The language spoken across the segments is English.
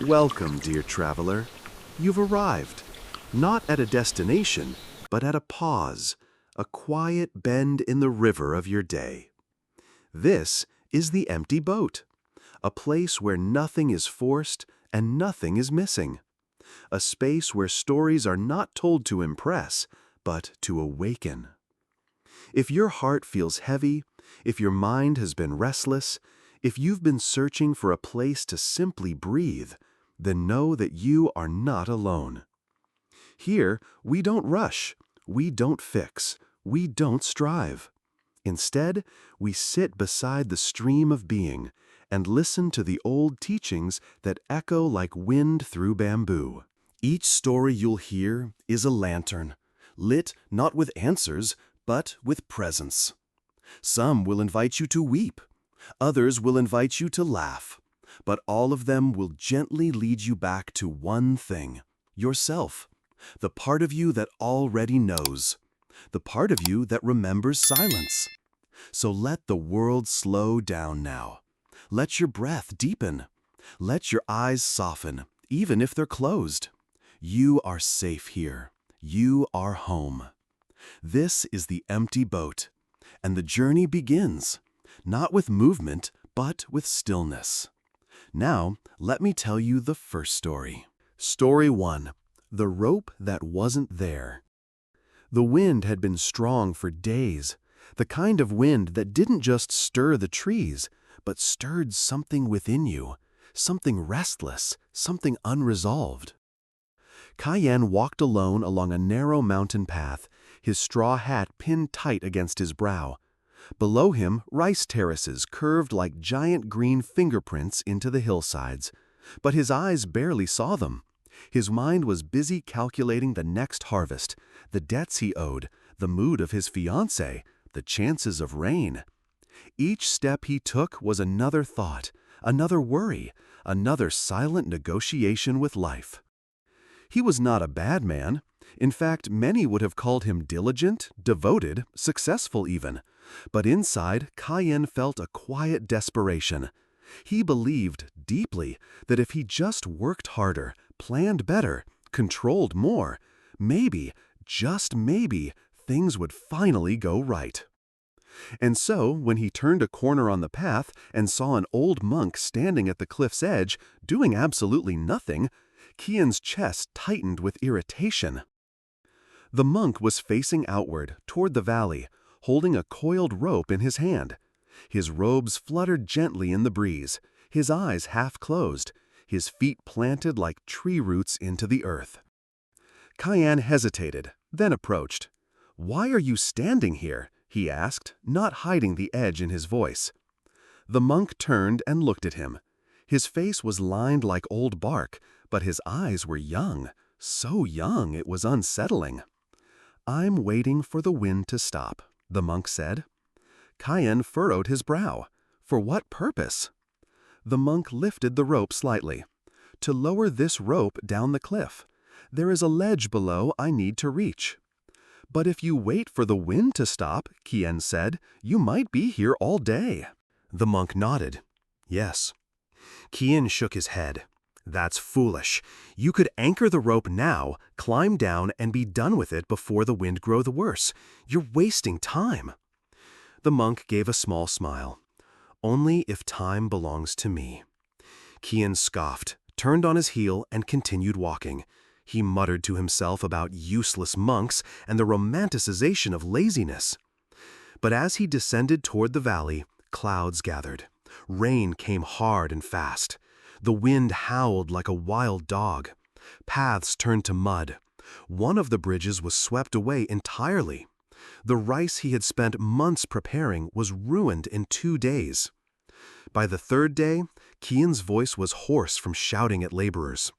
Welcome, dear traveler. You've arrived, not at a destination, but at a pause, a quiet bend in the river of your day. This is the empty boat, a place where nothing is forced and nothing is missing, a space where stories are not told to impress, but to awaken. If your heart feels heavy, if your mind has been restless, if you've been searching for a place to simply breathe, then know that you are not alone. Here, we don't rush, we don't fix, we don't strive. Instead, we sit beside the stream of being and listen to the old teachings that echo like wind through bamboo. Each story you'll hear is a lantern, lit not with answers, but with presence. Some will invite you to weep, others will invite you to laugh, but all of them will gently lead you back to one thing, yourself, the part of you that already knows, the part of you that remembers silence. So let the world slow down now. Let your breath deepen. Let your eyes soften, even if they're closed. You are safe here. You are home. This is the empty boat, and the journey begins, not with movement, but with stillness. Now, let me tell you the first story. Story 1. The Rope That Wasn't There. The wind had been strong for days, the kind of wind that didn't just stir the trees, but stirred something within you, something restless, something unresolved. Cayenne walked alone along a narrow mountain path, his straw hat pinned tight against his brow. Below him, rice terraces curved like giant green fingerprints into the hillsides. But his eyes barely saw them. His mind was busy calculating the next harvest, the debts he owed, the mood of his fiancée, the chances of rain. Each step he took was another thought, another worry, another silent negotiation with life. He was not a bad man. In fact, many would have called him diligent, devoted, successful even. But inside, Cayenne felt a quiet desperation. He believed deeply that if he just worked harder, planned better, controlled more, maybe, just maybe, things would finally go right. And so, when he turned a corner on the path and saw an old monk standing at the cliff's edge, doing absolutely nothing, Cayenne's chest tightened with irritation. The monk was facing outward, toward the valley, holding a coiled rope in his hand. His robes fluttered gently in the breeze, his eyes half closed, his feet planted like tree roots into the earth. Cayenne hesitated, then approached. "Why are you standing here?" he asked, not hiding the edge in his voice. The monk turned and looked at him. His face was lined like old bark, but his eyes were young, so young it was unsettling. "I'm waiting for the wind to stop," the monk said. Cayenne furrowed his brow. For what purpose? The monk lifted the rope slightly. "To lower this rope down the cliff. There is a ledge below I need to reach." "But if you wait for the wind to stop," Cayenne said, "you might be here all day." The monk nodded. "Yes." Cayenne shook his head. "That's foolish. You could anchor the rope now, climb down, and be done with it before the wind grows worse. You're wasting time." The monk gave a small smile. "Only if time belongs to me." Cayenne scoffed, turned on his heel, and continued walking. He muttered to himself about useless monks and the romanticization of laziness. But as he descended toward the valley, clouds gathered. Rain came hard and fast. The wind howled like a wild dog. Paths turned to mud. One of the bridges was swept away entirely. The rice he had spent months preparing was ruined in 2 days. By the 3rd day, Cayenne's voice was hoarse from shouting at laborers.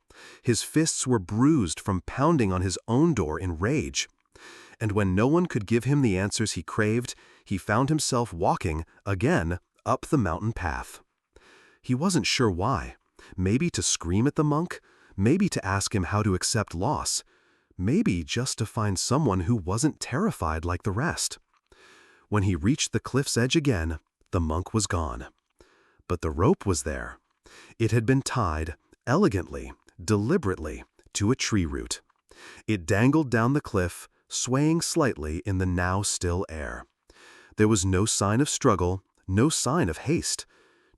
His fists were bruised from pounding on his own door in rage. And when no one could give him the answers he craved, he found himself walking, again, up the mountain path. He wasn't sure why. Maybe to scream at the monk, maybe to ask him how to accept loss, maybe just to find someone who wasn't terrified like the rest. When he reached the cliff's edge again, the monk was gone. But the rope was there. It had been tied, elegantly, deliberately, to a tree root. It dangled down the cliff, swaying slightly in the now still air. There was no sign of struggle, no sign of haste,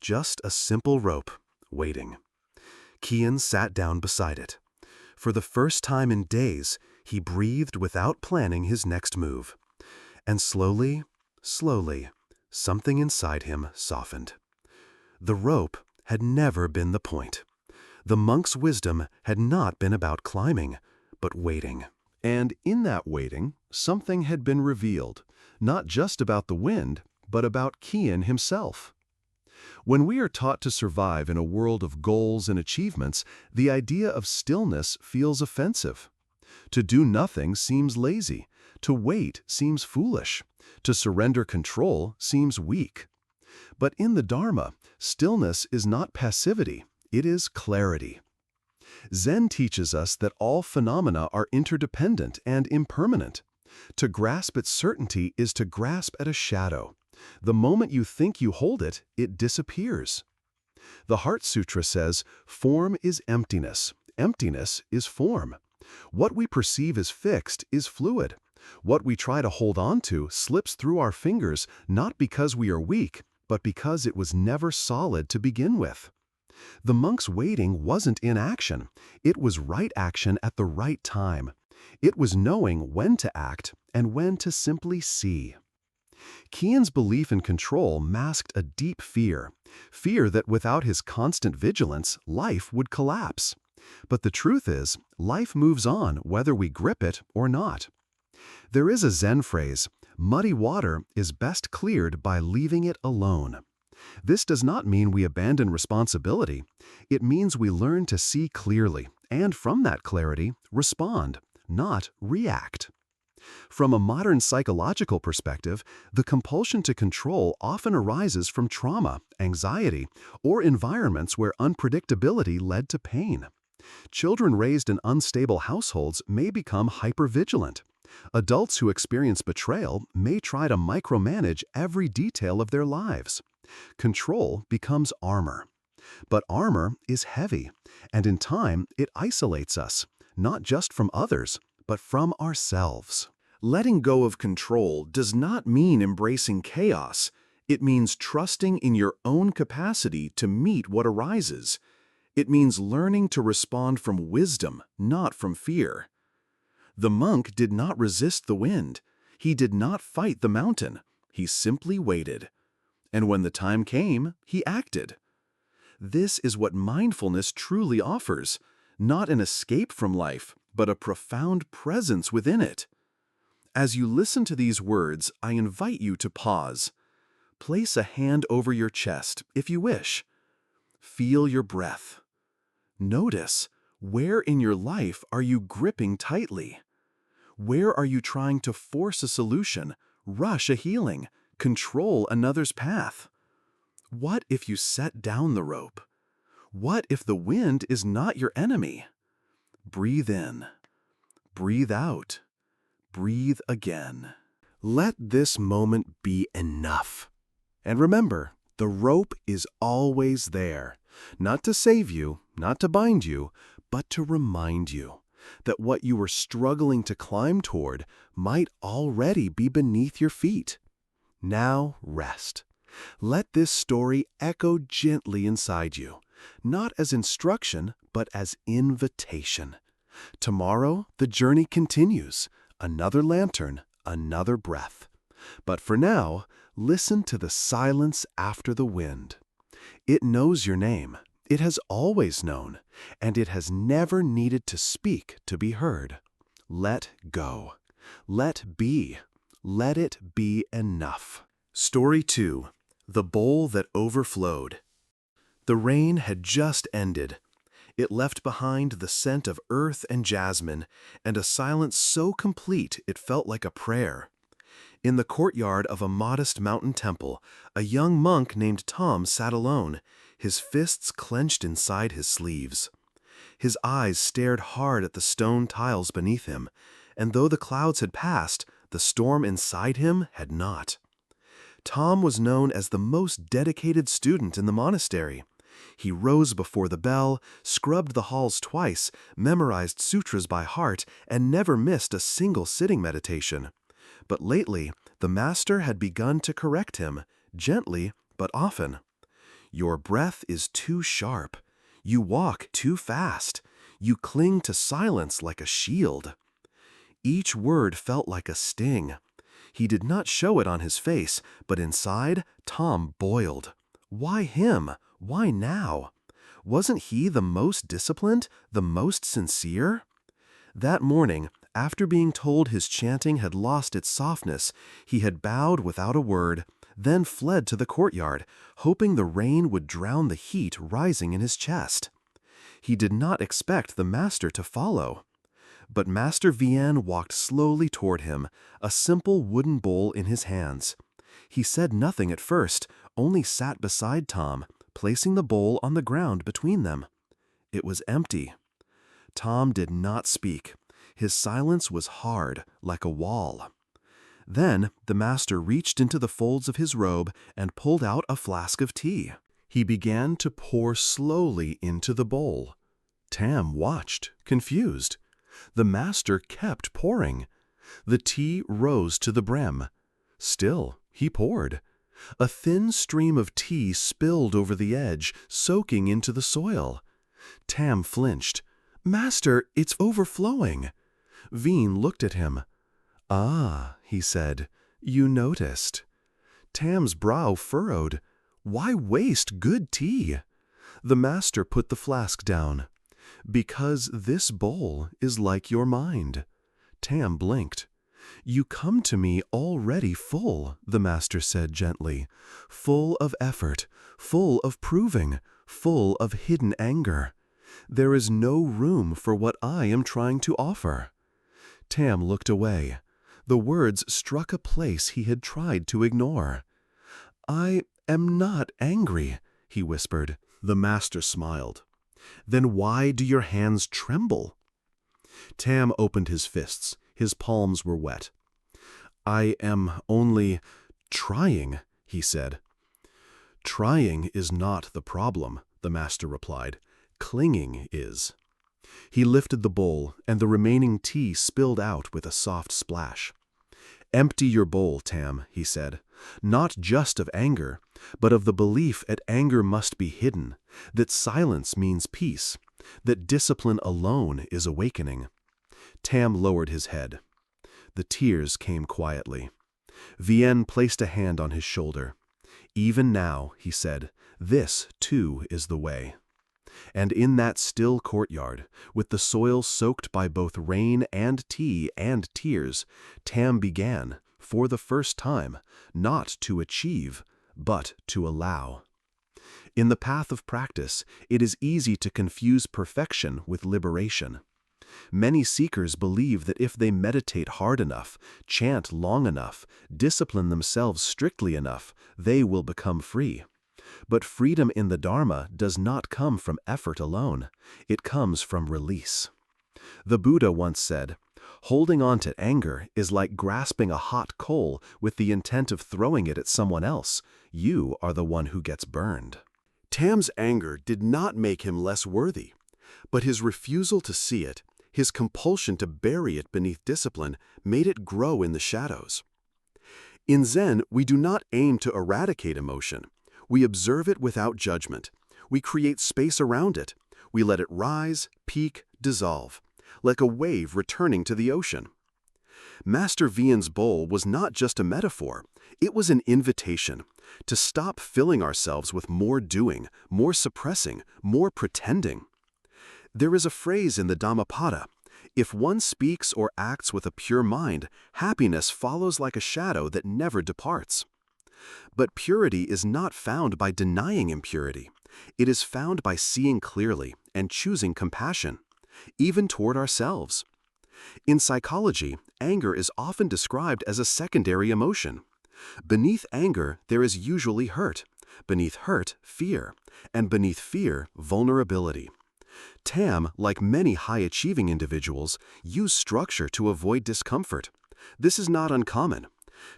just a simple rope, waiting. Kian sat down beside it. For the first time in days, he breathed without planning his next move. And slowly, slowly, something inside him softened. The rope had never been the point. The monk's wisdom had not been about climbing, but waiting. And in that waiting, something had been revealed, not just about the wind, but about Kian himself. When we are taught to survive in a world of goals and achievements, the idea of stillness feels offensive. To do nothing seems lazy. To wait seems foolish. To surrender control seems weak. But in the Dharma, stillness is not passivity, it is clarity. Zen teaches us that all phenomena are interdependent and impermanent. To grasp its certainty is to grasp at a shadow. The moment you think you hold it, it disappears. The Heart Sutra says, form is emptiness. Emptiness is form. What we perceive as fixed is fluid. What we try to hold on to slips through our fingers not because we are weak, but because it was never solid to begin with. The monk's waiting wasn't inaction. It was right action at the right time. It was knowing when to act and when to simply see. Kian's belief in control masked a deep fear that without his constant vigilance, life would collapse. But the truth is, life moves on whether we grip it or not. There is a Zen phrase, muddy water is best cleared by leaving it alone. This does not mean we abandon responsibility. It means we learn to see clearly, and from that clarity, respond, not react. From a modern psychological perspective, the compulsion to control often arises from trauma, anxiety, or environments where unpredictability led to pain. Children raised in unstable households may become hypervigilant. Adults who experience betrayal may try to micromanage every detail of their lives. Control becomes armor. But armor is heavy, and in time it isolates us, not just from others, but from ourselves. Letting go of control does not mean embracing chaos. It means trusting in your own capacity to meet what arises. It means learning to respond from wisdom, not from fear. The monk did not resist the wind. He did not fight the mountain. He simply waited. And when the time came, he acted. This is what mindfulness truly offers, not an escape from life, but a profound presence within it. As you listen to these words, I invite you to pause. Place a hand over your chest, if you wish. Feel your breath. Notice, where in your life are you gripping tightly? Where are you trying to force a solution, rush a healing, control another's path? What if you set down the rope? What if the wind is not your enemy? Breathe in. Breathe out. Breathe again. Let this moment be enough. And remember, the rope is always there, not to save you, not to bind you, but to remind you that what you were struggling to climb toward might already be beneath your feet. Now rest. Let this story echo gently inside you, not as instruction, but as invitation. Tomorrow, the journey continues. Another lantern, another breath. But for now, listen to the silence after the wind. It knows your name. It has always known, and it has never needed to speak to be heard. Let go. Let be. Let it be enough. Story 2. The Bowl That Overflowed. The rain had just ended. It left behind the scent of earth and jasmine, and a silence so complete it felt like a prayer. In the courtyard of a modest mountain temple, a young monk named Tom sat alone, his fists clenched inside his sleeves. His eyes stared hard at the stone tiles beneath him, and though the clouds had passed, the storm inside him had not. Tom was known as the most dedicated student in the monastery. He rose before the bell, scrubbed the halls twice, memorized sutras by heart, and never missed a single sitting meditation. But lately, the master had begun to correct him, gently but often. Your breath is too sharp. You walk too fast. You cling to silence like a shield. Each word felt like a sting. He did not show it on his face, but inside, Tom boiled. Why him? Why now? Wasn't he the most disciplined, the most sincere? That morning, after being told his chanting had lost its softness, he had bowed without a word, then fled to the courtyard, hoping the rain would drown the heat rising in his chest. He did not expect the master to follow. But Master Vian walked slowly toward him, a simple wooden bowl in his hands. He said nothing at first, only sat beside Tom, placing the bowl on the ground between them. It was empty. Tom did not speak. His silence was hard, like a wall. Then the master reached into the folds of his robe and pulled out a flask of tea. He began to pour slowly into the bowl. Tam watched, confused. The master kept pouring. The tea rose to the brim. Still, he poured. A thin stream of tea spilled over the edge, soaking into the soil. Tam flinched. "Master, it's overflowing." Veen looked at him. "Ah," he said, "you noticed." Tam's brow furrowed. Why waste good tea? The master put the flask down. "Because this bowl is like your mind." Tam blinked. "You come to me already full," the master said gently, "full of effort, full of proving, full of hidden anger. There is no room for what I am trying to offer." Tam looked away. The words struck a place he had tried to ignore. "I am not angry," he whispered. The master smiled. "Then why do your hands tremble?" Tam opened his fists. His palms were wet. "I am only trying," he said. "Trying is not the problem," the master replied. "Clinging is." He lifted the bowl, and the remaining tea spilled out with a soft splash. "Empty your bowl, Tam," he said, "not just of anger, but of the belief that anger must be hidden, that silence means peace, that discipline alone is awakening." Tam lowered his head. The tears came quietly. Vienne placed a hand on his shoulder. "Even now," he said, "this, too, is the way." And in that still courtyard, with the soil soaked by both rain and tea and tears, Tam began, for the first time, not to achieve, but to allow. In the path of practice, it is easy to confuse perfection with liberation. Many seekers believe that if they meditate hard enough, chant long enough, discipline themselves strictly enough, they will become free. But freedom in the Dharma does not come from effort alone. It comes from release. The Buddha once said, "Holding on to anger is like grasping a hot coal with the intent of throwing it at someone else. You are the one who gets burned." Tam's anger did not make him less worthy, but his refusal to see it, his compulsion to bury it beneath discipline, made it grow in the shadows. In Zen, we do not aim to eradicate emotion. We observe it without judgment. We create space around it. We let it rise, peak, dissolve, like a wave returning to the ocean. Master Vian's bowl was not just a metaphor. It was an invitation to stop filling ourselves with more doing, more suppressing, more pretending. There is a phrase in the Dhammapada, "If one speaks or acts with a pure mind, happiness follows like a shadow that never departs." But purity is not found by denying impurity. It is found by seeing clearly and choosing compassion, even toward ourselves. In psychology, anger is often described as a secondary emotion. Beneath anger, there is usually hurt. Beneath hurt, fear. And beneath fear, vulnerability. Tam, like many high-achieving individuals, use structure to avoid discomfort. This is not uncommon.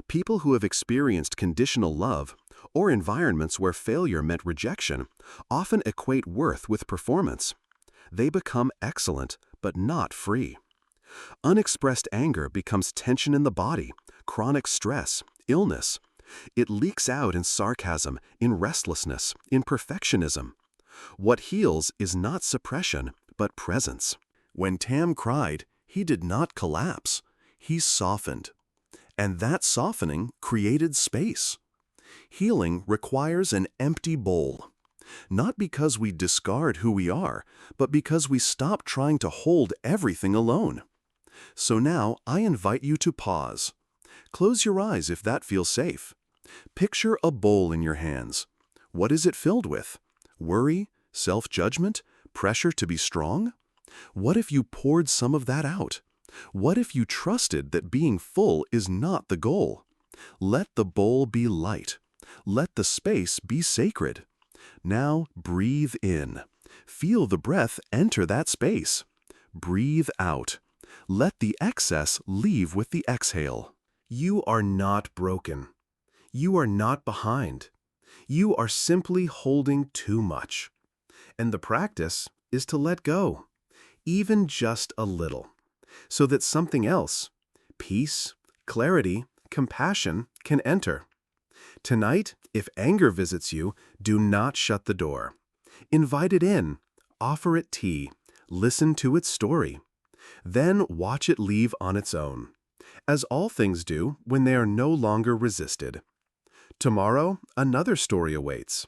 People who have experienced conditional love, or environments where failure meant rejection, often equate worth with performance. They become excellent, but not free. Unexpressed anger becomes tension in the body, chronic stress, illness. It leaks out in sarcasm, in restlessness, in perfectionism. What heals is not suppression, but presence. When Tam cried, he did not collapse. He softened. And that softening created space. Healing requires an empty bowl. Not because we discard who we are, but because we stop trying to hold everything alone. So now I invite you to pause. Close your eyes if that feels safe. Picture a bowl in your hands. What is it filled with? Worry? Self-judgment? Pressure to be strong? What if you poured some of that out? What if you trusted that being full is not the goal? Let the bowl be light. Let the space be sacred. Now breathe in. Feel the breath enter that space. Breathe out. Let the excess leave with the exhale. You are not broken. You are not behind. You are simply holding too much. And the practice is to let go, even just a little, so that something else, peace, clarity, compassion, can enter. Tonight, if anger visits you, do not shut the door. Invite it in, offer it tea, listen to its story. Then watch it leave on its own, as all things do when they are no longer resisted. Tomorrow, another story awaits.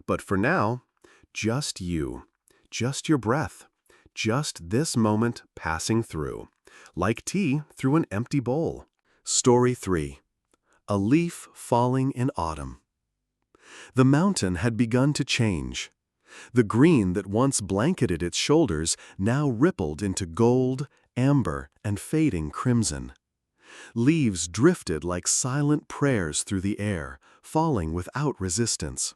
But for now, just you, just your breath, just this moment passing through, like tea through an empty bowl. Story 3. A leaf falling in autumn. The mountain had begun to change. The green that once blanketed its shoulders now rippled into gold, amber, and fading crimson. Leaves drifted like silent prayers through the air, falling without resistance.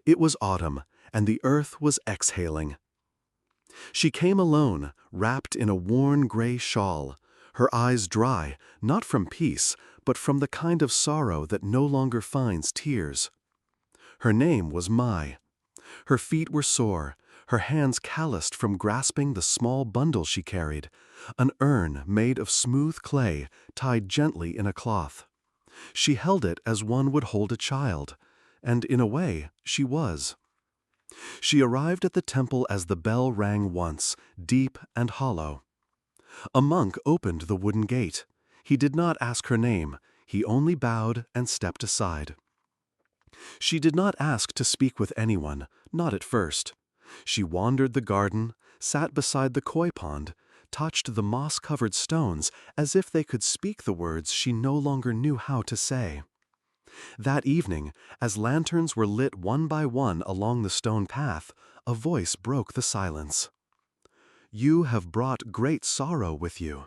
It was autumn, and the earth was exhaling. She came alone, wrapped in a worn gray shawl, her eyes dry, not from peace, but from the kind of sorrow that no longer finds tears. Her name was Mai. Her feet were sore, her hands calloused from grasping the small bundle she carried, an urn made of smooth clay tied gently in a cloth. She held it as one would hold a child, and in a way she was. She arrived at the temple as the bell rang once, deep and hollow. A monk opened the wooden gate. He did not ask her name, he only bowed and stepped aside. She did not ask to speak with anyone, not at first. She wandered the garden, sat beside the koi pond, touched the moss-covered stones as if they could speak the words she no longer knew how to say. That evening, as lanterns were lit one by one along the stone path, a voice broke the silence. "You have brought great sorrow with you."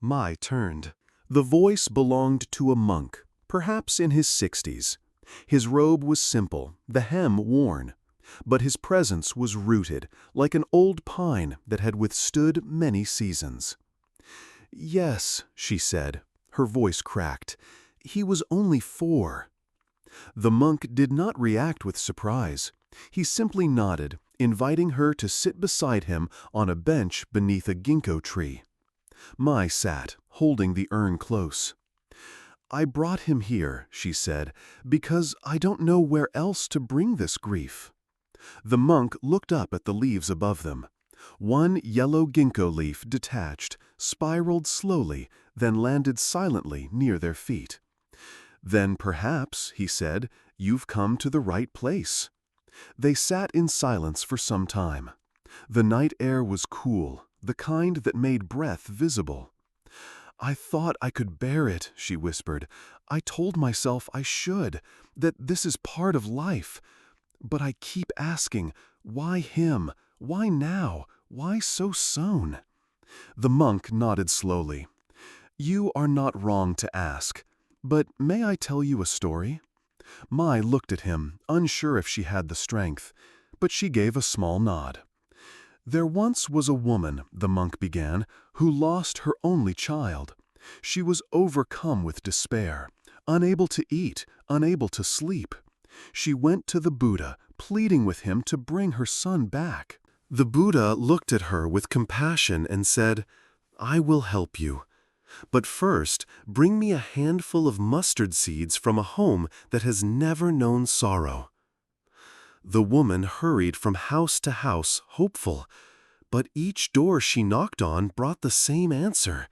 Mai turned. The voice belonged to a monk, perhaps in his 60s. His robe was simple, the hem worn, but his presence was rooted, like an old pine that had withstood many seasons. "Yes," she said, her voice cracked. "He was only 4. The monk did not react with surprise. He simply nodded, inviting her to sit beside him on a bench beneath a ginkgo tree. Mai sat, holding the urn close. "I brought him here," she said, "because I don't know where else to bring this grief." The monk looked up at the leaves above them. One yellow ginkgo leaf detached, spiraled slowly, then landed silently near their feet. "Then perhaps," he said, "you've come to the right place." They sat in silence for some time. The night air was cool, the kind that made breath visible. "I thought I could bear it," she whispered. "I told myself I should, that this is part of life. But I keep asking, why him? Why now? Why so soon?" The monk nodded slowly. "You are not wrong to ask. But may I tell you a story?" Mai looked at him, unsure if she had the strength, but she gave a small nod. "There once was a woman," the monk began, "who lost her only child. She was overcome with despair, unable to eat, unable to sleep. She went to the Buddha, pleading with him to bring her son back. The Buddha looked at her with compassion and said, "I will help you. But first, bring me a handful of mustard seeds from a home that has never known sorrow." The woman hurried from house to house, hopeful, but each door she knocked on brought the same answer.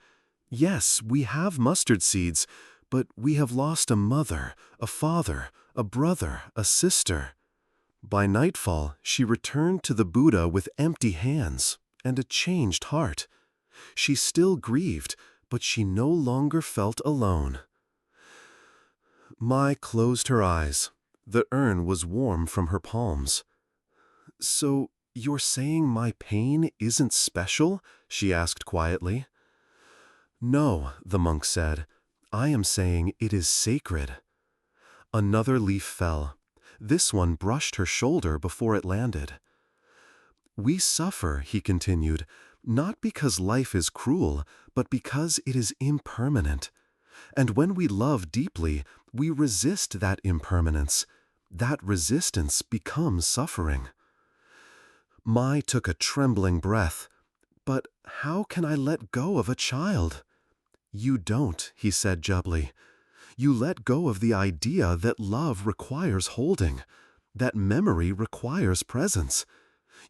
"Yes, we have mustard seeds, but we have lost a mother, a father, a brother, a sister." By nightfall, she returned to the Buddha with empty hands and a changed heart. She still grieved, but she no longer felt alone. Mai closed her eyes. The urn was warm from her palms. "So, you're saying my pain isn't special?" she asked quietly. "No," the monk said. "I am saying it is sacred." Another leaf fell. This one brushed her shoulder before it landed. "We suffer," he continued, "not because life is cruel, but because it is impermanent. And when we love deeply, we resist that impermanence. That resistance becomes suffering." Mai took a trembling breath. "But how can I let go of a child?" "You don't," he said gently. "You let go of the idea that love requires holding, that memory requires presence.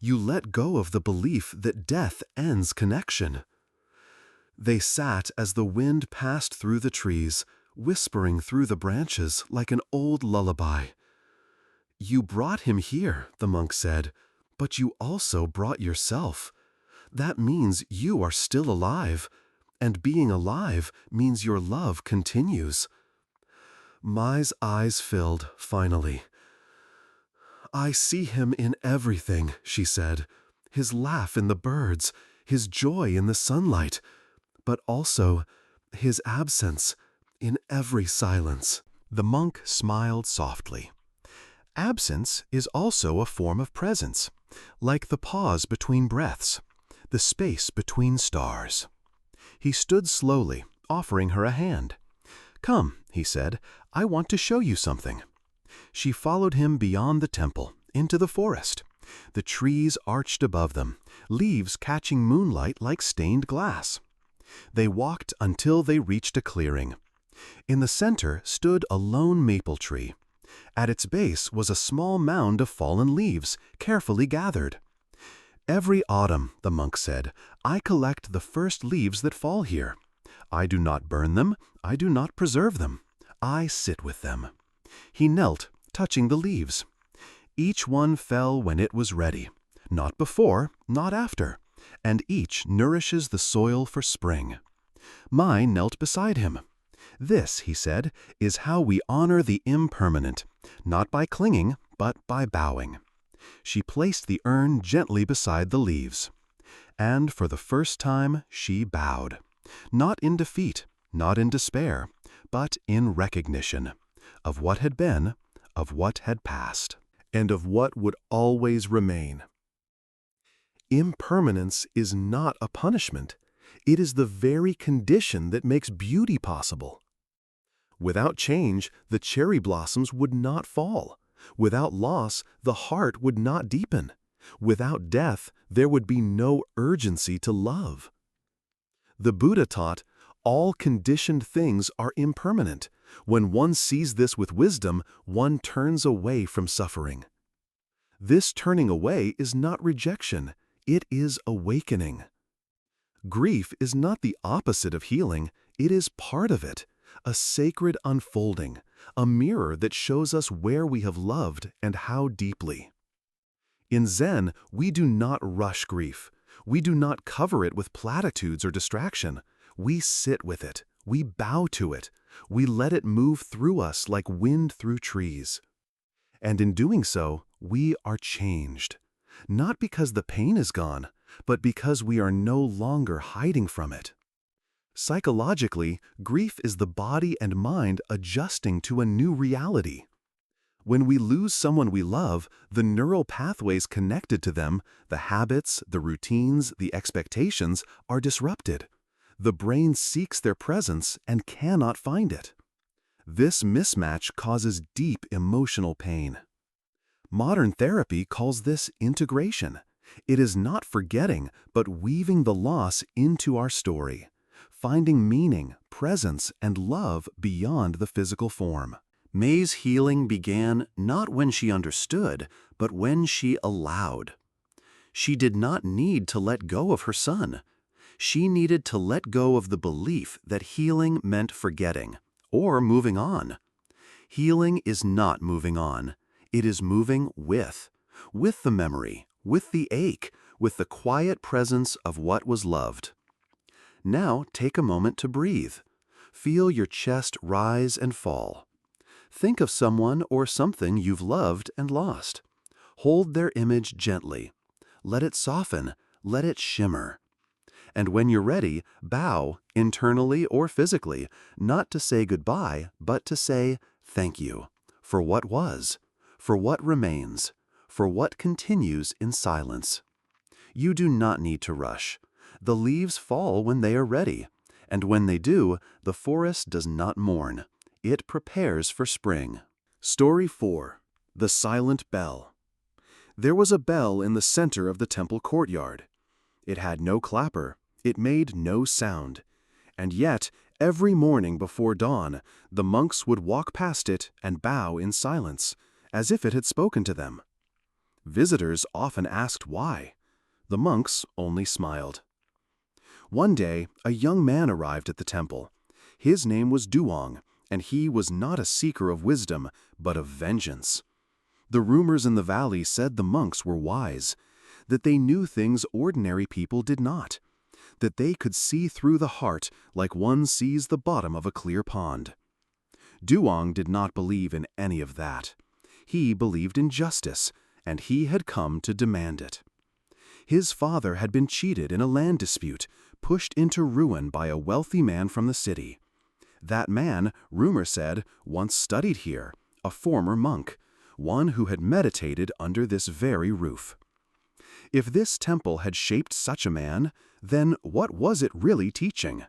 You let go of the belief that death ends connection." They sat as the wind passed through the trees, whispering through the branches like an old lullaby. "You brought him here," the monk said, "but you also brought yourself. That means you are still alive, and being alive means your love continues." Mai's eyes filled, finally. "I see him in everything," she said. "His laugh in the birds, his joy in the sunlight, but also his absence in every silence." The monk smiled softly. Absence is also a form of presence, like the pause between breaths, the space between stars. He stood slowly, offering her a hand. "Come," he said, "I want to show you something." She followed him beyond the temple, into the forest. The trees arched above them, leaves catching moonlight like stained glass. They walked until they reached a clearing. In the center stood a lone maple tree. At its base was a small mound of fallen leaves, carefully gathered. "Every autumn," the monk said, "I collect the first leaves that fall here. I do not burn them, I do not preserve them. I sit with them." He knelt, touching the leaves. Each one fell when it was ready, not before, not after, and each nourishes the soil for spring. Mai knelt beside him. "This," he said, "is how we honor the impermanent, not by clinging, but by bowing." She placed the urn gently beside the leaves. And for the first time she bowed, not in defeat, not in despair, but in recognition of what had been, of what had passed, and of what would always remain. Impermanence is not a punishment. It is the very condition that makes beauty possible. Without change, the cherry blossoms would not fall. Without loss, the heart would not deepen. Without death, there would be no urgency to love. The Buddha taught, all conditioned things are impermanent. When one sees this with wisdom, one turns away from suffering. This turning away is not rejection, it is awakening. Grief is not the opposite of healing, it is part of it, a sacred unfolding, a mirror that shows us where we have loved and how deeply. In Zen, we do not rush grief. We do not cover it with platitudes or distraction. We sit with it. We bow to it. We let it move through us like wind through trees. And in doing so, we are changed. Not because the pain is gone, but because we are no longer hiding from it. Psychologically, grief is the body and mind adjusting to a new reality. When we lose someone we love, the neural pathways connected to them, the habits, the routines, the expectations, are disrupted. The brain seeks their presence and cannot find it. This mismatch causes deep emotional pain. Modern therapy calls this integration. It is not forgetting, but weaving the loss into our story, finding meaning, presence, and love beyond the physical form. May's healing began not when she understood, but when she allowed. She did not need to let go of her son. She needed to let go of the belief that healing meant forgetting, or moving on. Healing is not moving on. It is moving with the memory, with the ache, with the quiet presence of what was loved. Now take a moment to breathe. Feel your chest rise and fall. Think of someone or something you've loved and lost. Hold their image gently. Let it soften. Let it shimmer. And when you're ready, bow, internally or physically, not to say goodbye, but to say thank you for what was, for what remains, for what continues in silence. You do not need to rush. The leaves fall when they are ready, and when they do, the forest does not mourn. It prepares for spring. Story 4. The Silent Bell. There was a bell in the center of the temple courtyard. It had no clapper. It made no sound. And yet, every morning before dawn, the monks would walk past it and bow in silence, as if it had spoken to them. Visitors often asked why. The monks only smiled. One day, a young man arrived at the temple. His name was Duong, and he was not a seeker of wisdom, but of vengeance. The rumors in the valley said the monks were wise, that they knew things ordinary people did not, that they could see through the heart like one sees the bottom of a clear pond. Duong did not believe in any of that. He believed in justice, and he had come to demand it. His father had been cheated in a land dispute, pushed into ruin by a wealthy man from the city. That man, rumor said, once studied here, a former monk, one who had meditated under this very roof. If this temple had shaped such a man, then what was it really teaching?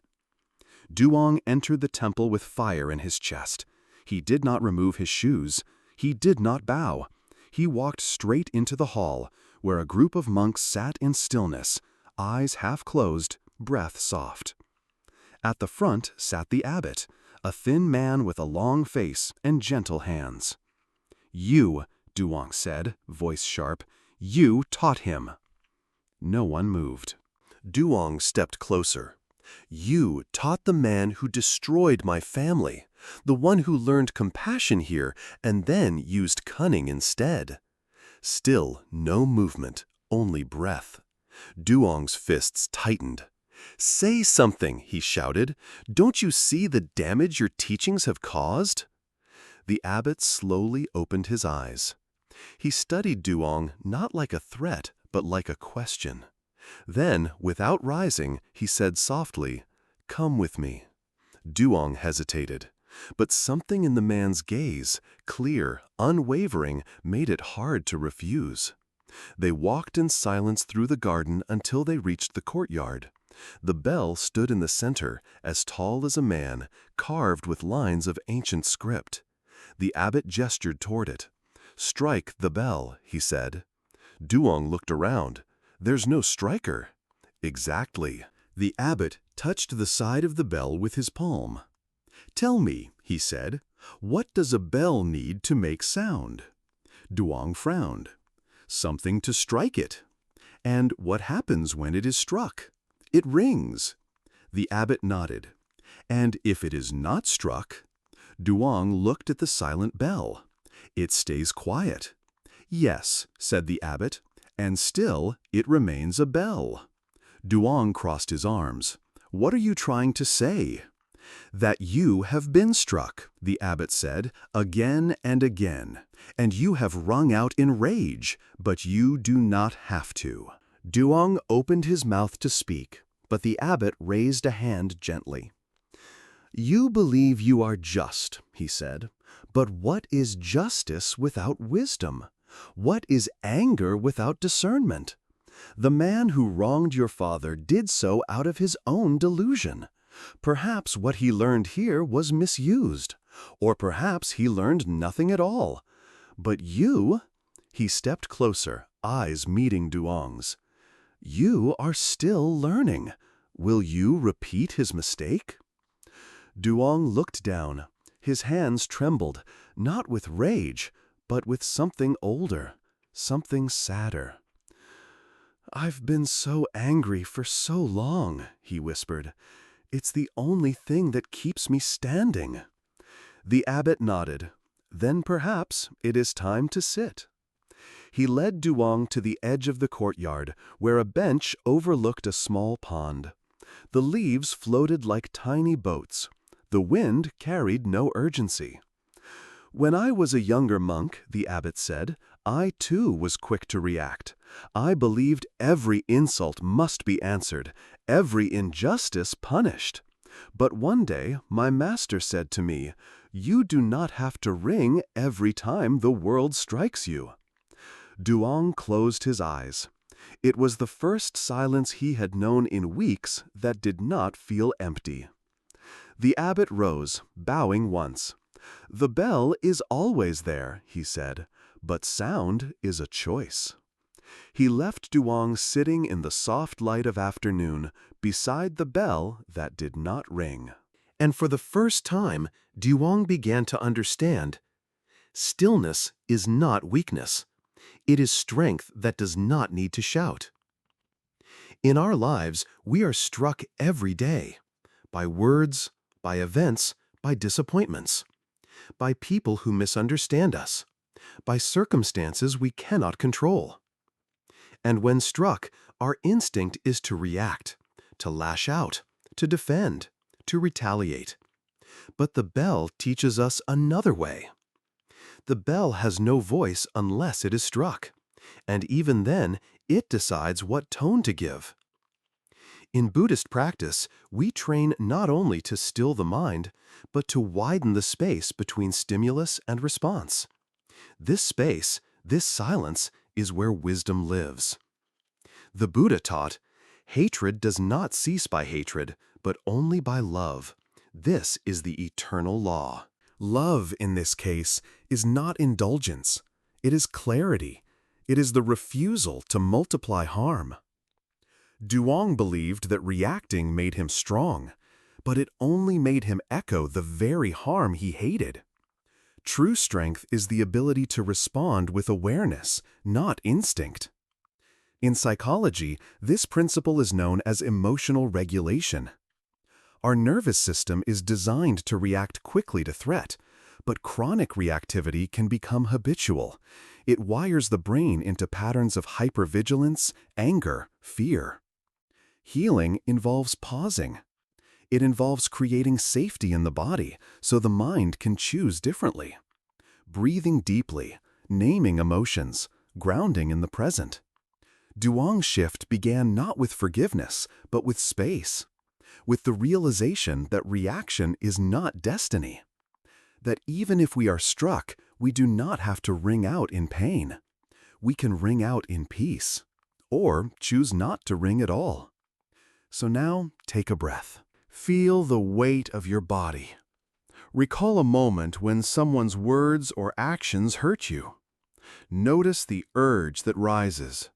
Duong entered the temple with fire in his chest. He did not remove his shoes. He did not bow. He walked straight into the hall, where a group of monks sat in stillness, eyes half closed, breath soft. At the front sat the abbot, a thin man with a long face and gentle hands. "You," Duong said, voice sharp, "you taught him." No one moved. Duong stepped closer. "You taught the man who destroyed my family, the one who learned compassion here and then used cunning instead." Still no movement, only breath. Duong's fists tightened. "Say something," he shouted. "Don't you see the damage your teachings have caused?" The abbot slowly opened his eyes. He studied Duong not like a threat, but like a question. Then, without rising, he said softly, "Come with me." Duong hesitated, but something in the man's gaze, clear, unwavering, made it hard to refuse. They walked in silence through the garden until they reached the courtyard. The bell stood in the center, as tall as a man, carved with lines of ancient script. The abbot gestured toward it. "Strike the bell," he said. Duong looked around. "There's no striker." "Exactly." The abbot touched the side of the bell with his palm. "Tell me," he said, "what does a bell need to make sound?" Duong frowned. "Something to strike it." "And what happens when it is struck?" "It rings." The abbot nodded. "And if it is not struck?" Duong looked at the silent bell. "It stays quiet." "Yes," said the abbot, "and still it remains a bell." Duong crossed his arms. "What are you trying to say?" "That you have been struck," the abbot said, "again and again, and you have rung out in rage, but you do not have to." Duong opened his mouth to speak, but the abbot raised a hand gently. "You believe you are just," he said, "but what is justice without wisdom? What is anger without discernment? The man who wronged your father did so out of his own delusion. Perhaps what he learned here was misused. Or perhaps he learned nothing at all. But you, he stepped closer, eyes meeting Duong's. You are still learning. Will you repeat his mistake? Duong looked down. His hands trembled, not with rage, but with something older, something sadder. I've been so angry for so long, he whispered. It's the only thing that keeps me standing. The abbot nodded. Then perhaps it is time to sit. He led Duong to the edge of the courtyard, where a bench overlooked a small pond. The leaves floated like tiny boats. The wind carried no urgency. When I was a younger monk, the abbot said, I too was quick to react. I believed every insult must be answered, every injustice punished. But one day my master said to me, you do not have to ring every time the world strikes you. Duong closed his eyes. It was the first silence he had known in weeks that did not feel empty. The abbot rose, bowing once. The bell is always there, he said, but sound is a choice. He left Duong sitting in the soft light of afternoon beside the bell that did not ring. And for the first time, Duong began to understand. Stillness is not weakness. It is strength that does not need to shout. In our lives, we are struck every day by words, by events, by disappointments, by people who misunderstand us, by circumstances we cannot control. And when struck, our instinct is to react, to lash out, to defend, to retaliate. But the bell teaches us another way. The bell has no voice unless it is struck, and even then, it decides what tone to give. In Buddhist practice, we train not only to still the mind, but to widen the space between stimulus and response. This space, this silence, is where wisdom lives. The Buddha taught, hatred does not cease by hatred, but only by love. This is the eternal law. Love, in this case, is not indulgence. It is clarity. It is the refusal to multiply harm. Duong believed that reacting made him strong, but it only made him echo the very harm he hated. True strength is the ability to respond with awareness, not instinct. In psychology, this principle is known as emotional regulation. Our nervous system is designed to react quickly to threat, but chronic reactivity can become habitual. It wires the brain into patterns of hypervigilance, anger, fear. Healing involves pausing. It involves creating safety in the body so the mind can choose differently. Breathing deeply, naming emotions, grounding in the present. Duong's shift began not with forgiveness, but with space. With the realization that reaction is not destiny. That even if we are struck, we do not have to ring out in pain. We can ring out in peace, or choose not to ring at all. So now, take a breath. Feel the weight of your body. Recall a moment when someone's words or actions hurt you. Notice the urge that rises.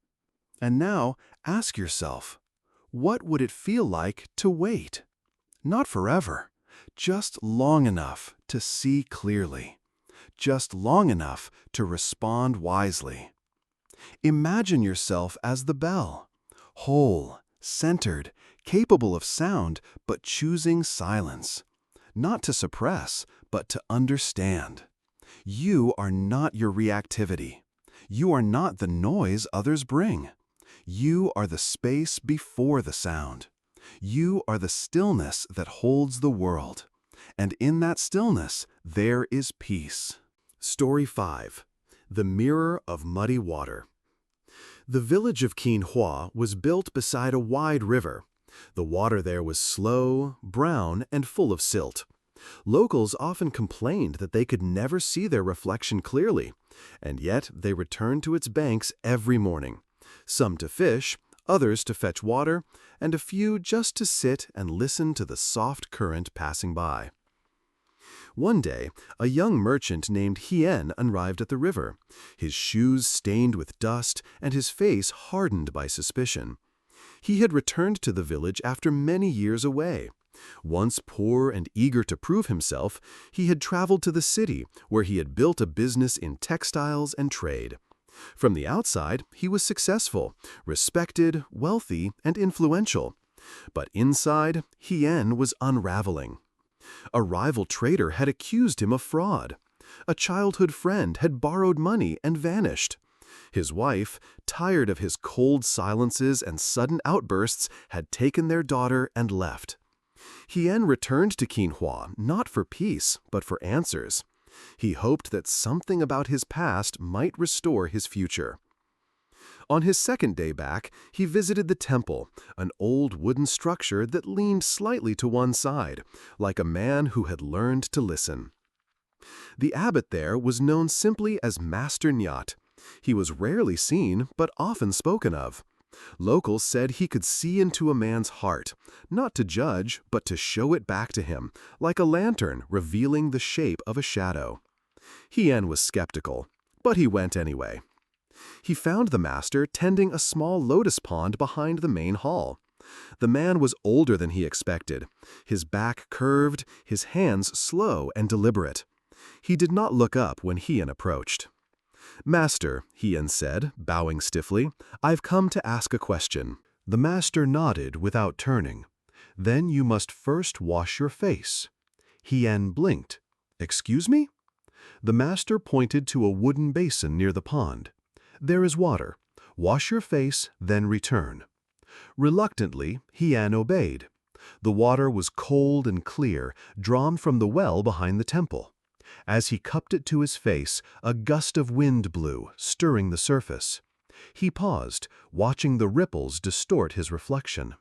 And now, ask yourself, what would it feel like to wait? Not forever, just long enough to see clearly, just long enough to respond wisely. Imagine yourself as the bell, whole, centered, capable of sound, but choosing silence. Not to suppress, but to understand. You are not your reactivity. You are not the noise others bring. You are the space before the sound. You are the stillness that holds the world. And in that stillness, there is peace. Story 5. The Mirror of Muddy Water. The village of Quinhua was built beside a wide river. The water there was slow, brown, and full of silt. Locals often complained that they could never see their reflection clearly, and yet they returned to its banks every morning. Some to fish, others to fetch water, and a few just to sit and listen to the soft current passing by. One day, a young merchant named Hien arrived at the river, his shoes stained with dust and his face hardened by suspicion. He had returned to the village after many years away. Once poor and eager to prove himself, he had traveled to the city, where he had built a business in textiles and trade. From the outside, he was successful, respected, wealthy, and influential. But inside, Hien was unraveling. A rival trader had accused him of fraud. A childhood friend had borrowed money and vanished. His wife, tired of his cold silences and sudden outbursts, had taken their daughter and left. Hien returned to Qinghua not for peace, but for answers. He hoped that something about his past might restore his future. On his second day back, he visited the temple, an old wooden structure that leaned slightly to one side, like a man who had learned to listen. The abbot there was known simply as Master Nyat. He was rarely seen, but often spoken of. Locals said he could see into a man's heart, not to judge, but to show it back to him, like a lantern revealing the shape of a shadow. Hien was skeptical, but he went anyway. He found the master tending a small lotus pond behind the main hall. The man was older than he expected, his back curved, his hands slow and deliberate. He did not look up when Hien approached. "Master," Hien said, bowing stiffly, "I've come to ask a question." The master nodded without turning. "Then you must first wash your face." Hien blinked. "Excuse me?" The master pointed to a wooden basin near the pond. "There is water. Wash your face, then return." Reluctantly, Hien obeyed. The water was cold and clear, drawn from the well behind the temple. As he cupped it to his face, a gust of wind blew, stirring the surface. He paused, watching the ripples distort his reflection.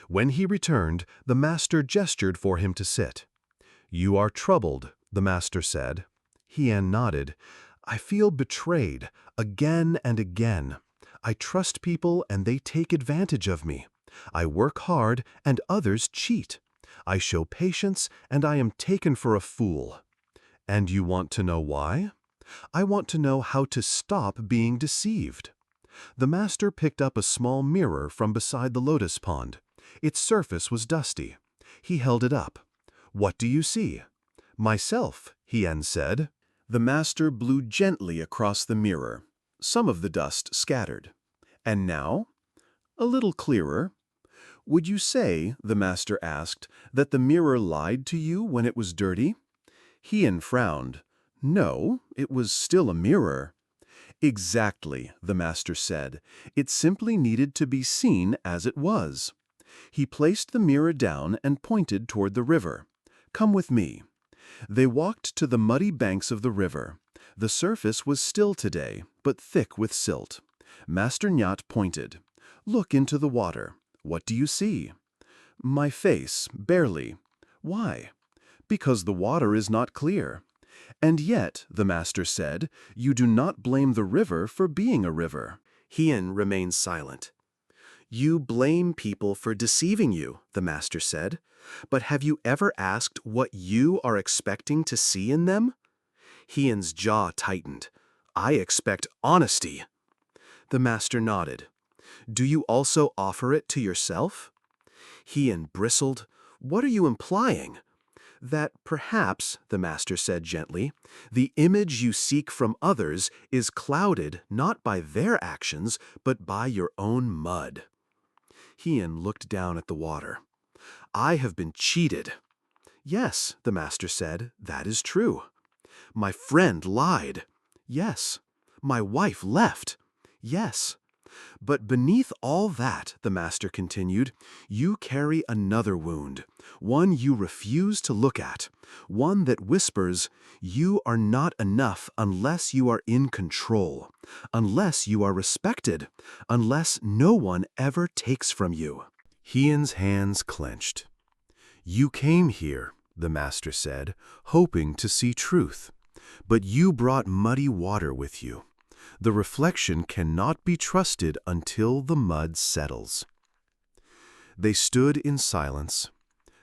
When he returned, the master gestured for him to sit. "You are troubled," the master said. Hien nodded. "I feel betrayed, again and again. I trust people and they take advantage of me. I work hard and others cheat. I show patience and I am taken for a fool." "And you want to know why?" "I want to know how to stop being deceived." The master picked up a small mirror from beside the lotus pond. Its surface was dusty. He held it up. "What do you see?" "Myself," Hien said. The master blew gently across the mirror. Some of the dust scattered. "And now?" "A little clearer." "Would you say," the master asked, "that the mirror lied to you when it was dirty?" Hien frowned. "No, it was still a mirror." "Exactly," the master said. "It simply needed to be seen as it was." He placed the mirror down and pointed toward the river. "Come with me." They walked to the muddy banks of the river. The surface was still today, but thick with silt. Master Nyat pointed. "Look into the water. What do you see?" "My face, barely." "Why?" "Because the water is not clear." "And yet," the master said, "you do not blame the river for being a river." Hien remained silent. "You blame people for deceiving you," the master said. "But have you ever asked what you are expecting to see in them?" Hien's jaw tightened. "I expect honesty." The master nodded. "Do you also offer it to yourself?" Hien bristled. "What are you implying?" "That perhaps," the master said gently, "the image you seek from others is clouded not by their actions, but by your own mud." Hien looked down at the water. "I have been cheated." "Yes," the master said, "that is true." "My friend lied." "Yes." "My wife left." "Yes." "But beneath all that," the master continued, "you carry another wound, one you refuse to look at, one that whispers, 'You are not enough unless you are in control, unless you are respected, unless no one ever takes from you.'" Hien's hands clenched. "You came here," the master said, "hoping to see truth. But you brought muddy water with you. The reflection cannot be trusted until the mud settles." They stood in silence.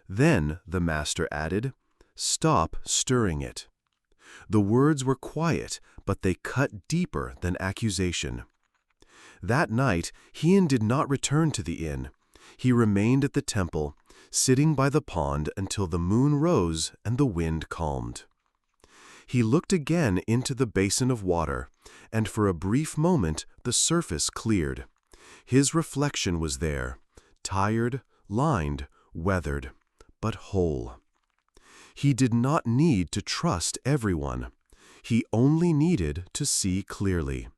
Then the master added, Stop stirring it. The words were quiet, but they cut deeper than accusation. That night, Hien did not return to the inn. He remained at the temple, sitting by the pond until the moon rose and the wind calmed. He looked again into the basin of water, and for a brief moment the surface cleared. His reflection was there, tired, lined, weathered, but whole. He did not need to trust everyone. He only needed to see clearly,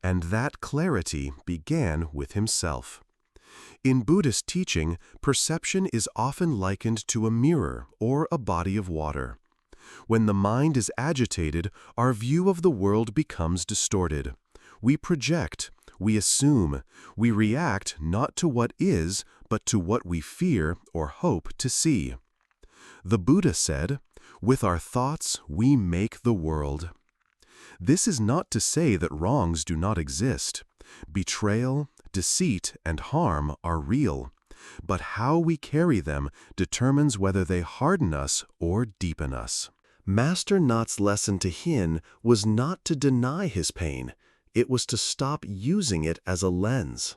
and that clarity began with himself. In Buddhist teaching, perception is often likened to a mirror or a body of water. When the mind is agitated, our view of the world becomes distorted. We project, we assume, we react not to what is, but to what we fear or hope to see. The Buddha said, "With our thoughts we make the world." This is not to say that wrongs do not exist. Betrayal, deceit, and harm are real, but how we carry them determines whether they harden us or deepen us. Master Nat's lesson to Hien was not to deny his pain, it was to stop using it as a lens.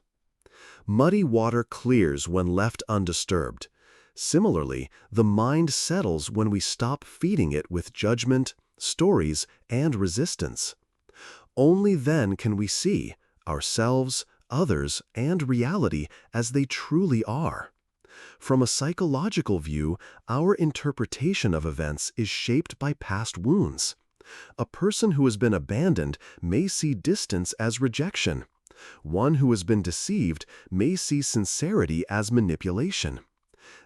Muddy water clears when left undisturbed. Similarly, the mind settles when we stop feeding it with judgment, stories, and resistance. Only then can we see ourselves, others, and reality as they truly are. From a psychological view, our interpretation of events is shaped by past wounds. A person who has been abandoned may see distance as rejection. One who has been deceived may see sincerity as manipulation.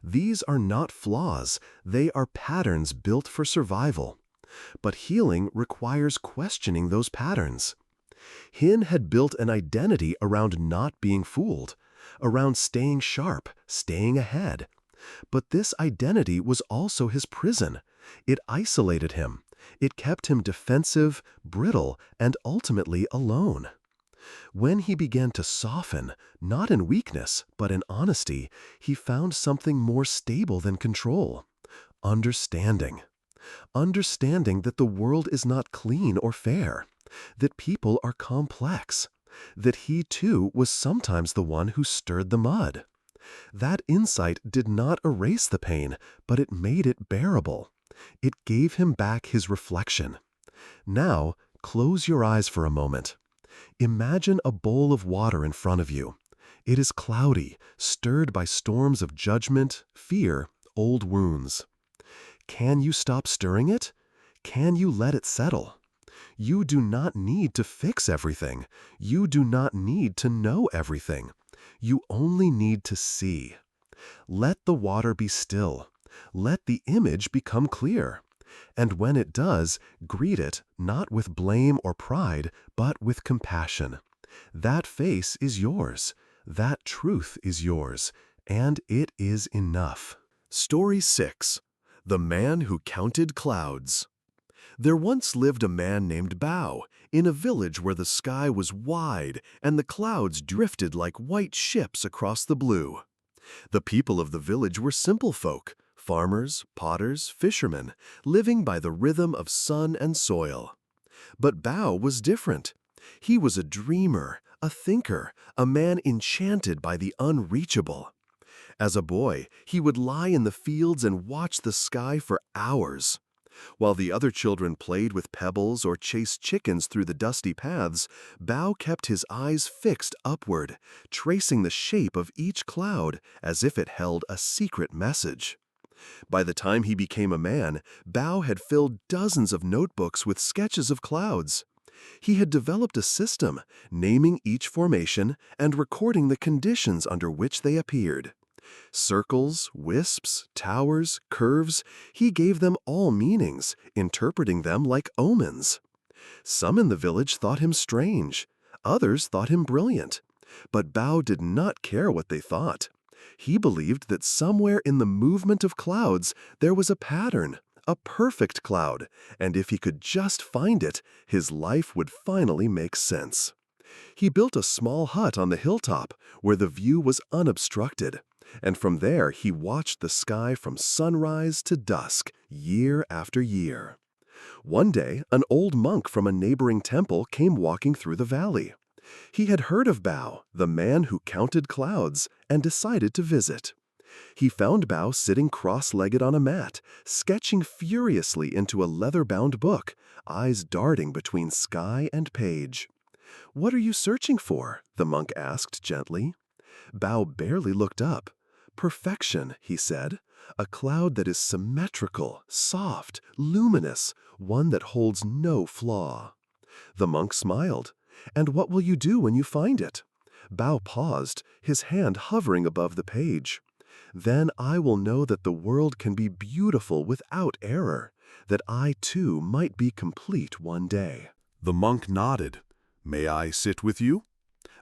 These are not flaws, they are patterns built for survival. But healing requires questioning those patterns. Hien had built an identity around not being fooled, around staying sharp, staying ahead. But this identity was also his prison. It isolated him. It kept him defensive, brittle, and ultimately alone. When he began to soften, not in weakness, but in honesty, he found something more stable than control. Understanding. Understanding that the world is not clean or fair, that people are complex, that he too was sometimes the one who stirred the mud. That insight did not erase the pain, but it made it bearable. It gave him back his reflection. Now, close your eyes for a moment. Imagine a bowl of water in front of you. It is cloudy, stirred by storms of judgment, fear, old wounds. Can you stop stirring it? Can you let it settle? You do not need to fix everything. You do not need to know everything. You only need to see. Let the water be still. Let the image become clear. And when it does, greet it not with blame or pride, but with compassion. That face is yours. That truth is yours. And it is enough. Story 6. The Man Who Counted Clouds. There once lived a man named Bao in a village where the sky was wide and the clouds drifted like white ships across the blue. The people of the village were simple folk, farmers, potters, fishermen, living by the rhythm of sun and soil. But Bao was different. He was a dreamer, a thinker, a man enchanted by the unreachable. As a boy, he would lie in the fields and watch the sky for hours. While the other children played with pebbles or chased chickens through the dusty paths, Bao kept his eyes fixed upward, tracing the shape of each cloud as if it held a secret message. By the time he became a man, Bao had filled dozens of notebooks with sketches of clouds. He had developed a system, naming each formation and recording the conditions under which they appeared. Circles, wisps, towers, curves, he gave them all meanings, interpreting them like omens. Some in the village thought him strange. Others thought him brilliant. But Bao did not care what they thought. He believed that somewhere in the movement of clouds there was a pattern, a perfect cloud, and if he could just find it, his life would finally make sense. He built a small hut on the hilltop where the view was unobstructed. And from there he watched the sky from sunrise to dusk, year after year. One day, an old monk from a neighboring temple came walking through the valley. He had heard of Bao, the man who counted clouds, and decided to visit. He found Bao sitting cross-legged on a mat, sketching furiously into a leather-bound book, eyes darting between sky and page. "What are you searching for?" the monk asked gently. Bao barely looked up. "Perfection," he said, "a cloud that is symmetrical, soft, luminous, one that holds no flaw." The monk smiled. "And what will you do when you find it?" Bao paused, his hand hovering above the page. "Then I will know that the world can be beautiful without error, that I too might be complete one day." The monk nodded. "May I sit with you?"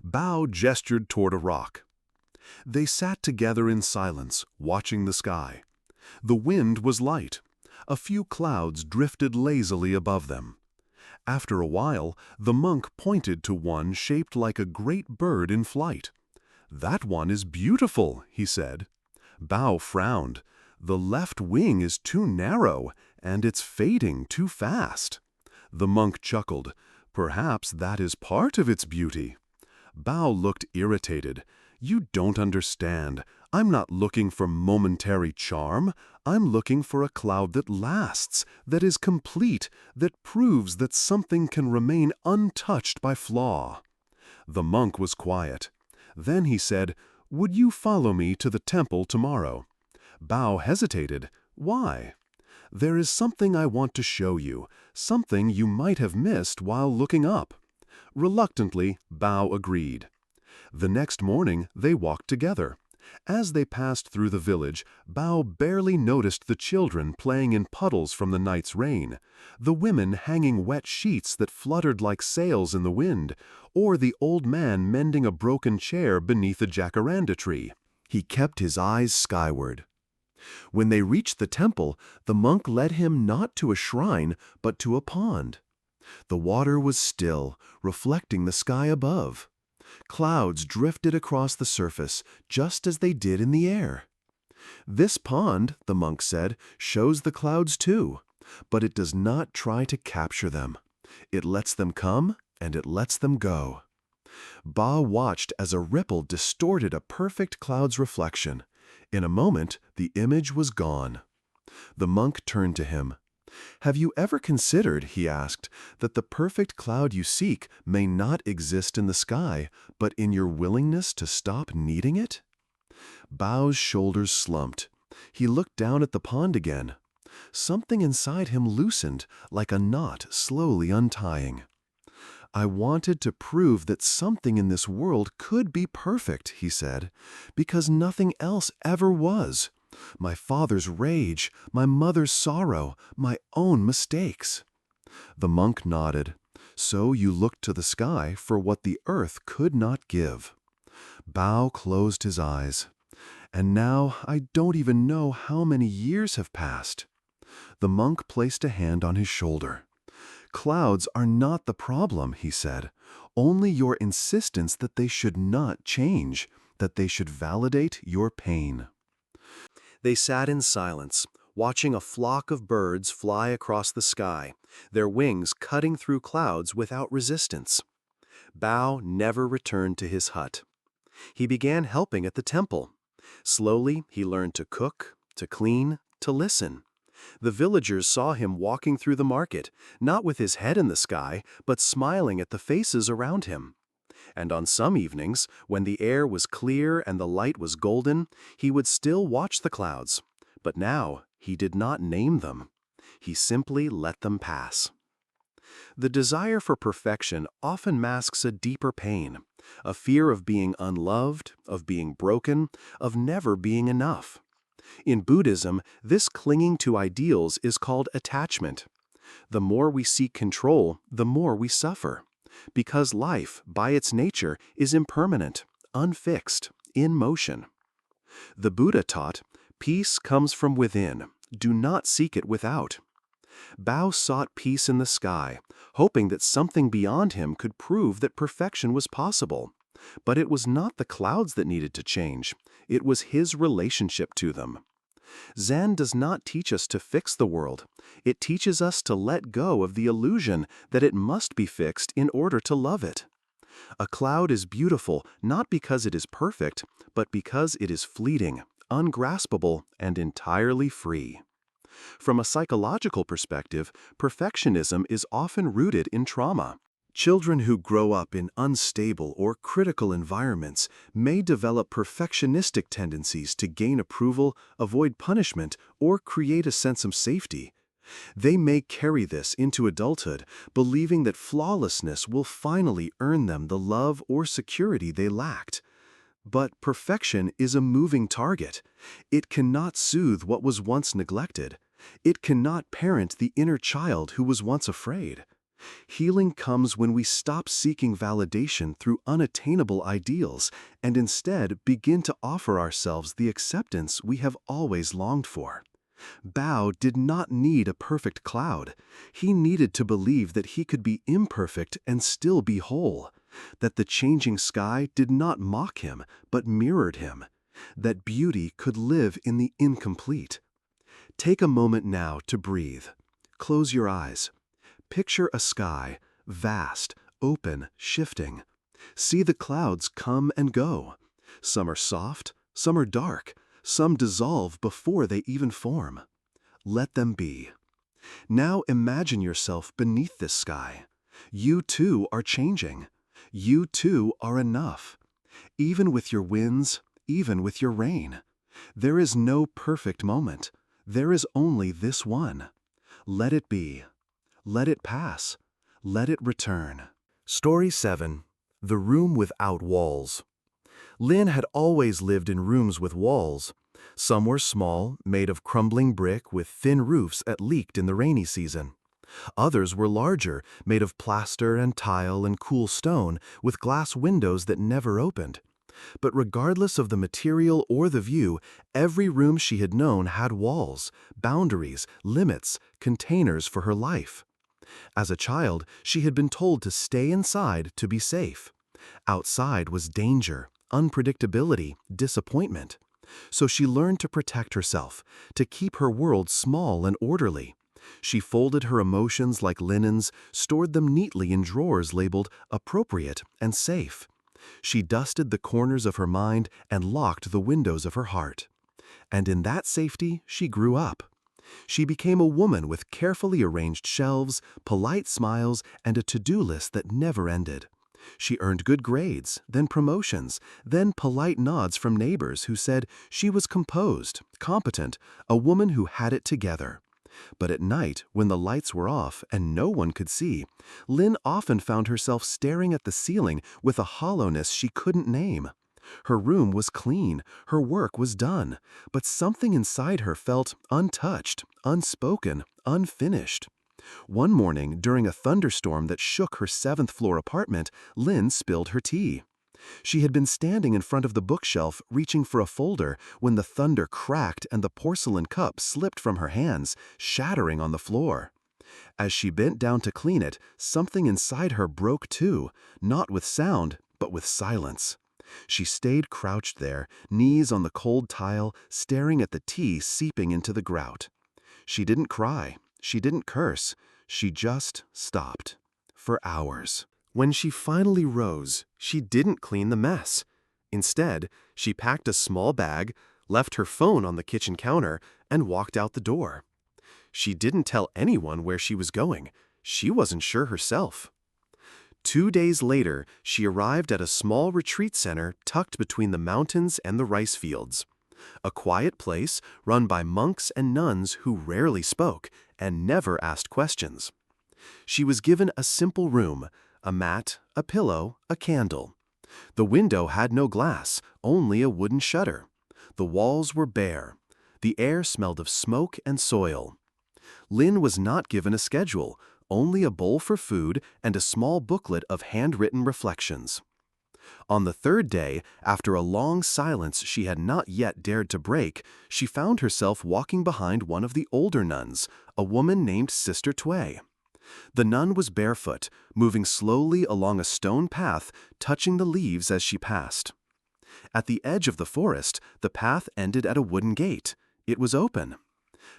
Bao gestured toward a rock. They sat together in silence, watching the sky. The wind was light. A few clouds drifted lazily above them. After a while, the monk pointed to one shaped like a great bird in flight. "That one is beautiful," he said. Bao frowned. "The left wing is too narrow, and it's fading too fast." The monk chuckled. "Perhaps that is part of its beauty." Bao looked irritated. "You don't understand. I'm not looking for momentary charm. I'm looking for a cloud that lasts, that is complete, that proves that something can remain untouched by flaw." The monk was quiet. Then he said, "Would you follow me to the temple tomorrow?" Bao hesitated. "Why?" "There is something I want to show you, something you might have missed while looking up." Reluctantly, Bao agreed. The next morning, they walked together. As they passed through the village, Bao barely noticed the children playing in puddles from the night's rain, the women hanging wet sheets that fluttered like sails in the wind, or the old man mending a broken chair beneath a jacaranda tree. He kept his eyes skyward. When they reached the temple, the monk led him not to a shrine, but to a pond. The water was still, reflecting the sky above. Clouds drifted across the surface, just as they did in the air. "This pond," the monk said, "shows the clouds too, but it does not try to capture them. It lets them come, and it lets them go." Ba watched as a ripple distorted a perfect cloud's reflection. In a moment, the image was gone. The monk turned to him. "Have you ever considered," he asked, "that the perfect cloud you seek may not exist in the sky, but in your willingness to stop needing it?" Bao's shoulders slumped. He looked down at the pond again. Something inside him loosened, like a knot slowly untying. "I wanted to prove that something in this world could be perfect," he said, "because nothing else ever was. My father's rage, my mother's sorrow, my own mistakes." The monk nodded. "So you looked to the sky for what the earth could not give." Bao closed his eyes. "And now I don't even know how many years have passed." The monk placed a hand on his shoulder. "Clouds are not the problem," he said. "Only your insistence that they should not change, that they should validate your pain." They sat in silence, watching a flock of birds fly across the sky, their wings cutting through clouds without resistance. Bao never returned to his hut. He began helping at the temple. Slowly, he learned to cook, to clean, to listen. The villagers saw him walking through the market, not with his head in the sky, but smiling at the faces around him. And on some evenings, when the air was clear and the light was golden, he would still watch the clouds. But now, he did not name them. He simply let them pass. The desire for perfection often masks a deeper pain, a fear of being unloved, of being broken, of never being enough. In Buddhism, this clinging to ideals is called attachment. The more we seek control, the more we suffer. Because life, by its nature, is impermanent, unfixed, in motion. The Buddha taught, "Peace comes from within. Do not seek it without." Bao sought peace in the sky, hoping that something beyond him could prove that perfection was possible. But it was not the clouds that needed to change. It was his relationship to them. Zen does not teach us to fix the world. It teaches us to let go of the illusion that it must be fixed in order to love it. A cloud is beautiful not because it is perfect, but because it is fleeting, ungraspable, and entirely free. From a psychological perspective, perfectionism is often rooted in trauma. Children who grow up in unstable or critical environments may develop perfectionistic tendencies to gain approval, avoid punishment, or create a sense of safety. They may carry this into adulthood, believing that flawlessness will finally earn them the love or security they lacked. But perfection is a moving target. It cannot soothe what was once neglected. It cannot parent the inner child who was once afraid. Healing comes when we stop seeking validation through unattainable ideals and instead begin to offer ourselves the acceptance we have always longed for. Bao did not need a perfect cloud. He needed to believe that he could be imperfect and still be whole, that the changing sky did not mock him but mirrored him, that beauty could live in the incomplete. Take a moment now to breathe. Close your eyes. Picture a sky, vast, open, shifting. See the clouds come and go. Some are soft, some are dark, some dissolve before they even form. Let them be. Now imagine yourself beneath this sky. You too are changing. You too are enough. Even with your winds, even with your rain. There is no perfect moment. There is only this one. Let it be. Let it pass. Let it return. Story 7. The Room Without Walls. Lin had always lived in rooms with walls. Some were small, made of crumbling brick with thin roofs that leaked in the rainy season. Others were larger, made of plaster and tile and cool stone, with glass windows that never opened. But regardless of the material or the view, every room she had known had walls, boundaries, limits, containers for her life. As a child, she had been told to stay inside to be safe. Outside was danger, unpredictability, disappointment. So she learned to protect herself, to keep her world small and orderly. She folded her emotions like linens, stored them neatly in drawers labeled appropriate and safe. She dusted the corners of her mind and locked the windows of her heart. And in that safety, she grew up. She became a woman with carefully arranged shelves, polite smiles, and a to-do list that never ended. She earned good grades, then promotions, then polite nods from neighbors who said she was composed, competent, a woman who had it together. But at night, when the lights were off and no one could see, Lin often found herself staring at the ceiling with a hollowness she couldn't name. Her room was clean, her work was done, but something inside her felt untouched, unspoken, unfinished. One morning, during a thunderstorm that shook her 7th-floor apartment, Lin spilled her tea. She had been standing in front of the bookshelf, reaching for a folder, when the thunder cracked and the porcelain cup slipped from her hands, shattering on the floor. As she bent down to clean it, something inside her broke too, not with sound, but with silence. She stayed crouched there, knees on the cold tile, staring at the tea seeping into the grout. She didn't cry. She didn't curse. She just stopped. For hours. When she finally rose, she didn't clean the mess. Instead, she packed a small bag, left her phone on the kitchen counter, and walked out the door. She didn't tell anyone where she was going. She wasn't sure herself. 2 days later, she arrived at a small retreat center tucked between the mountains and the rice fields. A quiet place run by monks and nuns who rarely spoke and never asked questions. She was given a simple room, a mat, a pillow, a candle. The window had no glass, only a wooden shutter. The walls were bare. The air smelled of smoke and soil. Lin was not given a schedule, only a bowl for food and a small booklet of handwritten reflections. On the 3rd day, after a long silence she had not yet dared to break, she found herself walking behind one of the older nuns, a woman named Sister Tway. The nun was barefoot, moving slowly along a stone path, touching the leaves as she passed. At the edge of the forest, the path ended at a wooden gate. It was open.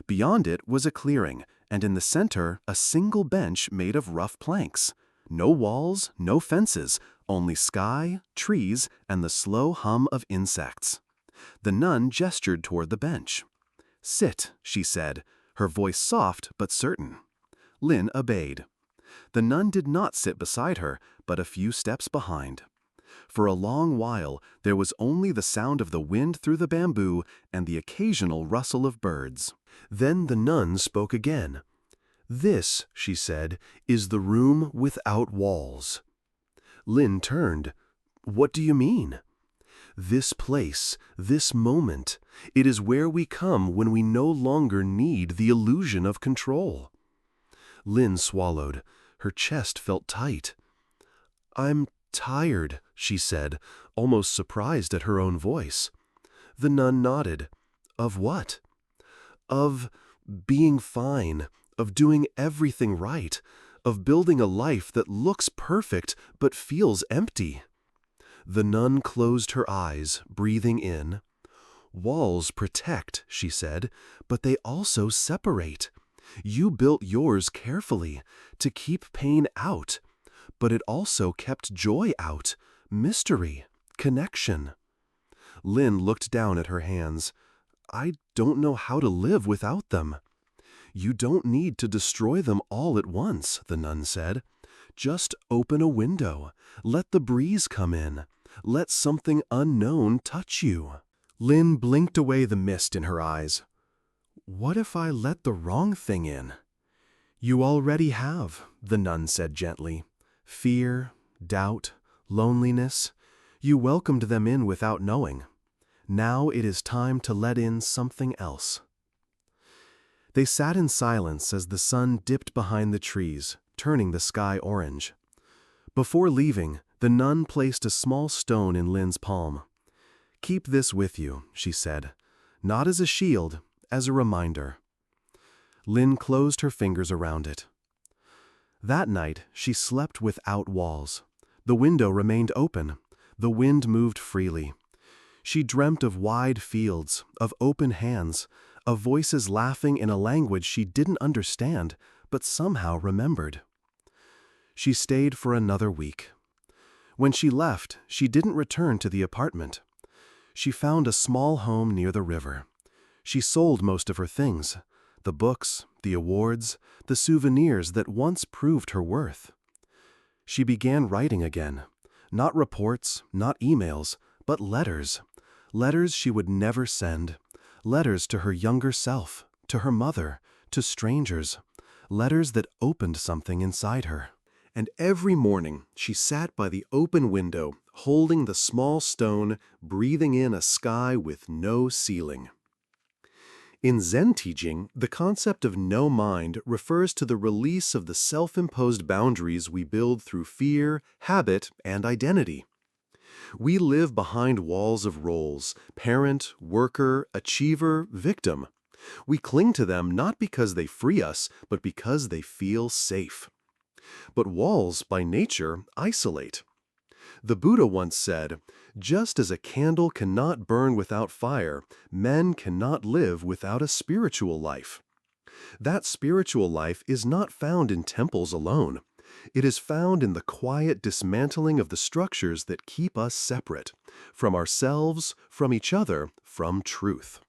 Beyond it was a clearing, and in the center, a single bench made of rough planks. No walls, no fences, only sky, trees, and the slow hum of insects. The nun gestured toward the bench. "Sit," she said, her voice soft but certain. Lin obeyed. The nun did not sit beside her, but a few steps behind. For a long while, there was only the sound of the wind through the bamboo and the occasional rustle of birds. Then the nun spoke again. "This," she said, "is the room without walls." Lin turned. "What do you mean?" "This place, this moment, it is where we come when we no longer need the illusion of control." Lin swallowed. Her chest felt tight. "I'm tired," she said, almost surprised at her own voice. The nun nodded. "Of what?" "Of being fine, of doing everything right, of building a life that looks perfect but feels empty." The nun closed her eyes, breathing in. "Walls protect," she said, "but they also separate. You built yours carefully, to keep pain out, but it also kept joy out, mystery, connection." Lin looked down at her hands. "I don't know how to live without them." "You don't need to destroy them all at once," the nun said. "Just open a window. Let the breeze come in. Let something unknown touch you." Lin blinked away the mist in her eyes. "What if I let the wrong thing in?" "You already have," the nun said gently. "Fear, doubt, loneliness. You welcomed them in without knowing. Now it is time to let in something else." They sat in silence as the sun dipped behind the trees, turning the sky orange. Before leaving, the nun placed a small stone in Lin's palm. "Keep this with you," she said, "not as a shield, as a reminder." Lin closed her fingers around it. That night, she slept without walls. The window remained open. The wind moved freely. She dreamt of wide fields, of open hands, of voices laughing in a language she didn't understand, but somehow remembered. She stayed for another week. When she left, she didn't return to the apartment. She found a small home near the river. She sold most of her things, the books, the awards, the souvenirs that once proved her worth. She began writing again, not reports, not emails, but letters. Letters she would never send. Letters to her younger self, to her mother, to strangers. Letters that opened something inside her. And every morning she sat by the open window, holding the small stone, breathing in a sky with no ceiling. In Zen teaching, the concept of no mind refers to the release of the self-imposed boundaries we build through fear, habit, and identity. We live behind walls of roles: parent, worker, achiever, victim. We cling to them not because they free us, but because they feel safe. But walls, by nature, isolate. The Buddha once said, "Just as a candle cannot burn without fire, men cannot live without a spiritual life." That spiritual life is not found in temples alone. It is found in the quiet dismantling of the structures that keep us separate, from ourselves, from each other, from truth.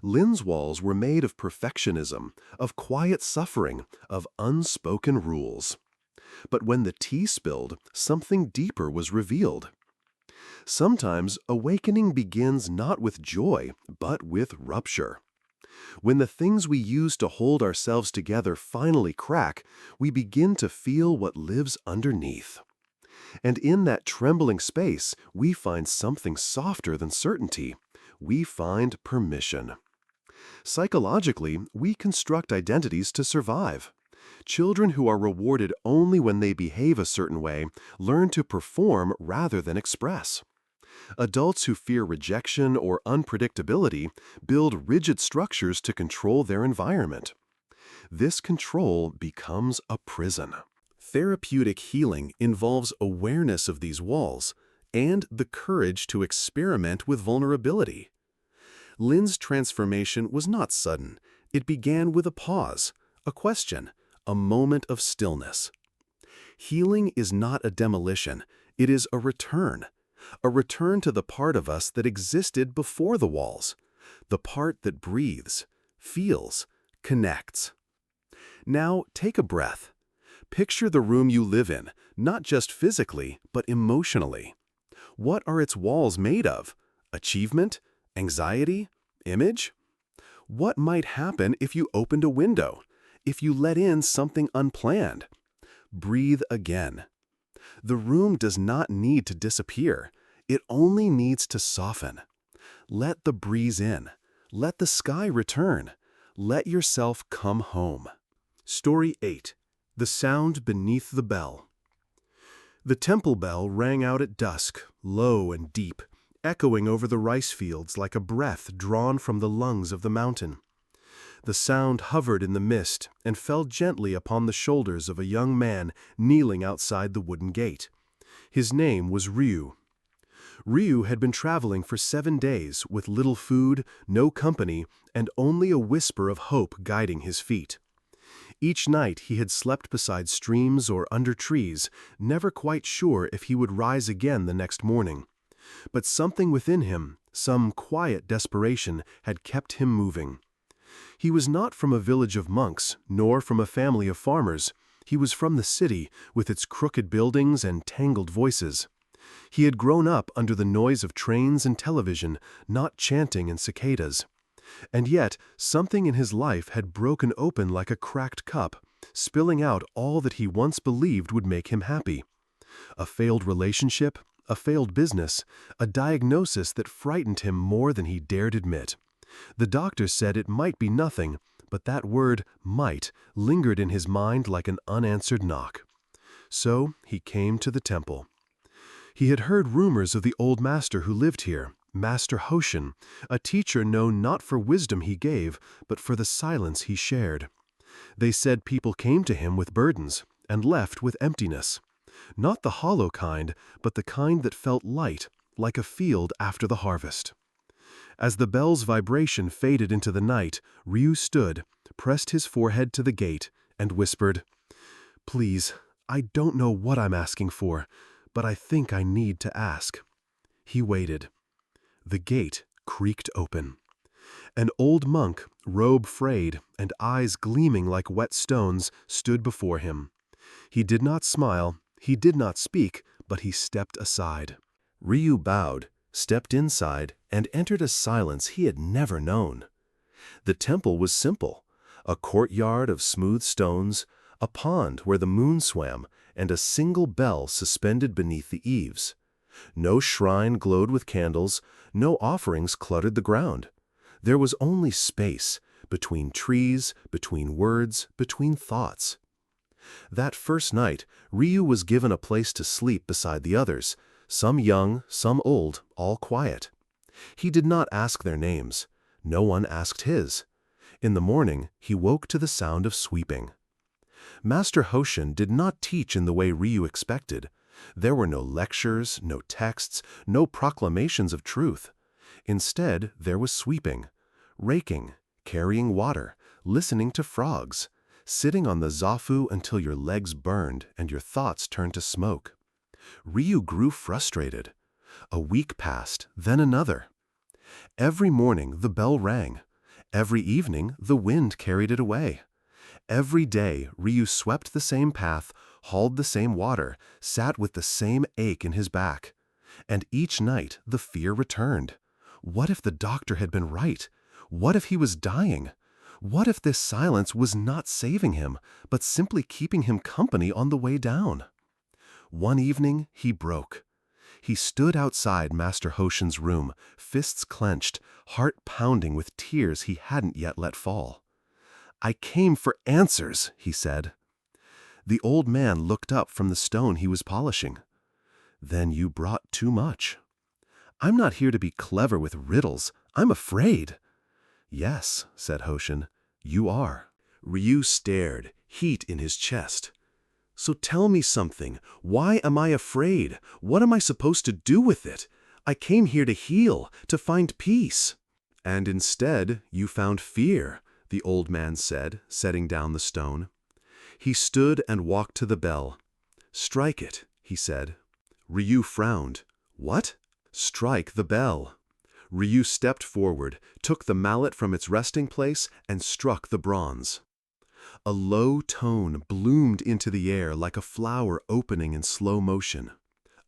Lin's walls were made of perfectionism, of quiet suffering, of unspoken rules. But when the tea spilled, something deeper was revealed. Sometimes awakening begins not with joy, but with rupture. When the things we use to hold ourselves together finally crack, we begin to feel what lives underneath. And in that trembling space, we find something softer than certainty. We find permission. Psychologically, we construct identities to survive. Children who are rewarded only when they behave a certain way learn to perform rather than express. Adults who fear rejection or unpredictability build rigid structures to control their environment. this control becomes a prison. Therapeutic healing involves awareness of these walls and the courage to experiment with vulnerability. Lin's transformation was not sudden. It began with a pause, a question, a moment of stillness. Healing is not a demolition, it is a return to the part of us that existed before the walls, the part that breathes, feels, connects. Now take a breath. Picture the room you live in, not just physically, but emotionally. What are its walls made of? Achievement? Anxiety? Image? What might happen if you opened a window? If you let in something unplanned? Breathe again. The room does not need to disappear. It only needs to soften. Let the breeze in. Let the sky return. Let yourself come home. Story 8. The Sound Beneath the Bell. The temple bell rang out at dusk, low and deep, echoing over the rice fields like a breath drawn from the lungs of the mountain. The sound hovered in the mist and fell gently upon the shoulders of a young man kneeling outside the wooden gate. His name was Ryu. Ryu had been traveling for 7 days with little food, no company, and only a whisper of hope guiding his feet. Each night he had slept beside streams or under trees, never quite sure if he would rise again the next morning. But something within him, some quiet desperation, had kept him moving. He was not from a village of monks, nor from a family of farmers. He was from the city, with its crooked buildings and tangled voices. He had grown up under the noise of trains and television, not chanting and cicadas. And yet, something in his life had broken open like a cracked cup, spilling out all that he once believed would make him happy. A failed relationship, a failed business, a diagnosis that frightened him more than he dared admit. The doctor said it might be nothing, but that word, might, lingered in his mind like an unanswered knock. So he came to the temple. He had heard rumors of the old master who lived here, Master Hoshin, a teacher known not for wisdom he gave, but for the silence he shared. They said people came to him with burdens and left with emptiness. Not the hollow kind, but the kind that felt light, like a field after the harvest. As the bell's vibration faded into the night, Ryu stood, pressed his forehead to the gate, and whispered, "Please, I don't know what I'm asking for, but I think I need to ask." He waited. The gate creaked open. An old monk, robe frayed and eyes gleaming like wet stones, stood before him. He did not smile, he did not speak, but he stepped aside. Ryu bowed, stepped inside, and entered a silence he had never known. The temple was simple: a courtyard of smooth stones, a pond where the moon swam, and a single bell suspended beneath the eaves. No shrine glowed with candles, no offerings cluttered the ground. There was only space, between trees, between words, between thoughts. That first night, Ryu was given a place to sleep beside the others, some young, some old, all quiet. He did not ask their names. No one asked his. In the morning, he woke to the sound of sweeping. Master Hoshin did not teach in the way Ryu expected. There were no lectures, no texts, no proclamations of truth. Instead, there was sweeping, raking, carrying water, listening to frogs, sitting on the zafu until your legs burned and your thoughts turned to smoke. Ryu grew frustrated. A week passed, then another. Every morning the bell rang. Every evening the wind carried it away. Every day Ryu swept the same path, hauled the same water, sat with the same ache in his back. And each night the fear returned. What if the doctor had been right? What if he was dying? What if this silence was not saving him, but simply keeping him company on the way down? One evening he broke. He stood outside Master Hoshin's room, fists clenched, heart pounding with tears he hadn't yet let fall. "I came for answers," he said. The old man looked up from the stone he was polishing. "Then you brought too much." "I'm not here to be clever with riddles. I'm afraid." "Yes," said Hoshin, "you are." Ryu stared, heat in his chest. "So tell me something. Why am I afraid? What am I supposed to do with it? I came here to heal, to find peace." "And instead, you found fear," the old man said, setting down the stone. He stood and walked to the bell. "Strike it," he said. Ryu frowned. "What?" "Strike the bell." Ryu stepped forward, took the mallet from its resting place, and struck the bronze. A low tone bloomed into the air like a flower opening in slow motion.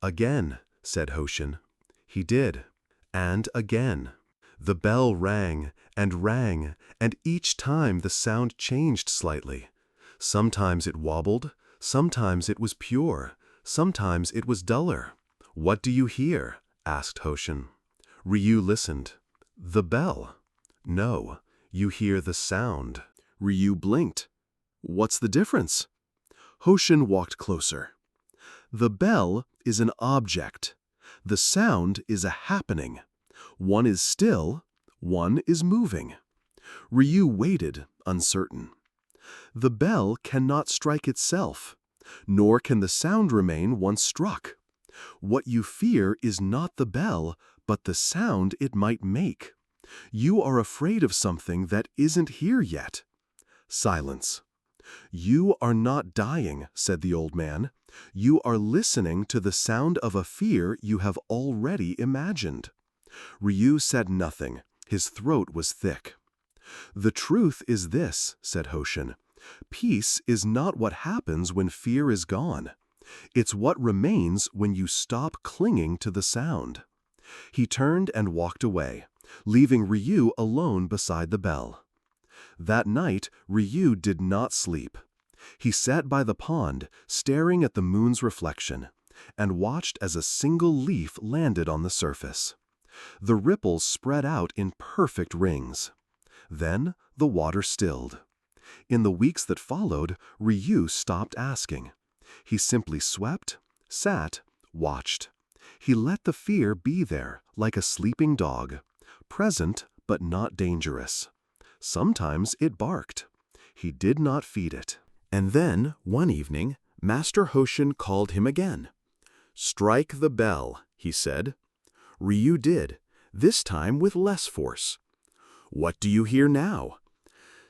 "Again," said Hoshin. He did. And again. The bell rang, and each time the sound changed slightly. Sometimes it wobbled, sometimes it was pure, sometimes it was duller. "What do you hear?" asked Hoshin. Ryu listened. "The bell." "No, you hear the sound." Ryu blinked. "What's the difference?" Hoshin walked closer. "The bell is an object. The sound is a happening. One is still, one is moving." Ryu waited, uncertain. "The bell cannot strike itself, nor can the sound remain once struck. What you fear is not the bell, but the sound it might make. You are afraid of something that isn't here yet." Silence. "You are not dying," said the old man. "You are listening to the sound of a fear you have already imagined." Ryu said nothing. His throat was thick. "The truth is this," said Hoshin. "Peace is not what happens when fear is gone. It's what remains when you stop clinging to the sound." He turned and walked away, leaving Ryu alone beside the bell. That night, Ryu did not sleep. He sat by the pond, staring at the moon's reflection, and watched as a single leaf landed on the surface. The ripples spread out in perfect rings. Then the water stilled. In the weeks that followed, Ryu stopped asking. He simply swept, sat, watched. He let the fear be there, like a sleeping dog, present but not dangerous. Sometimes it barked. He did not feed it. And then, one evening, Master Hoshin called him again. "Strike the bell," he said. Ryu did, this time with less force. "What do you hear now?"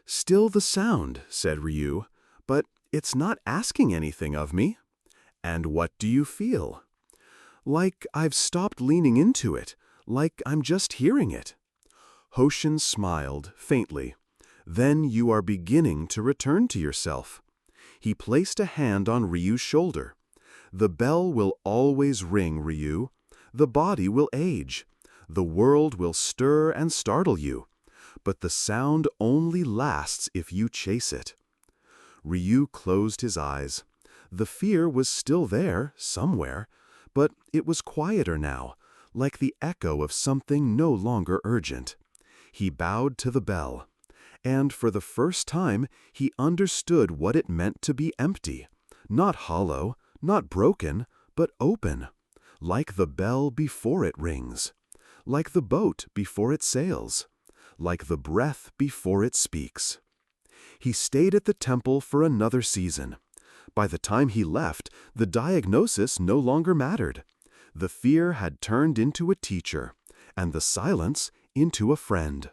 "Still the sound," said Ryu, "but it's not asking anything of me." "And what do you feel?" "Like I've stopped leaning into it, like I'm just hearing it." Hoshin smiled, faintly. "Then you are beginning to return to yourself." He placed a hand on Ryu's shoulder. "The bell will always ring, Ryu. The body will age. The world will stir and startle you. But the sound only lasts if you chase it." Ryu closed his eyes. The fear was still there, somewhere, but it was quieter now, like the echo of something no longer urgent. He bowed to the bell, and for the first time he understood what it meant to be empty, not hollow, not broken, but open, like the bell before it rings, like the boat before it sails, like the breath before it speaks. He stayed at the temple for another season. By the time he left, the diagnosis no longer mattered. The fear had turned into a teacher, and the silence into a friend.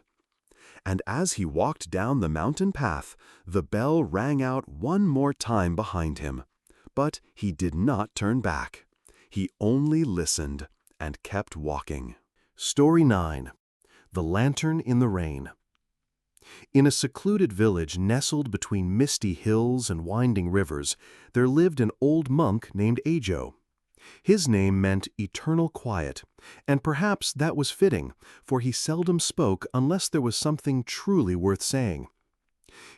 And as he walked down the mountain path, the bell rang out one more time behind him. But he did not turn back. He only listened and kept walking. Story 9. The Lantern in the Rain. In a secluded village nestled between misty hills and winding rivers, there lived an old monk named Eijo. His name meant eternal quiet, and perhaps that was fitting, for he seldom spoke unless there was something truly worth saying.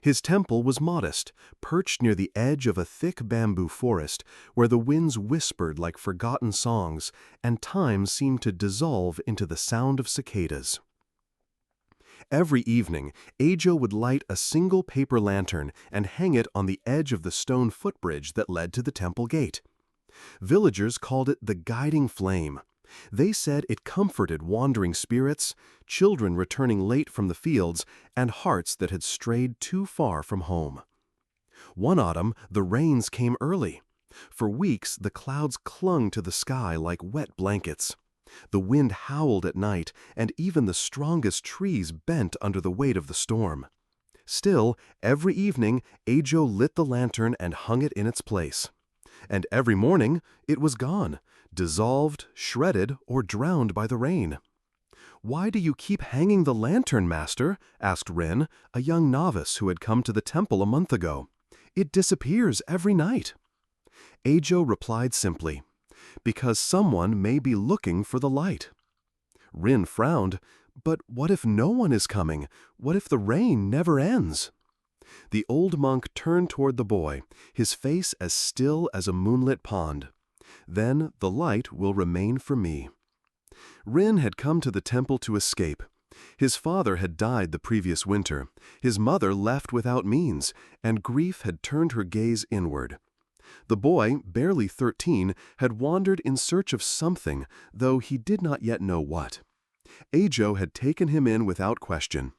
His temple was modest, perched near the edge of a thick bamboo forest, where the winds whispered like forgotten songs, and time seemed to dissolve into the sound of cicadas. Every evening, Eijo would light a single paper lantern and hang it on the edge of the stone footbridge that led to the temple gate. Villagers called it the guiding flame. They said it comforted wandering spirits, children returning late from the fields, and hearts that had strayed too far from home. One autumn, the rains came early. For weeks, the clouds clung to the sky like wet blankets. The wind howled at night, and even the strongest trees bent under the weight of the storm. Still, every evening, Ajo lit the lantern and hung it in its place. And every morning, it was gone, dissolved, shredded, or drowned by the rain. "Why do you keep hanging the lantern, Master?" asked Rin, a young novice who had come to the temple a month ago. "It disappears every night." Ajo replied simply, "Because someone may be looking for the light." Rin frowned. "But what if no one is coming? What if the rain never ends?" The old monk turned toward the boy, his face as still as a moonlit pond. "Then the light will remain for me." Rin had come to the temple to escape. His father had died the previous winter, his mother left without means, and grief had turned her gaze inward. The boy, barely 13, had wandered in search of something, though he did not yet know what. Ajo had taken him in without question.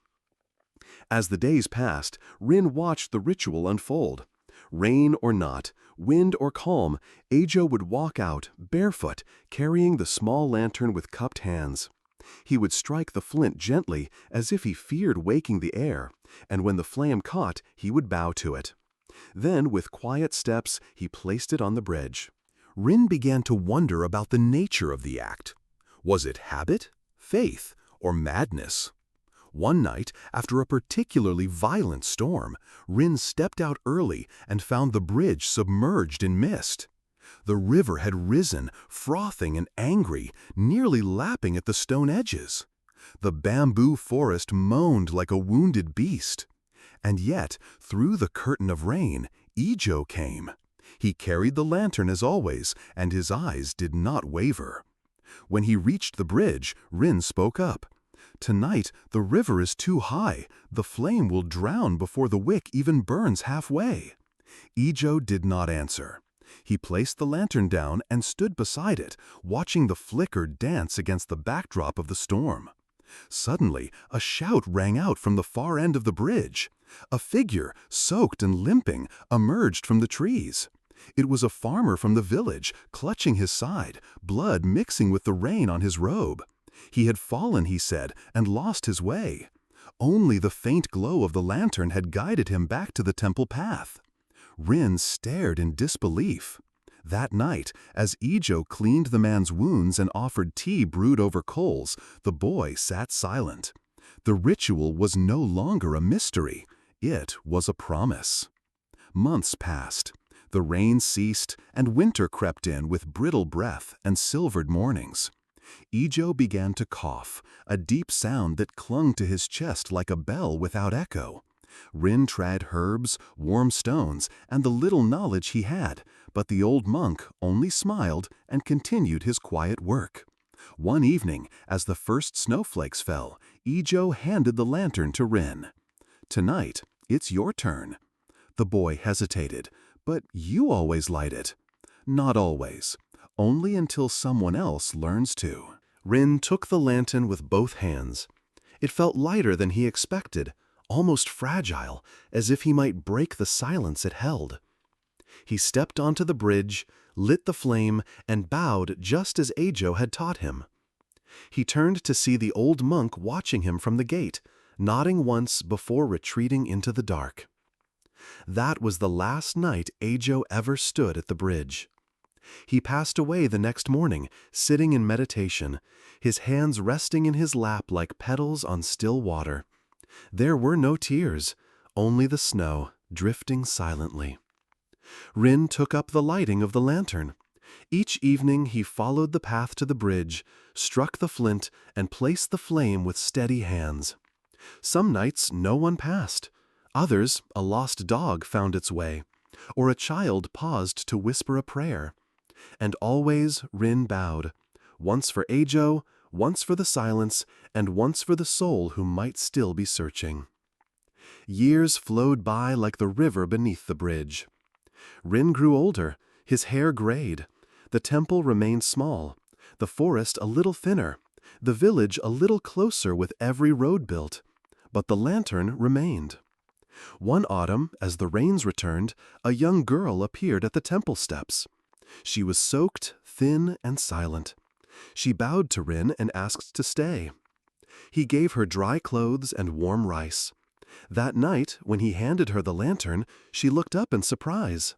As the days passed, Rin watched the ritual unfold. Rain or not, wind or calm, Ajo would walk out, barefoot, carrying the small lantern with cupped hands. He would strike the flint gently, as if he feared waking the air, and when the flame caught, he would bow to it. Then, with quiet steps, he placed it on the bridge. Rin began to wonder about the nature of the act. Was it habit, faith, or madness? One night, after a particularly violent storm, Rin stepped out early and found the bridge submerged in mist. The river had risen, frothing and angry, nearly lapping at the stone edges. The bamboo forest moaned like a wounded beast. And yet, through the curtain of rain, Ajo came. He carried the lantern as always, and his eyes did not waver. When he reached the bridge, Rin spoke up. "Tonight, the river is too high. The flame will drown before the wick even burns halfway." Ajo did not answer. He placed the lantern down and stood beside it, watching the flicker dance against the backdrop of the storm. Suddenly, a shout rang out from the far end of the bridge. A figure, soaked and limping, emerged from the trees. It was a farmer from the village, clutching his side, blood mixing with the rain on his robe. He had fallen, he said, and lost his way. Only the faint glow of the lantern had guided him back to the temple path. Rin stared in disbelief. That night, as Ajo cleaned the man's wounds and offered tea brewed over coals, the boy sat silent. The ritual was no longer a mystery. It was a promise. Months passed. The rain ceased, and winter crept in with brittle breath and silvered mornings. Ajo began to cough, a deep sound that clung to his chest like a bell without echo. Rin tried herbs, warm stones, and the little knowledge he had, but the old monk only smiled and continued his quiet work. One evening, as the first snowflakes fell, Ajo handed the lantern to Rin. "Tonight, it's your turn." The boy hesitated. "But you always light it." "Not always. Only until someone else learns to." Rin took the lantern with both hands. It felt lighter than he expected, almost fragile, as if he might break the silence it held. He stepped onto the bridge, lit the flame, and bowed just as Ajo had taught him. He turned to see the old monk watching him from the gate, nodding once before retreating into the dark. That was the last night Ajo ever stood at the bridge. He passed away the next morning, sitting in meditation, his hands resting in his lap like petals on still water. There were no tears, only the snow, drifting silently. Rin took up the lighting of the lantern. Each evening he followed the path to the bridge, struck the flint, and placed the flame with steady hands. Some nights no one passed. Others, a lost dog found its way, or a child paused to whisper a prayer. And always Rin bowed, once for Ajo, once for the silence, and once for the soul who might still be searching. Years flowed by like the river beneath the bridge. Rin grew older, his hair grayed. The temple remained small. the forest a little thinner, the village a little closer with every road built. But the lantern remained. One autumn, as the rains returned, a young girl appeared at the temple steps. She was soaked, thin, and silent. She bowed to Rin and asked to stay. He gave her dry clothes and warm rice. That night, when he handed her the lantern, she looked up in surprise.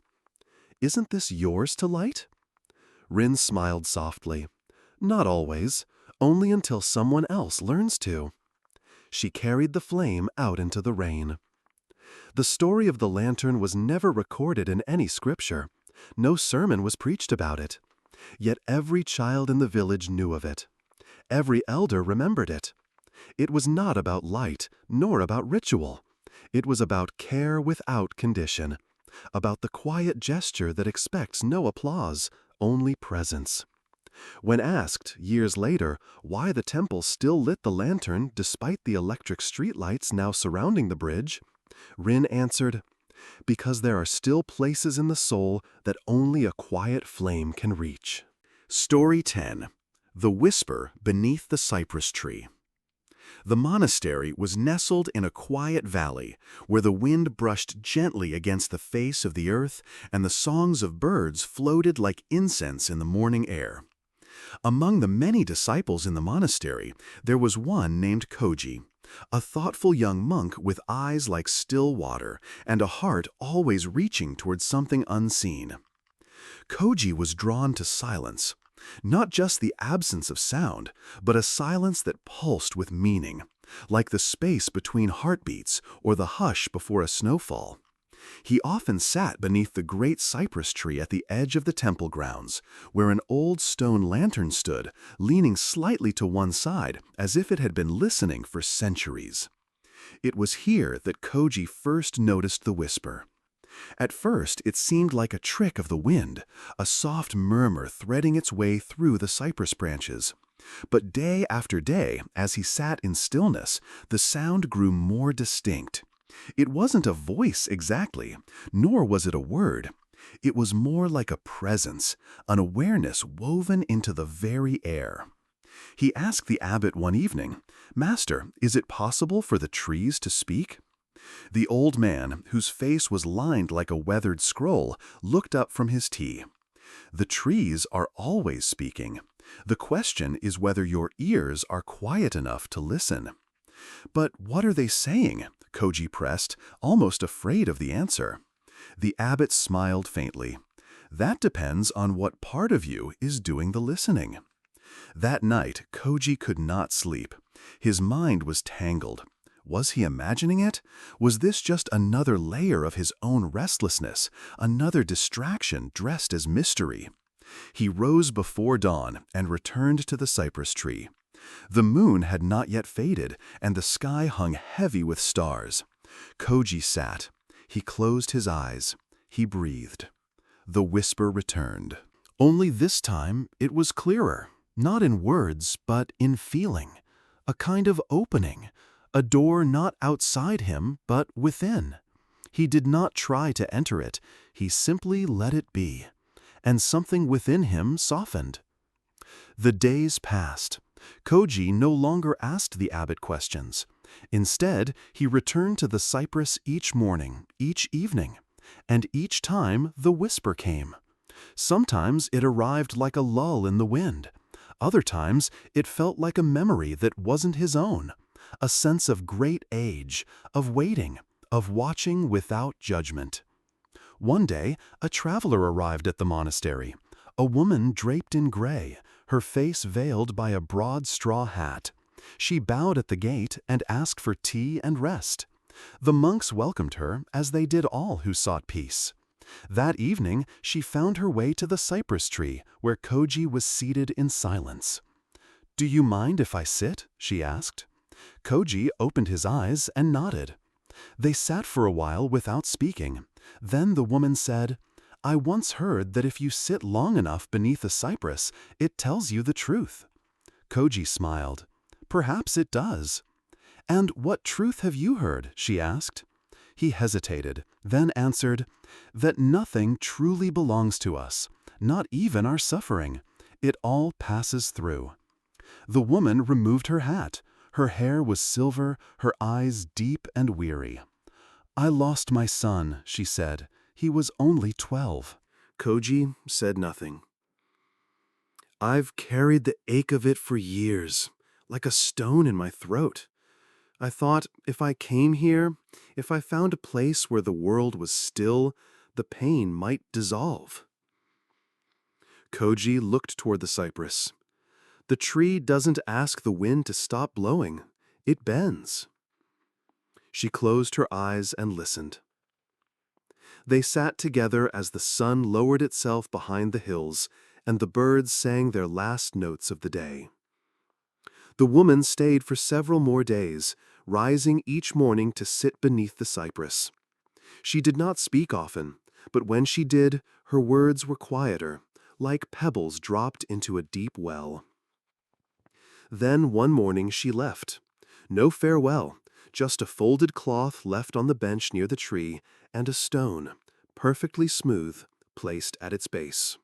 "Isn't this yours to light?" Rin smiled softly. "Not always, only until someone else learns to." She carried the flame out into the rain. The story of the lantern was never recorded in any scripture. No sermon was preached about it. Yet every child in the village knew of it. Every elder remembered it. It was not about light, nor about ritual. It was about care without condition, about the quiet gesture that expects no applause, only presence. When asked, years later, why the temple still lit the lantern despite the electric streetlights now surrounding the bridge, Rin answered, "Because there are still places in the soul that only a quiet flame can reach." Story 10. The Whisper Beneath the Cypress Tree. The monastery was nestled in a quiet valley where the wind brushed gently against the face of the earth and the songs of birds floated like incense in the morning air. Among the many disciples in the monastery, there was one named Koji, a thoughtful young monk with eyes like still water and a heart always reaching towards something unseen. Koji was drawn to silence, not just the absence of sound, but a silence that pulsed with meaning, like the space between heartbeats or the hush before a snowfall. He often sat beneath the great cypress tree at the edge of the temple grounds, where an old stone lantern stood, leaning slightly to one side as if it had been listening for centuries. It was here that Koji first noticed the whisper. At first, it seemed like a trick of the wind, a soft murmur threading its way through the cypress branches. But day after day, as he sat in stillness, the sound grew more distinct. It wasn't a voice exactly, nor was it a word. It was more like a presence, an awareness woven into the very air. He asked the abbot one evening, "Master, is it possible for the trees to speak?" The old man, whose face was lined like a weathered scroll, looked up from his tea. "The trees are always speaking. The question is whether your ears are quiet enough to listen." "But what are they saying?" Koji pressed, almost afraid of the answer. The abbot smiled faintly. "That depends on what part of you is doing the listening." That night, Koji could not sleep. His mind was tangled. Was he imagining it? Was this just another layer of his own restlessness, another distraction dressed as mystery? He rose before dawn and returned to the cypress tree. The moon had not yet faded, and the sky hung heavy with stars. Koji sat. He closed his eyes. He breathed. The whisper returned. Only this time it was clearer, not in words, but in feeling. A kind of opening, a door not outside him, but within. He did not try to enter it. He simply let it be. And something within him softened. The days passed. Koji no longer asked the abbot questions. Instead, he returned to the cypress each morning, each evening, and each time the whisper came. Sometimes it arrived like a lull in the wind. Other times it felt like a memory that wasn't his own, a sense of great age, of waiting, of watching without judgment. One day, a traveler arrived at the monastery, a woman draped in gray, her face veiled by a broad straw hat. She bowed at the gate and asked for tea and rest. The monks welcomed her, as they did all who sought peace. That evening, she found her way to the cypress tree, where Koji was seated in silence. "Do you mind if I sit?" she asked. Koji opened his eyes and nodded. They sat for a while without speaking. Then the woman said, "I once heard that if you sit long enough beneath a cypress, it tells you the truth." Koji smiled. "Perhaps it does." "And what truth have you heard?" she asked. He hesitated, then answered, "That nothing truly belongs to us, not even our suffering. It all passes through. The woman removed her hat. Her hair was silver, her eyes deep and weary. "I lost my son," she said. "He was only 12. Koji said nothing. "I've carried the ache of it for years, like a stone in my throat. I thought if I came here, if I found a place where the world was still, the pain might dissolve." Koji looked toward the cypress. The tree doesn't ask the wind to stop blowing. It bends. She closed her eyes and listened. They sat together as the sun lowered itself behind the hills and the birds sang their last notes of the day. The woman stayed for several more days, rising each morning to sit beneath the cypress. She did not speak often, but when she did, her words were quieter, like pebbles dropped into a deep well. Then one morning she left. No farewell, just a folded cloth left on the bench near the tree and a stone, perfectly smooth, placed at its base.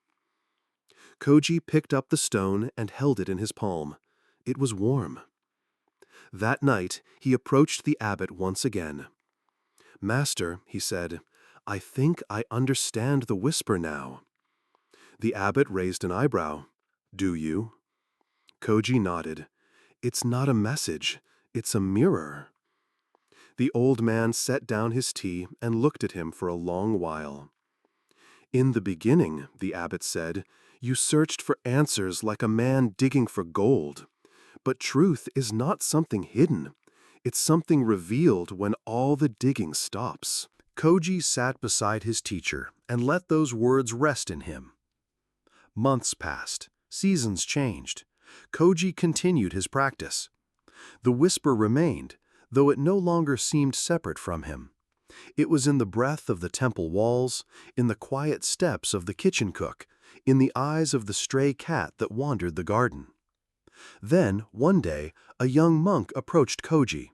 Koji picked up the stone and held it in his palm. It was warm. That night he approached the abbot once again. "Master," he said, "I think I understand the whisper now." The abbot raised an eyebrow. "Do you?" Koji nodded. "It's not a message, it's a mirror." The old man set down his tea and looked at him for a long while. "In the beginning," the abbot said, "you searched for answers like a man digging for gold. But truth is not something hidden. It's something revealed when all the digging stops." Koji sat beside his teacher and let those words rest in him. Months passed. Seasons changed. Koji continued his practice. The whisper remained, though it no longer seemed separate from him. It was in the breath of the temple walls, in the quiet steps of the kitchen cook, in the eyes of the stray cat that wandered the garden. Then, one day, a young monk approached Koji.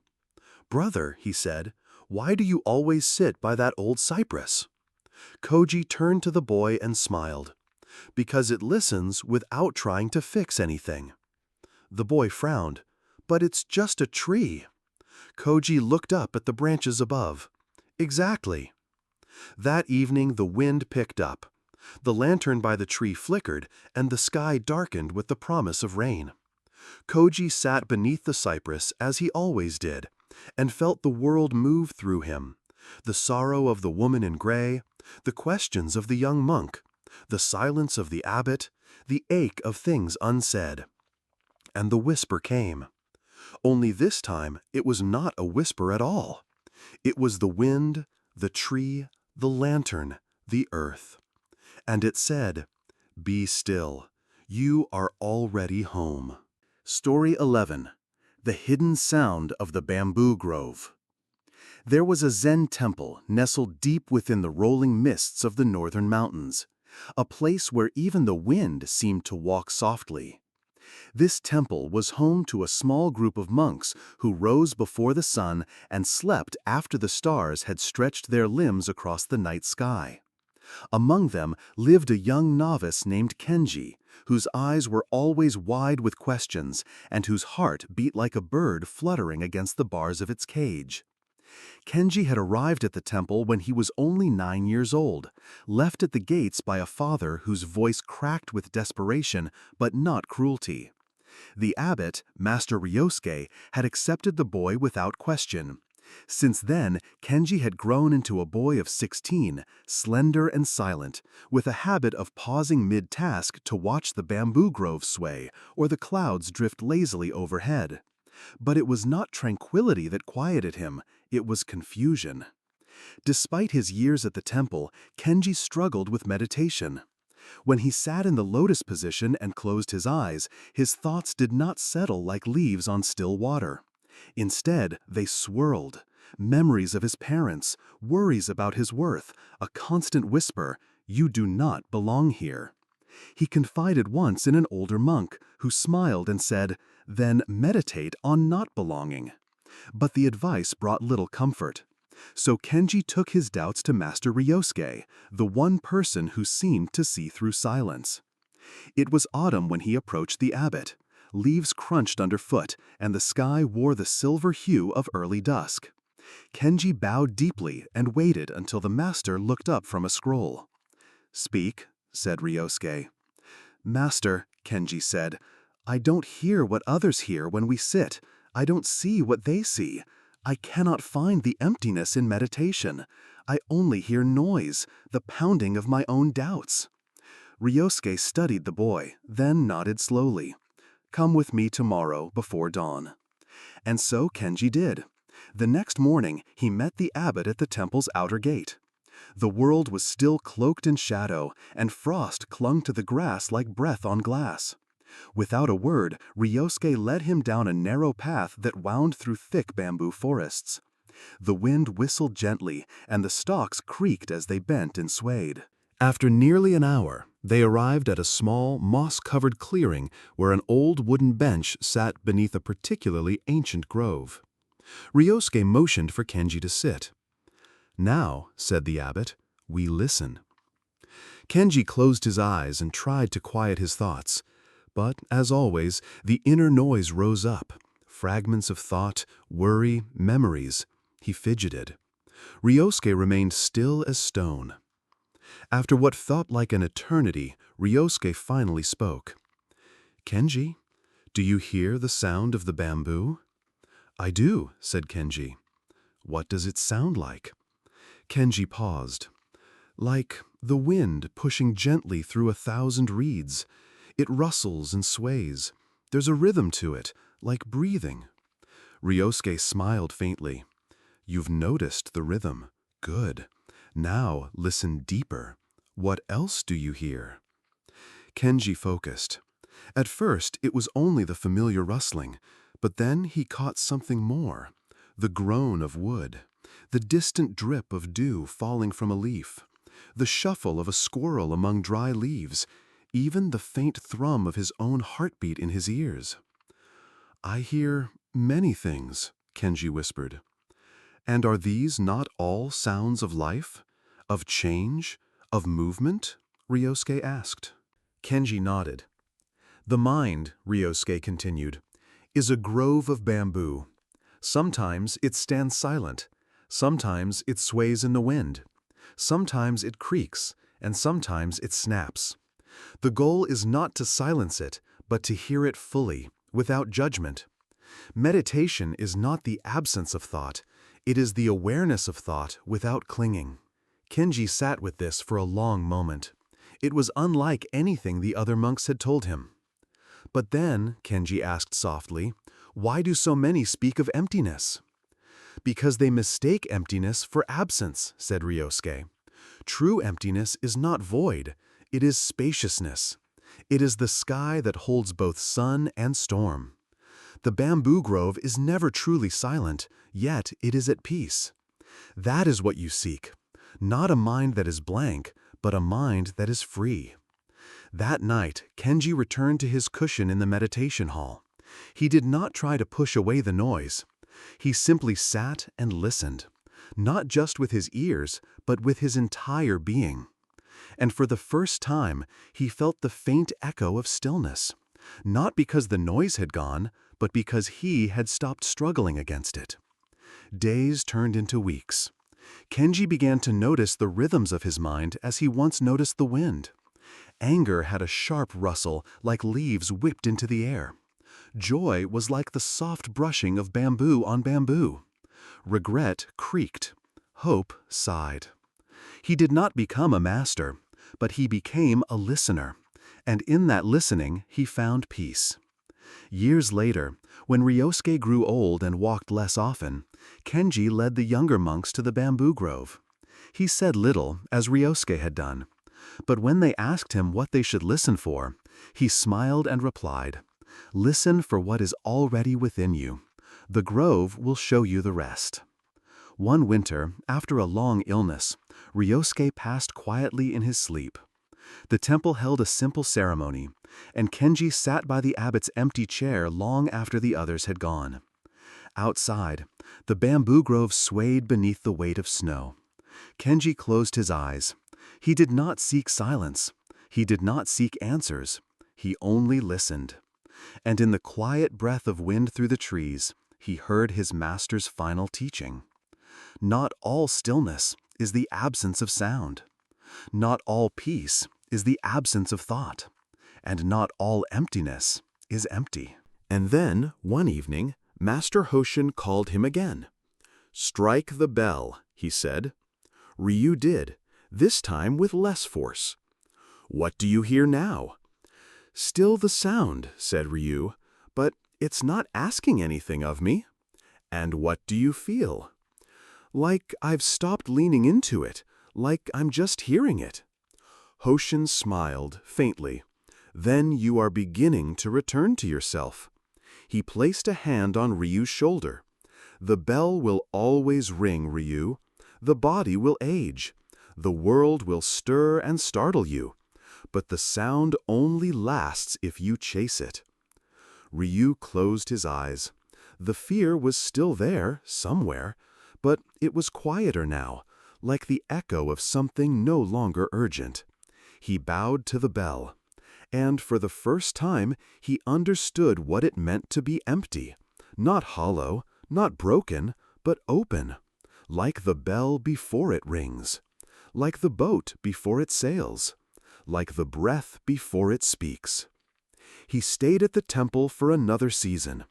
"Brother," he said, "why do you always sit by that old cypress?" Koji turned to the boy and smiled. "Because it listens without trying to fix anything." The boy frowned. "But it's just a tree." Koji looked up at the branches above. "Exactly." That evening the wind picked up. The lantern by the tree flickered, and the sky darkened with the promise of rain. Koji sat beneath the cypress as he always did, and felt the world move through him. The sorrow of the woman in gray, the questions of the young monk, the silence of the abbot, the ache of things unsaid. And the whisper came. Only this time it was not a whisper at all. It was the wind, the tree, the lantern, the earth. And it said, "Be still. You are already home." Story 11. The Hidden Sound of the Bamboo Grove. There was a Zen temple nestled deep within the rolling mists of the northern mountains, a place where even the wind seemed to walk softly. This temple was home to a small group of monks who rose before the sun and slept after the stars had stretched their limbs across the night sky. Among them lived a young novice named Kenji, whose eyes were always wide with questions and whose heart beat like a bird fluttering against the bars of its cage. Kenji had arrived at the temple when he was only 9 years old, left at the gates by a father whose voice cracked with desperation but not cruelty. The abbot, Master Ryosuke, had accepted the boy without question. Since then, Kenji had grown into a boy of 16, slender and silent, with a habit of pausing mid-task to watch the bamboo grove sway or the clouds drift lazily overhead. But it was not tranquility that quieted him, it was confusion. Despite his years at the temple, Kenji struggled with meditation. When he sat in the lotus position and closed his eyes, his thoughts did not settle like leaves on still water. Instead, they swirled. Memories of his parents, worries about his worth, a constant whisper, "You do not belong here." He confided once in an older monk, who smiled and said, "Then meditate on not belonging." But the advice brought little comfort. So Kenji took his doubts to Master Ryosuke, the one person who seemed to see through silence. It was autumn when he approached the abbot. Leaves crunched underfoot, and the sky wore the silver hue of early dusk. Kenji bowed deeply and waited until the master looked up from a scroll. "Speak," said Ryosuke. "Master," Kenji said, "I don't hear what others hear when we sit. I don't see what they see. I cannot find the emptiness in meditation. I only hear noise, the pounding of my own doubts." Ryosuke studied the boy, then nodded slowly. "Come with me tomorrow before dawn." And so Kenji did. The next morning, he met the abbot at the temple's outer gate. The world was still cloaked in shadow, and frost clung to the grass like breath on glass. Without a word, Ryosuke led him down a narrow path that wound through thick bamboo forests. The wind whistled gently, and the stalks creaked as they bent and swayed. After nearly an hour, they arrived at a small, moss-covered clearing where an old wooden bench sat beneath a particularly ancient grove. Ryosuke motioned for Kenji to sit. "Now," said the abbot, "we listen." Kenji closed his eyes and tried to quiet his thoughts. But, as always, the inner noise rose up. Fragments of thought, worry, memories. He fidgeted. Ryosuke remained still as stone. After what felt like an eternity, Ryosuke finally spoke. "Kenji, do you hear the sound of the bamboo?" "I do," said Kenji. "What does it sound like?" Kenji paused. "Like the wind pushing gently through 1,000 reeds. It rustles and sways. There's a rhythm to it, like breathing." Ryosuke smiled faintly. "You've noticed the rhythm. Good. Now listen deeper. What else do you hear?" Kenji focused. At first, it was only the familiar rustling, but then he caught something more. The groan of wood, the distant drip of dew falling from a leaf, the shuffle of a squirrel among dry leaves, even the faint thrum of his own heartbeat in his ears. "I hear many things," Kenji whispered. "And are these not all sounds of life? Of change? Of movement?" Ryosuke asked. Kenji nodded. "The mind," Ryosuke continued, "is a grove of bamboo. Sometimes it stands silent. Sometimes it sways in the wind. Sometimes it creaks, and sometimes it snaps. The goal is not to silence it, but to hear it fully, without judgment. Meditation is not the absence of thought. It is the awareness of thought without clinging." Kenji sat with this for a long moment. It was unlike anything the other monks had told him. "But then," Kenji asked softly, "why do so many speak of emptiness?" "Because they mistake emptiness for absence," said Ryosuke. "True emptiness is not void. It is spaciousness. It is the sky that holds both sun and storm. The bamboo grove is never truly silent, yet it is at peace. That is what you seek. Not a mind that is blank, but a mind that is free." That night, Kenji returned to his cushion in the meditation hall. He did not try to push away the noise. He simply sat and listened, not just with his ears, but with his entire being. And for the first time, he felt the faint echo of stillness, not because the noise had gone, but because he had stopped struggling against it. Days turned into weeks. Kenji began to notice the rhythms of his mind as he once noticed the wind. Anger had a sharp rustle, like leaves whipped into the air. Joy was like the soft brushing of bamboo on bamboo. Regret creaked. Hope sighed. He did not become a master, but he became a listener, and in that listening he found peace. Years later, when Ryosuke grew old and walked less often, Kenji led the younger monks to the bamboo grove. He said little, as Ryosuke had done, but when they asked him what they should listen for, he smiled and replied, "Listen for what is already within you. The grove will show you the rest." One winter, after a long illness, Ryosuke passed quietly in his sleep. The temple held a simple ceremony, and Kenji sat by the abbot's empty chair long after the others had gone. Outside, the bamboo grove swayed beneath the weight of snow. Kenji closed his eyes. He did not seek silence. He did not seek answers. He only listened. And in the quiet breath of wind through the trees, he heard his master's final teaching. Not all stillness is the absence of sound. Not all peace is the absence of thought. And not all emptiness is empty. And then, one evening, Master Hoshin called him again. "Strike the bell," he said. Ryu did, this time with less force. "What do you hear now?" "Still the sound," said Ryu, "but it's not asking anything of me." "And what do you feel?" "Like I've stopped leaning into it, like I'm just hearing it." Hoshin smiled faintly. "Then you are beginning to return to yourself." He placed a hand on Ryu's shoulder. "The bell will always ring, Ryu. The body will age. The world will stir and startle you. But the sound only lasts if you chase it." Ryu closed his eyes. The fear was still there, somewhere, but it was quieter now, like the echo of something no longer urgent. He bowed to the bell. And for the first time, he understood what it meant to be empty. Not hollow, not broken, but open. Like the bell before it rings. Like the boat before it sails. Like the breath before it speaks. He stayed at the temple for another season.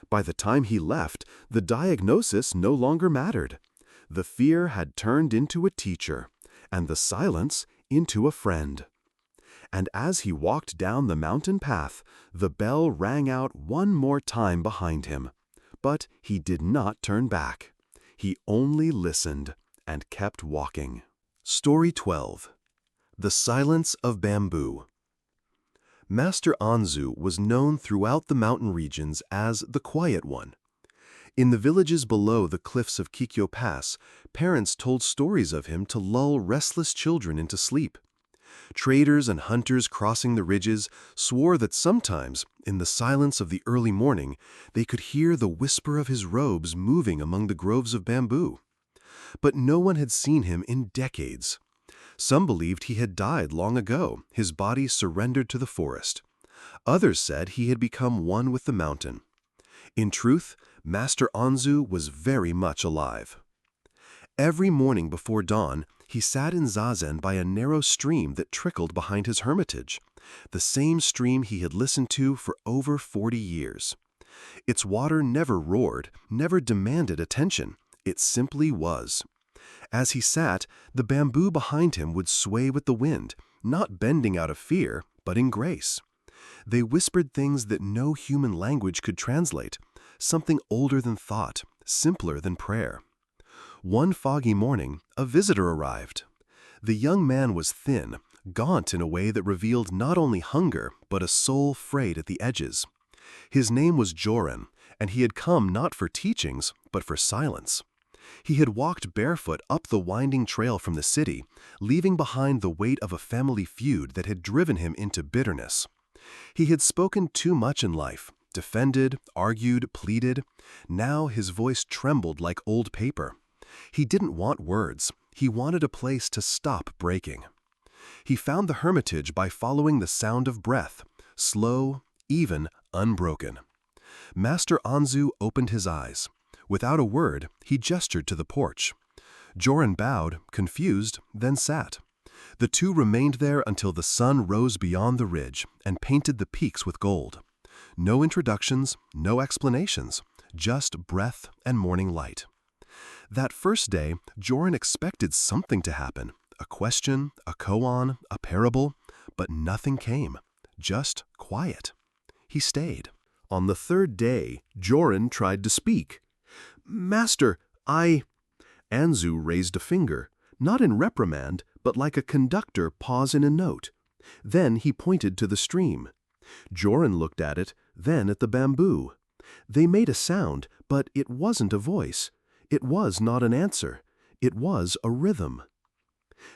By the time he left, the diagnosis no longer mattered. The fear had turned into a teacher, and the silence into a friend. And as he walked down the mountain path, the bell rang out one more time behind him. But he did not turn back. He only listened and kept walking. Story 12. The Silence of Bamboo. Master Anzu was known throughout the mountain regions as the Quiet One. In the villages below the cliffs of Kikyo Pass, parents told stories of him to lull restless children into sleep. Traders and hunters crossing the ridges swore that sometimes, in the silence of the early morning, they could hear the whisper of his robes moving among the groves of bamboo. But no one had seen him in decades. Some believed he had died long ago, his body surrendered to the forest. Others said he had become one with the mountain. In truth, Master Anzu was very much alive. Every morning before dawn, he sat in zazen by a narrow stream that trickled behind his hermitage, the same stream he had listened to for over 40 years. Its water never roared, never demanded attention. It simply was. As he sat, the bamboo behind him would sway with the wind, not bending out of fear, but in grace. They whispered things that no human language could translate, something older than thought, simpler than prayer. One foggy morning, a visitor arrived. The young man was thin, gaunt in a way that revealed not only hunger, but a soul frayed at the edges. His name was Joran, and he had come not for teachings, but for silence. He had walked barefoot up the winding trail from the city, leaving behind the weight of a family feud that had driven him into bitterness. He had spoken too much in life, defended, argued, pleaded. Now his voice trembled like old paper. He didn't want words. He wanted a place to stop breaking. He found the hermitage by following the sound of breath, slow, even, unbroken. Master Anzu opened his eyes. Without a word, he gestured to the porch. Joran bowed, confused, then sat. The two remained there until the sun rose beyond the ridge and painted the peaks with gold. No introductions, no explanations, just breath and morning light. That first day, Joran expected something to happen, a question, a koan, a parable, but nothing came, just quiet. He stayed. On the third day, Joran tried to speak. "Master, Anzu raised a finger, not in reprimand, but like a conductor pause in a note. Then he pointed to the stream. Joran looked at it, then at the bamboo. They made a sound, but it wasn't a voice. It was not an answer. It was a rhythm.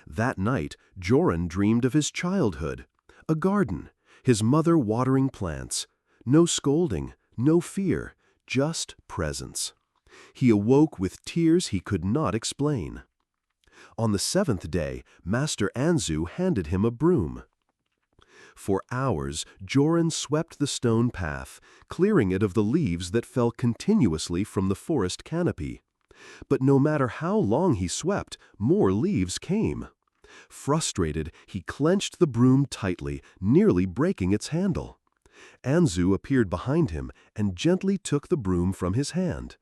That night, Joran dreamed of his childhood. A garden, his mother watering plants. No scolding, no fear, just presence. He awoke with tears he could not explain. On the seventh day, Master Anzu handed him a broom. For hours, Joran swept the stone path, clearing it of the leaves that fell continuously from the forest canopy. But no matter how long he swept, more leaves came. Frustrated, he clenched the broom tightly, nearly breaking its handle. Anzu appeared behind him and gently took the broom from his hand.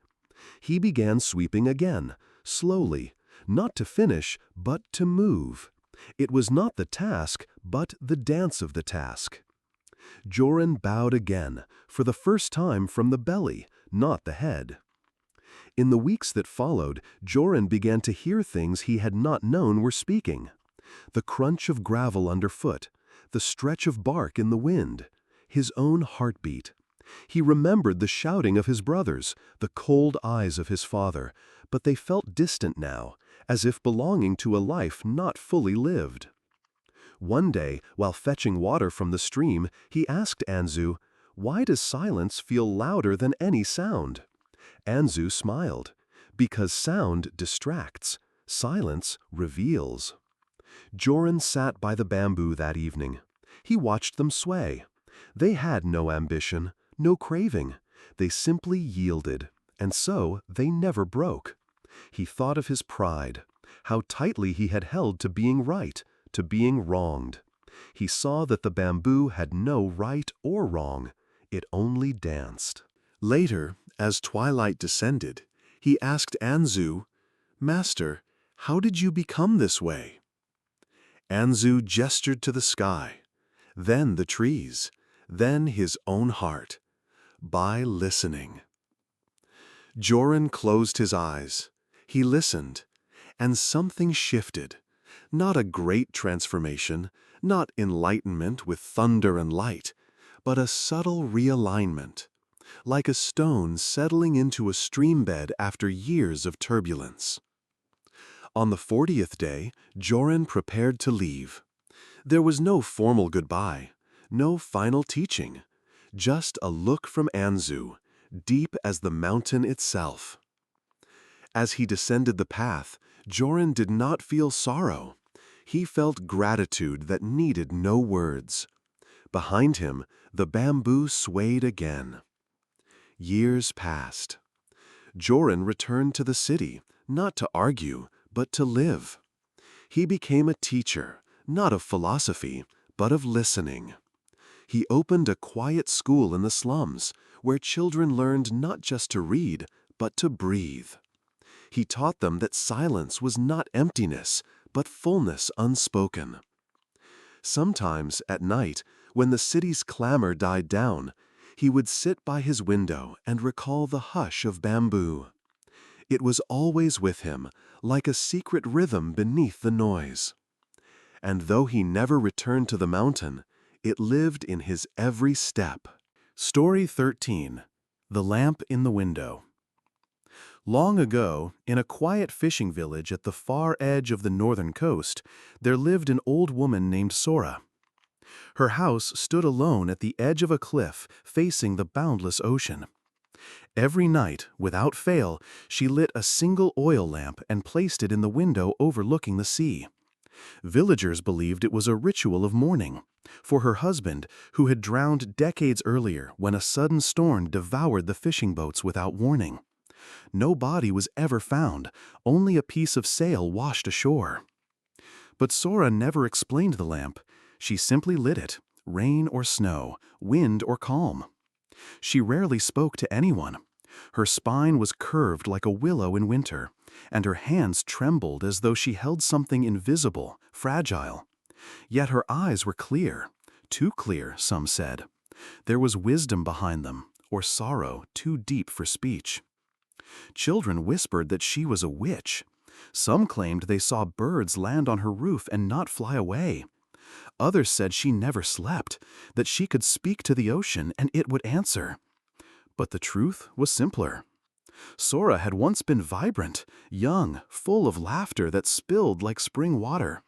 He began sweeping again, slowly, not to finish, but to move. It was not the task, but the dance of the task. Joran bowed again, for the first time from the belly, not the head. In the weeks that followed, Joran began to hear things he had not known were speaking. The crunch of gravel underfoot, the stretch of bark in the wind, his own heartbeat. He remembered the shouting of his brothers, the cold eyes of his father, but they felt distant now, as if belonging to a life not fully lived. One day, while fetching water from the stream, he asked Anzu, "Why does silence feel louder than any sound?" Anzu smiled. Because sound distracts, silence reveals. Joran sat by the bamboo that evening. He watched them sway. They had no ambition, no craving. They simply yielded, and so they never broke. He thought of his pride, how tightly he had held to being right, to being wronged. He saw that the bamboo had no right or wrong. It only danced. Later, as twilight descended, he asked Anzu, "Master, how did you become this way?" Anzu gestured to the sky, then the trees, then his own heart. By listening. Joran closed his eyes. He listened, and something shifted. Not a great transformation, not enlightenment with thunder and light, but a subtle realignment, like a stone settling into a streambed after years of turbulence. On the 40th day, Joran prepared to leave. There was no formal goodbye, no final teaching, just a look from Anzu, deep as the mountain itself. As he descended the path, Joran did not feel sorrow. He felt gratitude that needed no words. Behind him, the bamboo swayed again. Years passed. Joran returned to the city, not to argue, but to live. He became a teacher, not of philosophy, but of listening. He opened a quiet school in the slums, where children learned not just to read, but to breathe. He taught them that silence was not emptiness, but fullness unspoken. Sometimes, at night, when the city's clamor died down, he would sit by his window and recall the hush of bamboo. It was always with him, like a secret rhythm beneath the noise. And though he never returned to the mountain, it lived in his every step. Story 13. The Lamp in the Window. Long ago, in a quiet fishing village at the far edge of the northern coast, there lived an old woman named Sora. Her house stood alone at the edge of a cliff facing the boundless ocean. Every night, without fail, she lit a single oil lamp and placed it in the window overlooking the sea. Villagers believed it was a ritual of mourning for her husband, who had drowned decades earlier when a sudden storm devoured the fishing boats without warning. No body was ever found, only a piece of sail washed ashore. But Sora never explained the lamp. She simply lit it, rain or snow, wind or calm. She rarely spoke to anyone. Her spine was curved like a willow in winter, and her hands trembled as though she held something invisible, fragile. Yet her eyes were clear, too clear, some said. There was wisdom behind them, or sorrow too deep for speech. Children whispered that she was a witch. Some claimed they saw birds land on her roof and not fly away. Others said she never slept, that she could speak to the ocean and it would answer. But the truth was simpler. Sora had once been vibrant, young, full of laughter that spilled like spring water.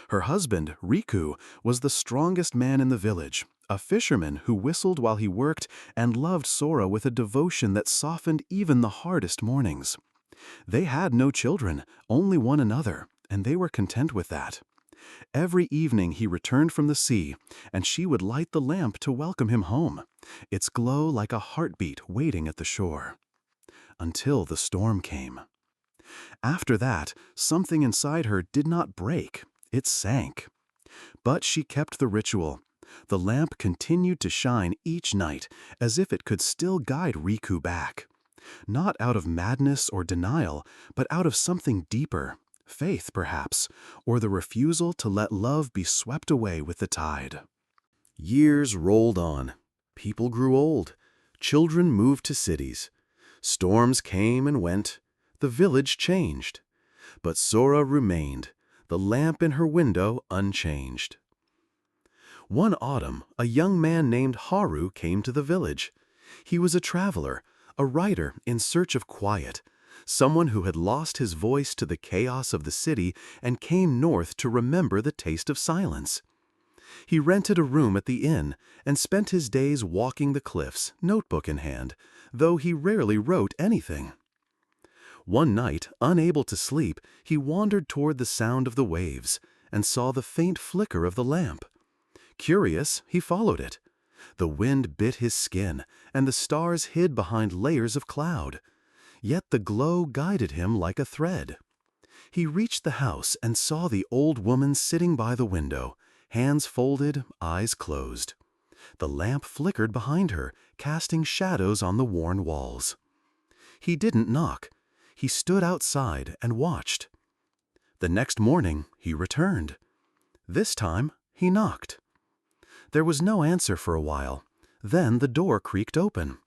Her husband, Riku, was the strongest man in the village, a fisherman who whistled while he worked and loved Sora with a devotion that softened even the hardest mornings. They had no children, only one another, and they were content with that. Every evening he returned from the sea, and she would light the lamp to welcome him home, its glow like a heartbeat waiting at the shore. Until the storm came. After that, something inside her did not break, it sank. But she kept the ritual. The lamp continued to shine each night, as if it could still guide Riku back. Not out of madness or denial, but out of something deeper, faith perhaps, or the refusal to let love be swept away with the tide. Years rolled on. People grew old. Children moved to cities. Storms came and went. The village changed. But Sora remained, the lamp in her window unchanged. One autumn, a young man named Haru came to the village. He was a traveler, a writer in search of quiet, someone who had lost his voice to the chaos of the city and came north to remember the taste of silence. He rented a room at the inn and spent his days walking the cliffs, notebook in hand, though he rarely wrote anything. One night, unable to sleep, he wandered toward the sound of the waves and saw the faint flicker of the lamp. Curious, he followed it. The wind bit his skin, and the stars hid behind layers of cloud. Yet the glow guided him like a thread. He reached the house and saw the old woman sitting by the window, hands folded, eyes closed. The lamp flickered behind her, casting shadows on the worn walls. He didn't knock. He stood outside and watched. The next morning, he returned. This time, he knocked. There was no answer for a while. Then the door creaked open.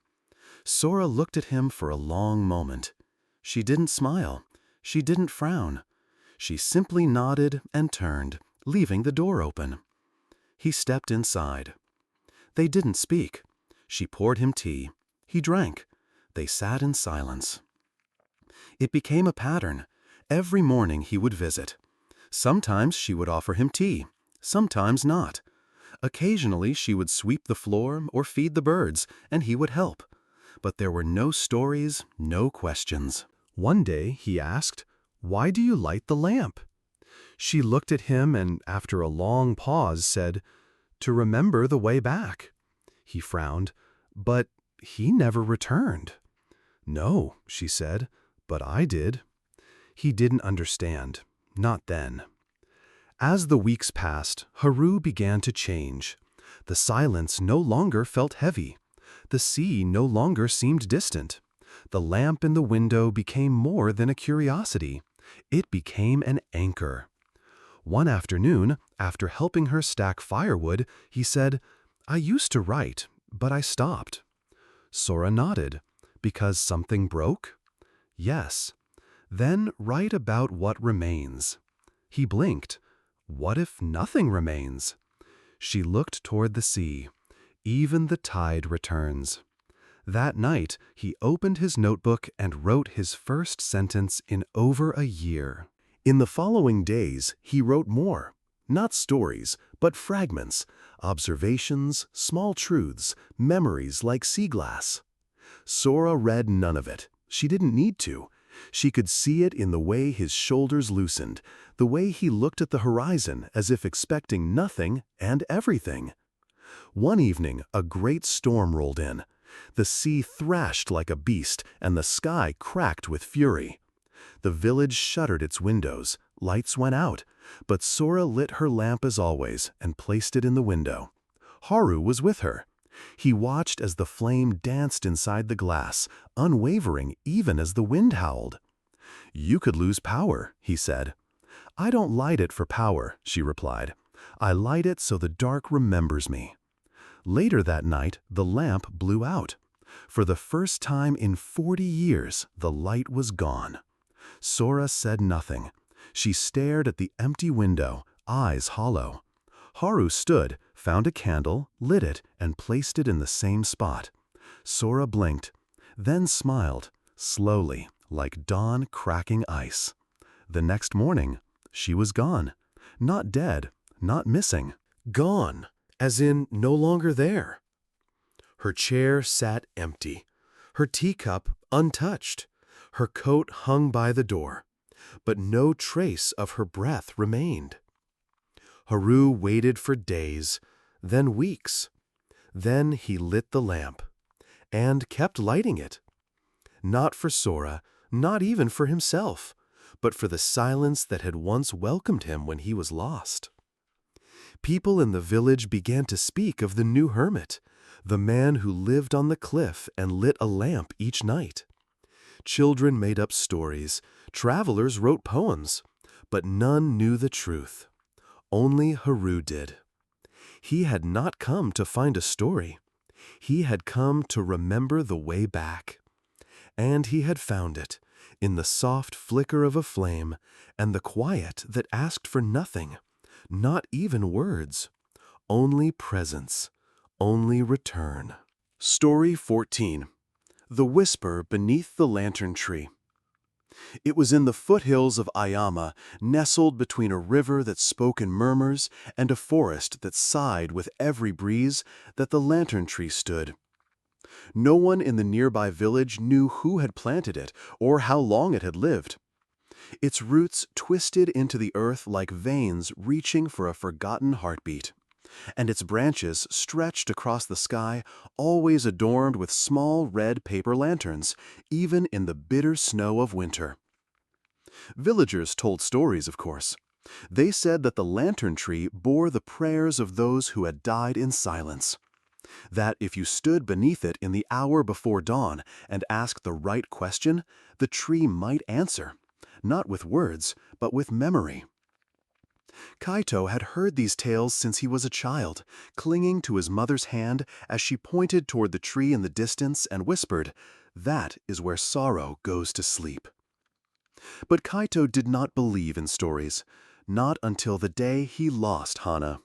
Sora looked at him for a long moment. She didn't smile. She didn't frown. She simply nodded and turned, leaving the door open. He stepped inside. They didn't speak. She poured him tea. He drank. They sat in silence. It became a pattern. Every morning he would visit. Sometimes she would offer him tea, sometimes not. Occasionally she would sweep the floor or feed the birds, and he would help. But there were no stories, no questions. One day he asked, "Why do you light the lamp?" She looked at him and, after a long pause, said, "To remember the way back." He frowned, "But he never returned." "No," she said, "but I did." He didn't understand, not then. As the weeks passed, Haru began to change. The silence no longer felt heavy. The sea no longer seemed distant. The lamp in the window became more than a curiosity. It became an anchor. One afternoon, after helping her stack firewood, he said, "I used to write, but I stopped." Sora nodded. "Because something broke?" "Yes." "Then write about what remains." He blinked. "What if nothing remains?" She looked toward the sea. Even the tide returns. That night, he opened his notebook and wrote his first sentence in over a year. In the following days, he wrote more. Not stories, but fragments, observations, small truths, memories like sea glass. Sora read none of it. She didn't need to. She could see it in the way his shoulders loosened, the way he looked at the horizon as if expecting nothing and everything. One evening, a great storm rolled in. The sea thrashed like a beast, and the sky cracked with fury. The village shuttered its windows, lights went out, but Sora lit her lamp as always and placed it in the window. Haru was with her. He watched as the flame danced inside the glass, unwavering even as the wind howled. "You could lose power," he said. "I don't light it for power," she replied. "I light it so the dark remembers me." Later that night, the lamp blew out. For the first time in 40 years, the light was gone. Sora said nothing. She stared at the empty window, eyes hollow. Haru stood, found a candle, lit it, and placed it in the same spot. Sora blinked, then smiled, slowly, like dawn cracking ice. The next morning, she was gone. Not dead, not missing. Gone, as in no longer there. Her chair sat empty, her teacup untouched, her coat hung by the door, but no trace of her breath remained. Haru waited for days, then weeks. Then he lit the lamp, and kept lighting it. Not for Sora, not even for himself, but for the silence that had once welcomed him when he was lost. People in the village began to speak of the new hermit, the man who lived on the cliff and lit a lamp each night. Children made up stories, travelers wrote poems, but none knew the truth. Only Haru did. He had not come to find a story. He had come to remember the way back. And he had found it, in the soft flicker of a flame and the quiet that asked for nothing, not even words, only presence, only return. Story 14. The Whisper Beneath the Lantern Tree. It was in the foothills of Ayama, nestled between a river that spoke in murmurs and a forest that sighed with every breeze, that the lantern tree stood. No one in the nearby village knew who had planted it or how long it had lived. Its roots twisted into the earth like veins reaching for a forgotten heartbeat, and its branches stretched across the sky, always adorned with small red paper lanterns, even in the bitter snow of winter. Villagers told stories, of course. They said that the lantern tree bore the prayers of those who had died in silence. That if you stood beneath it in the hour before dawn and asked the right question, the tree might answer, not with words, but with memory. Kaito had heard these tales since he was a child, clinging to his mother's hand as she pointed toward the tree in the distance and whispered, "That is where sorrow goes to sleep." But Kaito did not believe in stories, not until the day he lost Hana.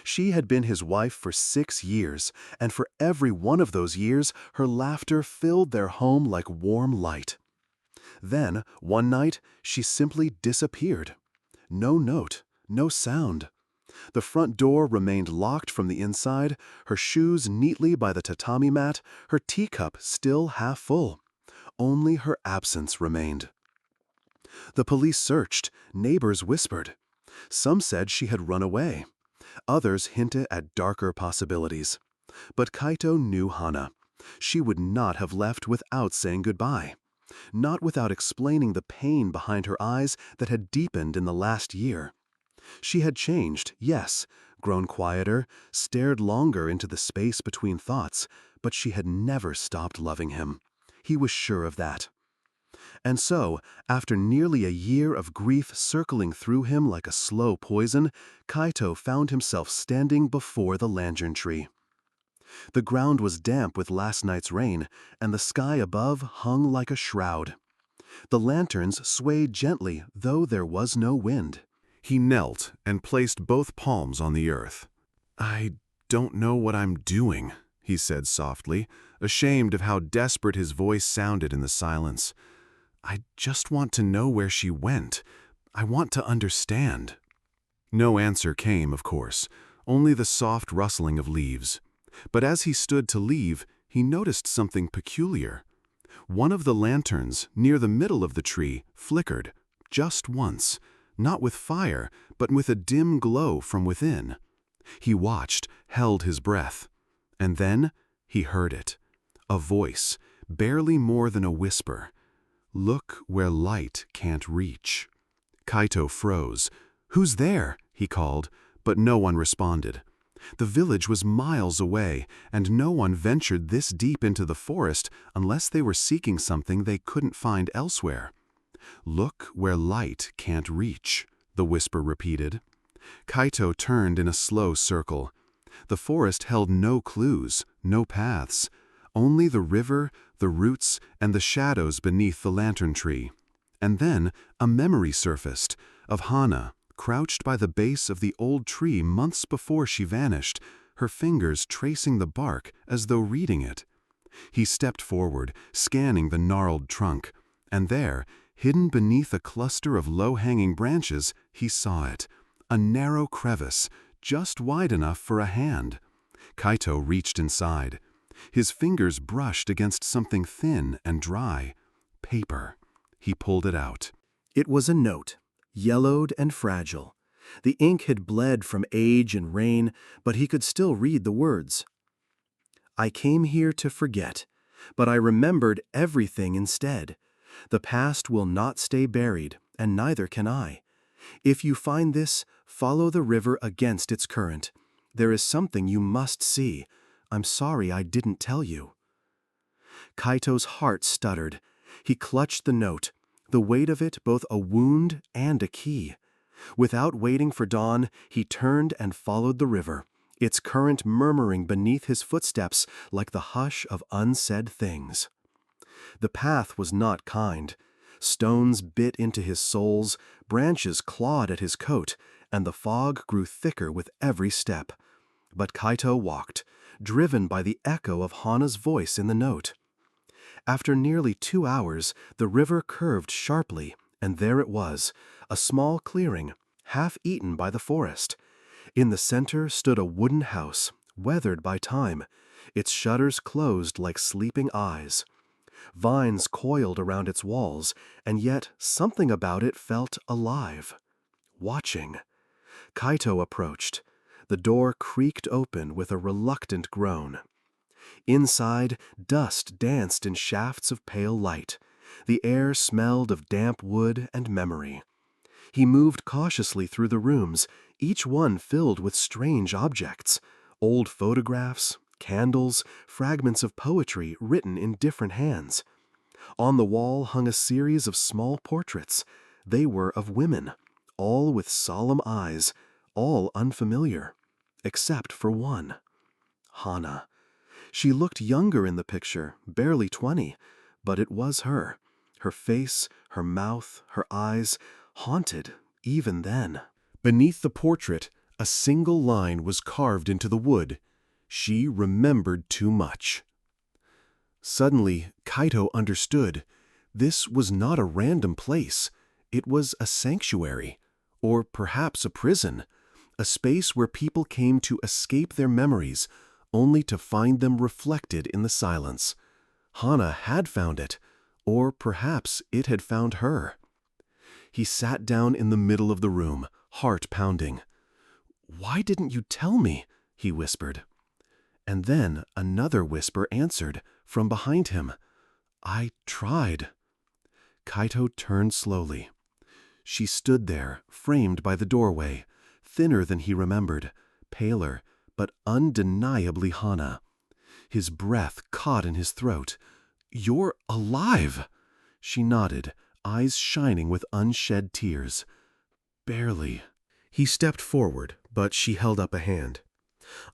She had been his wife for 6 years, and for every one of those years her laughter filled their home like warm light. Then, one night, she simply disappeared. No note, no sound. The front door remained locked from the inside, her shoes neatly by the tatami mat, her teacup still half full. Only her absence remained. The police searched, neighbors whispered. Some said she had run away. Others hinted at darker possibilities. But Kaito knew Hana. She would not have left without saying goodbye. Not without explaining the pain behind her eyes that had deepened in the last year. She had changed, yes, grown quieter, stared longer into the space between thoughts, but she had never stopped loving him. He was sure of that. And so, after nearly a year of grief circling through him like a slow poison, Kaito found himself standing before the lantern tree. The ground was damp with last night's rain, and the sky above hung like a shroud. The lanterns swayed gently, though there was no wind. He knelt and placed both palms on the earth. "I don't know what I'm doing," he said softly, ashamed of how desperate his voice sounded in the silence. "I just want to know where she went. I want to understand." No answer came, of course, only the soft rustling of leaves. But as he stood to leave, he noticed something peculiar. One of the lanterns, near the middle of the tree, flickered, just once, not with fire, but with a dim glow from within. He watched, held his breath, and then he heard it. A voice, barely more than a whisper. "Look where light can't reach." Kaito froze. "Who's there?" he called, but no one responded. The village was miles away, and no one ventured this deep into the forest unless they were seeking something they couldn't find elsewhere. "Look where light can't reach," the whisper repeated. Kaito turned in a slow circle. The forest held no clues, no paths, only the river, the roots, and the shadows beneath the lantern tree. And then a memory surfaced, of Hana, crouched by the base of the old tree months before she vanished, her fingers tracing the bark as though reading it. He stepped forward, scanning the gnarled trunk, and there, hidden beneath a cluster of low-hanging branches, he saw it, a narrow crevice, just wide enough for a hand. Kaito reached inside. His fingers brushed against something thin and dry. Paper. He pulled it out. It was a note, yellowed and fragile. The ink had bled from age and rain, but he could still read the words. I came here to forget, but I remembered everything instead. The past will not stay buried, and neither can I. If you find this, follow the river against its current. There is something you must see. I'm sorry I didn't tell you. Kaito's heart stuttered. He clutched the note, the weight of it both a wound and a key. Without waiting for dawn, he turned and followed the river, its current murmuring beneath his footsteps like the hush of unsaid things. The path was not kind. Stones bit into his soles, branches clawed at his coat, and the fog grew thicker with every step. But Kaito walked, driven by the echo of Hana's voice in the note. After nearly 2 hours, the river curved sharply, and there it was, a small clearing, half eaten by the forest. In the center stood a wooden house, weathered by time, its shutters closed like sleeping eyes. Vines coiled around its walls, and yet something about it felt alive. Watching. Kaito approached. The door creaked open with a reluctant groan. Inside, dust danced in shafts of pale light. The air smelled of damp wood and memory. He moved cautiously through the rooms, each one filled with strange objects, old photographs, candles, fragments of poetry written in different hands. On the wall hung a series of small portraits. They were of women, all with solemn eyes, all unfamiliar, except for one. Hana. She looked younger in the picture, barely 20, but it was her. Her face, her mouth, her eyes, haunted even then. Beneath the portrait, a single line was carved into the wood. She remembered too much. Suddenly, Kaito understood. This was not a random place. It was a sanctuary, or perhaps a prison, a space where people came to escape their memories, only to find them reflected in the silence. Hana had found it, or perhaps it had found her. He sat down in the middle of the room, heart pounding. "Why didn't you tell me?" he whispered. And then another whisper answered, from behind him. "I tried." Kaito turned slowly. She stood there, framed by the doorway, thinner than he remembered, paler, but undeniably Hana. His breath caught in his throat. "You're alive!" She nodded, eyes shining with unshed tears. "Barely." He stepped forward, but she held up a hand.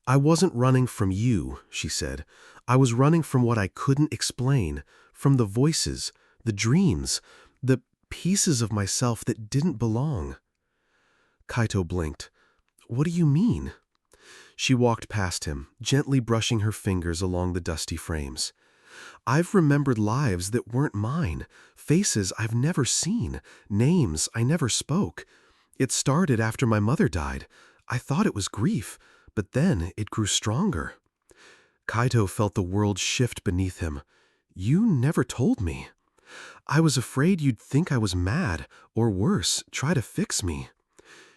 "I wasn't running from you," she said. "I was running from what I couldn't explain, from the voices, the dreams, the pieces of myself that didn't belong." Kaito blinked. "What do you mean?" She walked past him, gently brushing her fingers along the dusty frames. "I've remembered lives that weren't mine, faces I've never seen, names I never spoke. It started after my mother died. I thought it was grief, but then it grew stronger." Kaito felt the world shift beneath him. "You never told me. I was afraid you'd think I was mad, or worse, try to fix me."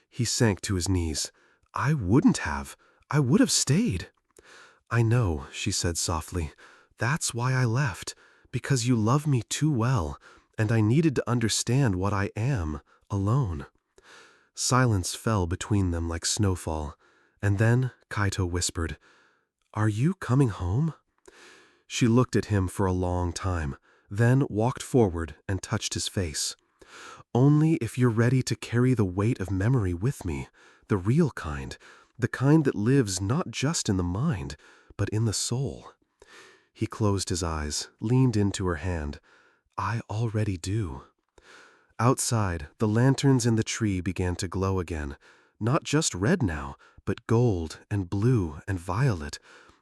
He sank to his knees. "I wouldn't have. I would have stayed." "I know," she said softly. "That's why I left, because you love me too well, and I needed to understand what I am, alone." Silence fell between them like snowfall, and then Kaito whispered, "Are you coming home?" She looked at him for a long time, then walked forward and touched his face. "Only if you're ready to carry the weight of memory with me, the real kind, the kind that lives not just in the mind, but in the soul." He closed his eyes, leaned into her hand. "I already do." Outside, the lanterns in the tree began to glow again, not just red now, but gold and blue and violet,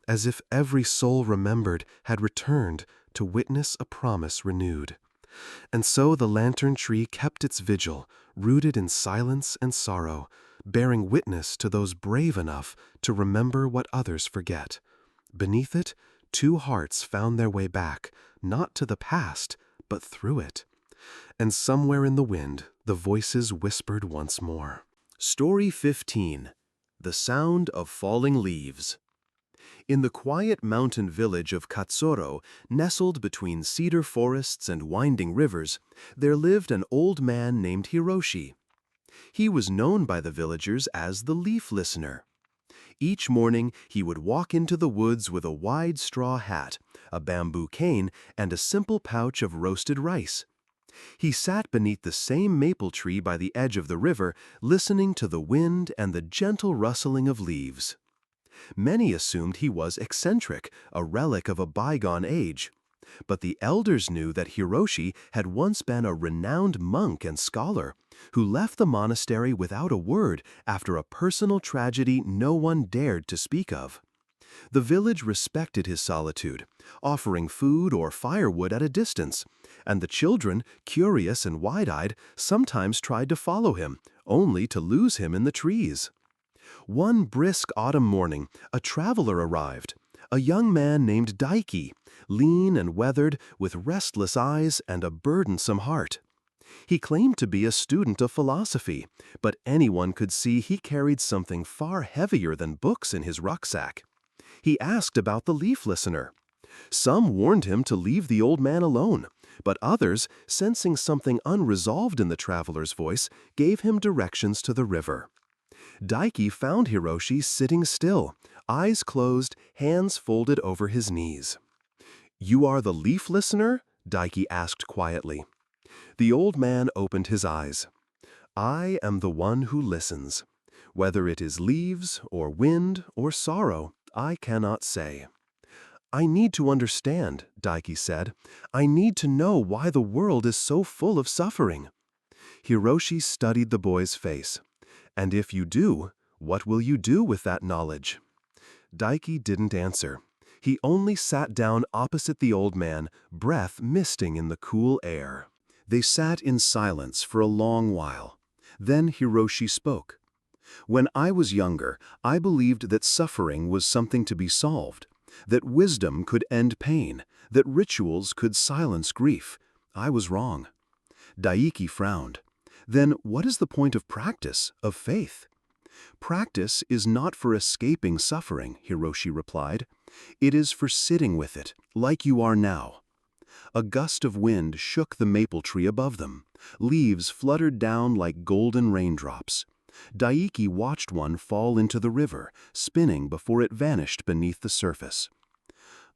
as if every soul remembered had returned to witness a promise renewed. And so the lantern tree kept its vigil, rooted in silence and sorrow, bearing witness to those brave enough to remember what others forget. Beneath it, two hearts found their way back, not to the past, but through it. And somewhere in the wind, the voices whispered once more. Story 15. The Sound of Falling Leaves. In the quiet mountain village of Katsuro, nestled between cedar forests and winding rivers, there lived an old man named Hiroshi. He was known by the villagers as the Leaf Listener. Each morning, he would walk into the woods with a wide straw hat, a bamboo cane, and a simple pouch of roasted rice. He sat beneath the same maple tree by the edge of the river, listening to the wind and the gentle rustling of leaves. Many assumed he was eccentric, a relic of a bygone age. But the elders knew that Hiroshi had once been a renowned monk and scholar, who left the monastery without a word after a personal tragedy no one dared to speak of. The village respected his solitude, offering food or firewood at a distance, and the children, curious and wide-eyed, sometimes tried to follow him, only to lose him in the trees. One brisk autumn morning, a traveler arrived, a young man named Daiki, lean and weathered, with restless eyes and a burdensome heart. He claimed to be a student of philosophy, but anyone could see he carried something far heavier than books in his rucksack. He asked about the Leaf Listener. Some warned him to leave the old man alone, but others, sensing something unresolved in the traveler's voice, gave him directions to the river. Daiki found Hiroshi sitting still, eyes closed, hands folded over his knees. "You are the Leaf Listener?" Daiki asked quietly. The old man opened his eyes. "I am the one who listens. Whether it is leaves, or wind, or sorrow, I cannot say." "I need to understand," Daiki said. "I need to know why the world is so full of suffering." Hiroshi studied the boy's face. "And if you do, what will you do with that knowledge?" Daiki didn't answer. He only sat down opposite the old man, breath misting in the cool air. They sat in silence for a long while. Then Hiroshi spoke. "When I was younger, I believed that suffering was something to be solved, that wisdom could end pain, that rituals could silence grief. I was wrong." Daiki frowned. "Then what is the point of practice, of faith?" "Practice is not for escaping suffering," Hiroshi replied. "It is for sitting with it, like you are now." A gust of wind shook the maple tree above them. Leaves fluttered down like golden raindrops. Daiki watched one fall into the river, spinning before it vanished beneath the surface.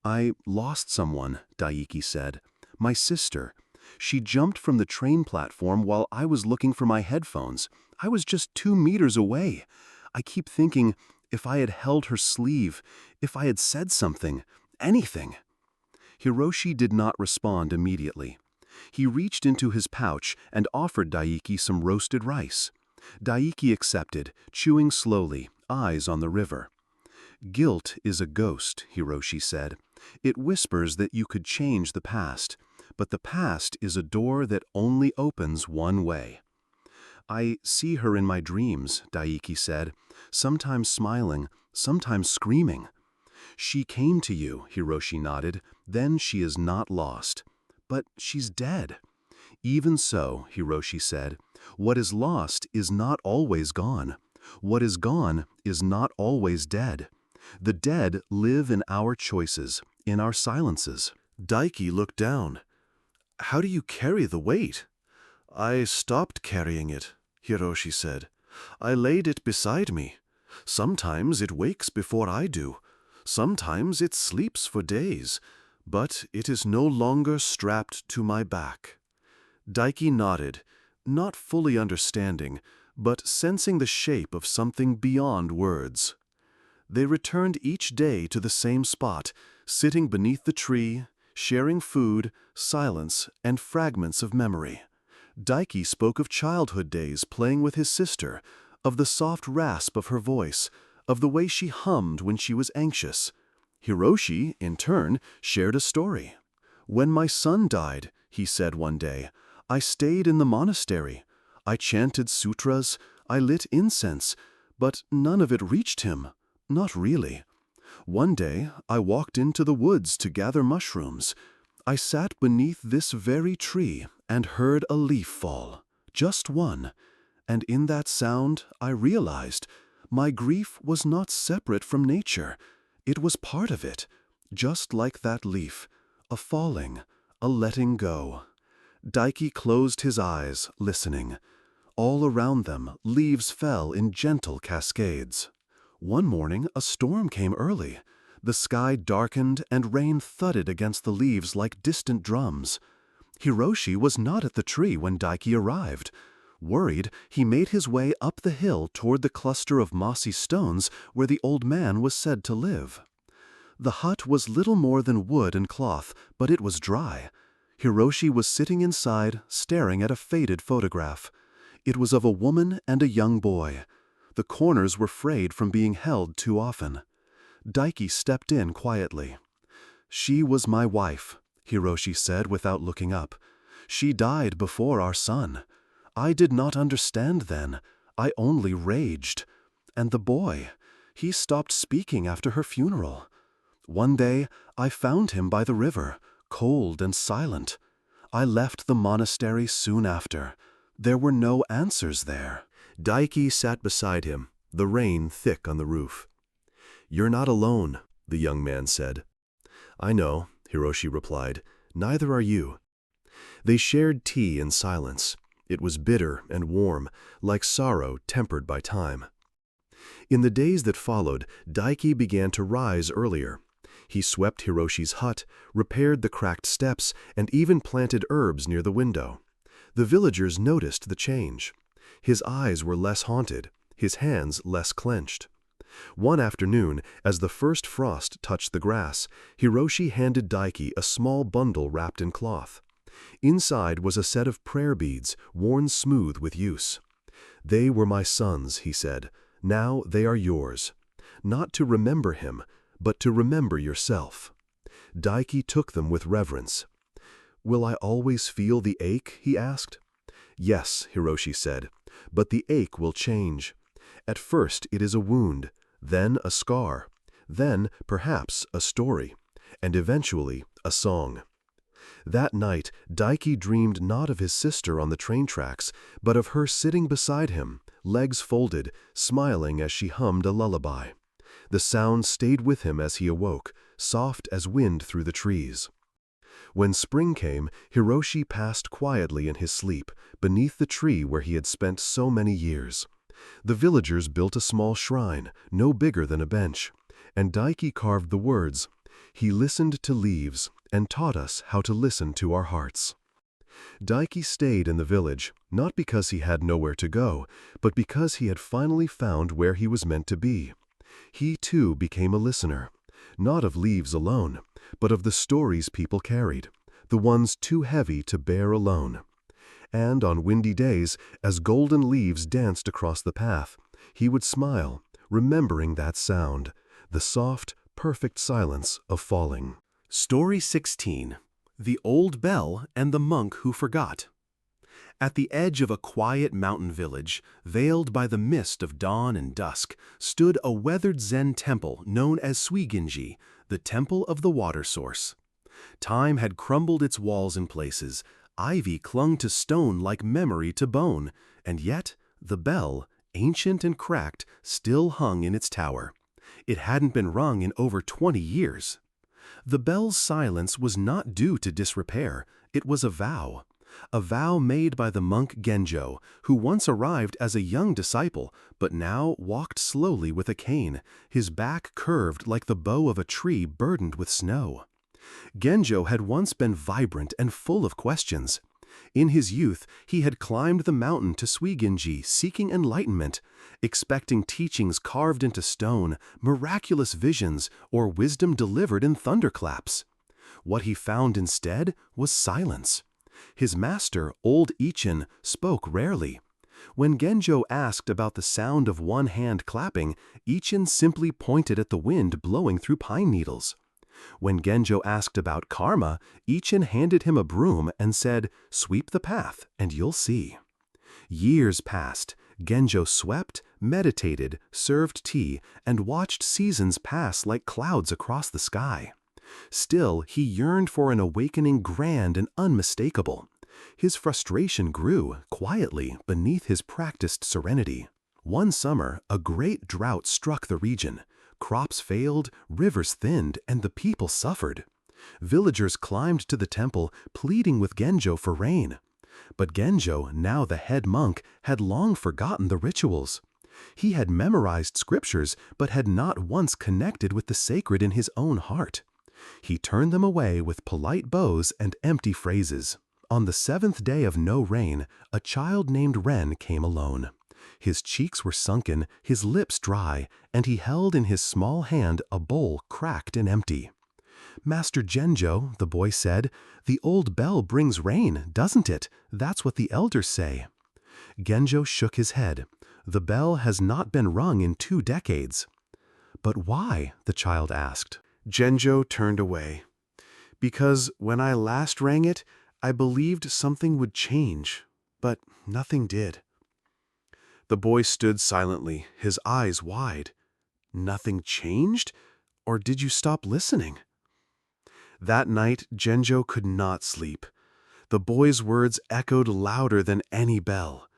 "I lost someone," Daiki said. "My sister. She jumped from the train platform while I was looking for my headphones. I was just 2 meters away. I keep thinking, if I had held her sleeve, if I had said something, anything." Hiroshi did not respond immediately. He reached into his pouch and offered Daiki some roasted rice. Daiki accepted, chewing slowly, eyes on the river. "Guilt is a ghost," Hiroshi said. "It whispers that you could change the past, but the past is a door that only opens one way." "I see her in my dreams," Daiki said, "sometimes smiling, sometimes screaming." "She came to you," Hiroshi nodded. "Then she is not lost. But she's dead." "Even so," Hiroshi said, "what is lost is not always gone. What is gone is not always dead. The dead live in our choices, in our silences." Daiki looked down. "How do you carry the weight?" "I stopped carrying it," Hiroshi said. "I laid it beside me. Sometimes it wakes before I do. Sometimes it sleeps for days, but it is no longer strapped to my back." Daiki nodded, not fully understanding, but sensing the shape of something beyond words. They returned each day to the same spot, sitting beneath the tree, sharing food, silence, and fragments of memory. Daiki spoke of childhood days playing with his sister, of the soft rasp of her voice, of the way she hummed when she was anxious. Hiroshi, in turn, shared a story. "When my son died," he said one day, "I stayed in the monastery. I chanted sutras, I lit incense, but none of it reached him, not really. One day I walked into the woods to gather mushrooms. I sat beneath this very tree and heard a leaf fall, just one, And in that sound, I realized my grief was not separate from nature. It was part of it, just like that leaf, a falling, a letting go. Daiki closed his eyes, listening. All around them, leaves fell in gentle cascades. One morning, a storm came early. The sky darkened and rain thudded against the leaves like distant drums. Hiroshi was not at the tree when Daiki arrived. Worried, he made his way up the hill toward the cluster of mossy stones where the old man was said to live. The hut was little more than wood and cloth, but it was dry. Hiroshi was sitting inside, staring at a faded photograph. It was of a woman and a young boy. The corners were frayed from being held too often. Daiki stepped in quietly. "She was my wife," Hiroshi said without looking up. "She died before our son. I did not understand then. I only raged. And the boy, he stopped speaking after her funeral. One day, I found him by the river, cold and silent. I left the monastery soon after. There were no answers there." Daiki sat beside him, the rain thick on the roof. "You're not alone," the young man said. "I know," Hiroshi replied. "Neither are you." They shared tea in silence. It was bitter and warm, like sorrow tempered by time. In the days that followed, Daiki began to rise earlier. He swept Hiroshi's hut, repaired the cracked steps, and even planted herbs near the window. The villagers noticed the change. His eyes were less haunted, his hands less clenched. One afternoon, as the first frost touched the grass, Hiroshi handed Daiki a small bundle wrapped in cloth. Inside was a set of prayer beads, worn smooth with use. "They were my son's," he said. "Now they are yours. Not to remember him, but to remember yourself." Daiki took them with reverence. "Will I always feel the ache?" he asked. "Yes," Hiroshi said, "but the ache will change. At first it is a wound, then a scar, then perhaps a story, and eventually a song." That night, Daiki dreamed not of his sister on the train tracks, but of her sitting beside him, legs folded, smiling as she hummed a lullaby. The sound stayed with him as he awoke, soft as wind through the trees. When spring came, Hiroshi passed quietly in his sleep, beneath the tree where he had spent so many years. The villagers built a small shrine, no bigger than a bench, and Daiki carved the words, "He listened to leaves and taught us how to listen to our hearts." Daiki stayed in the village, not because he had nowhere to go, but because he had finally found where he was meant to be. He too became a listener, not of leaves alone, but of the stories people carried, the ones too heavy to bear alone. And on windy days, as golden leaves danced across the path, he would smile, remembering that sound, the soft, perfect silence of falling. Story 16. The Old Bell and the Monk Who Forgot. At the edge of a quiet mountain village, veiled by the mist of dawn and dusk, stood a weathered Zen temple known as Suiginji, the Temple of the Water Source. Time had crumbled its walls in places, ivy clung to stone like memory to bone, and yet the bell, ancient and cracked, still hung in its tower. It hadn't been rung in over 20 years. The bell's silence was not due to disrepair, it was a vow made by the monk Genjo, who once arrived as a young disciple, but now walked slowly with a cane, his back curved like the bow of a tree burdened with snow. Genjo had once been vibrant and full of questions. In his youth, he had climbed the mountain to Suiginji seeking enlightenment, expecting teachings carved into stone, miraculous visions, or wisdom delivered in thunderclaps. What he found instead was silence. His master, old Ichin, spoke rarely. When Genjo asked about the sound of one hand clapping, Ichin simply pointed at the wind blowing through pine needles. When Genjo asked about karma, Ichin handed him a broom and said, "Sweep the path and you'll see." Years passed. Genjo swept, meditated, served tea, and watched seasons pass like clouds across the sky. Still, he yearned for an awakening grand and unmistakable. His frustration grew, quietly, beneath his practiced serenity. One summer, a great drought struck the region. Crops failed, rivers thinned, and the people suffered. Villagers climbed to the temple, pleading with Genjo for rain. But Genjo, now the head monk, had long forgotten the rituals. He had memorized scriptures, but had not once connected with the sacred in his own heart. He turned them away with polite bows and empty phrases. On the 7th day of no rain, a child named Ren came alone. His cheeks were sunken, his lips dry, and he held in his small hand a bowl cracked and empty. "Master Genjo," the boy said, "the old bell brings rain, doesn't it? That's what the elders say." Genjo shook his head. "The bell has not been rung in 2 decades. "But why?" the child asked. Genjo turned away. "Because when I last rang it, I believed something would change, but nothing did." The boy stood silently, his eyes wide. "Nothing changed? Or did you stop listening?" That night, Genjo could not sleep. The boy's words echoed louder than any bell.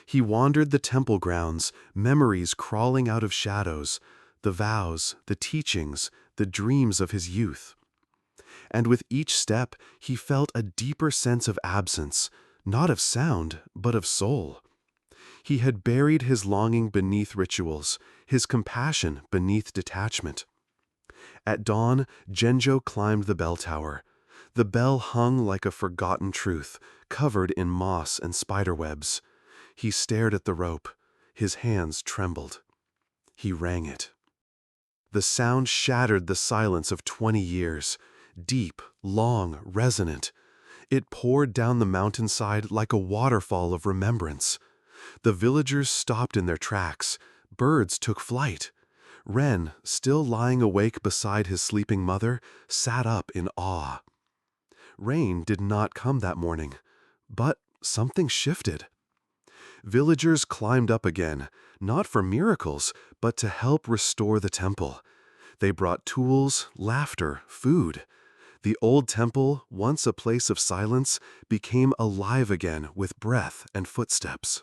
He wandered the temple grounds, memories crawling out of shadows, the vows, the teachings, the dreams of his youth. And with each step, he felt a deeper sense of absence, not of sound, but of soul. He had buried his longing beneath rituals, his compassion beneath detachment. At dawn, Genjo climbed the bell tower. The bell hung like a forgotten truth, covered in moss and spiderwebs. He stared at the rope. His hands trembled. He rang it. The sound shattered the silence of 20 years. Deep, long, resonant. It poured down the mountainside like a waterfall of remembrance. The villagers stopped in their tracks. Birds took flight. Ren, still lying awake beside his sleeping mother, sat up in awe. Rain did not come that morning, but something shifted. Villagers climbed up again, not for miracles, but to help restore the temple. They brought tools, laughter, food. The old temple, once a place of silence, became alive again with breath and footsteps.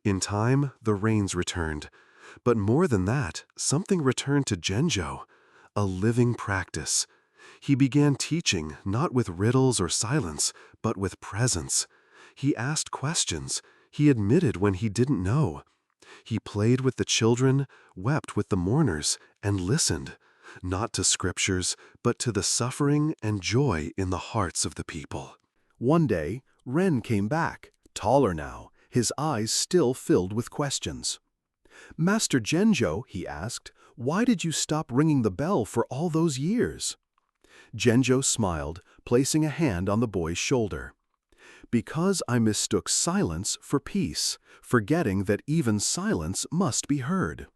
In time, the rains returned. But more than that, something returned to Genjo, a living practice. He began teaching, not with riddles or silence, but with presence. He asked questions. He admitted when he didn't know. He played with the children, wept with the mourners, and listened, not to scriptures, but to the suffering and joy in the hearts of the people. One day, Ren came back, taller now, his eyes still filled with questions. "Master Genjo," he asked, "why did you stop ringing the bell for all those years?" Genjo smiled, placing a hand on the boy's shoulder. "Because I mistook silence for peace, forgetting that even silence must be heard.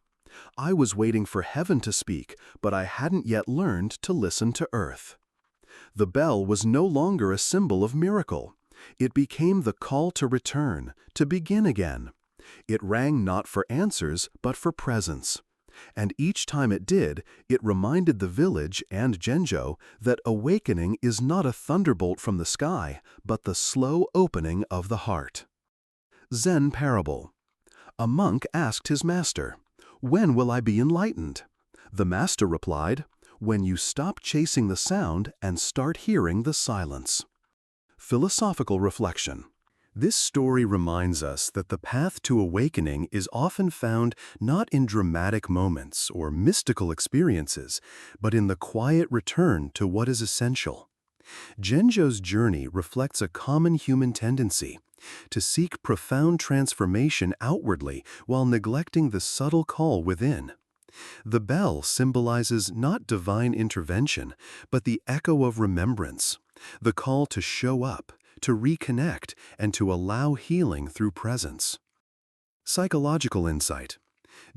I was waiting for heaven to speak, but I hadn't yet learned to listen to earth." The bell was no longer a symbol of miracle. It became the call to return, to begin again. It rang not for answers, but for presence. And each time it did, it reminded the village and Genjo that awakening is not a thunderbolt from the sky, but the slow opening of the heart. Zen parable. A monk asked his master, "When will I be enlightened?" The master replied, "When you stop chasing the sound and start hearing the silence." Philosophical reflection. This story reminds us that the path to awakening is often found not in dramatic moments or mystical experiences, but in the quiet return to what is essential. Genjo's journey reflects a common human tendency to seek profound transformation outwardly while neglecting the subtle call within. The bell symbolizes not divine intervention, but the echo of remembrance, the call to show up, to reconnect, and to allow healing through presence. Psychological insight.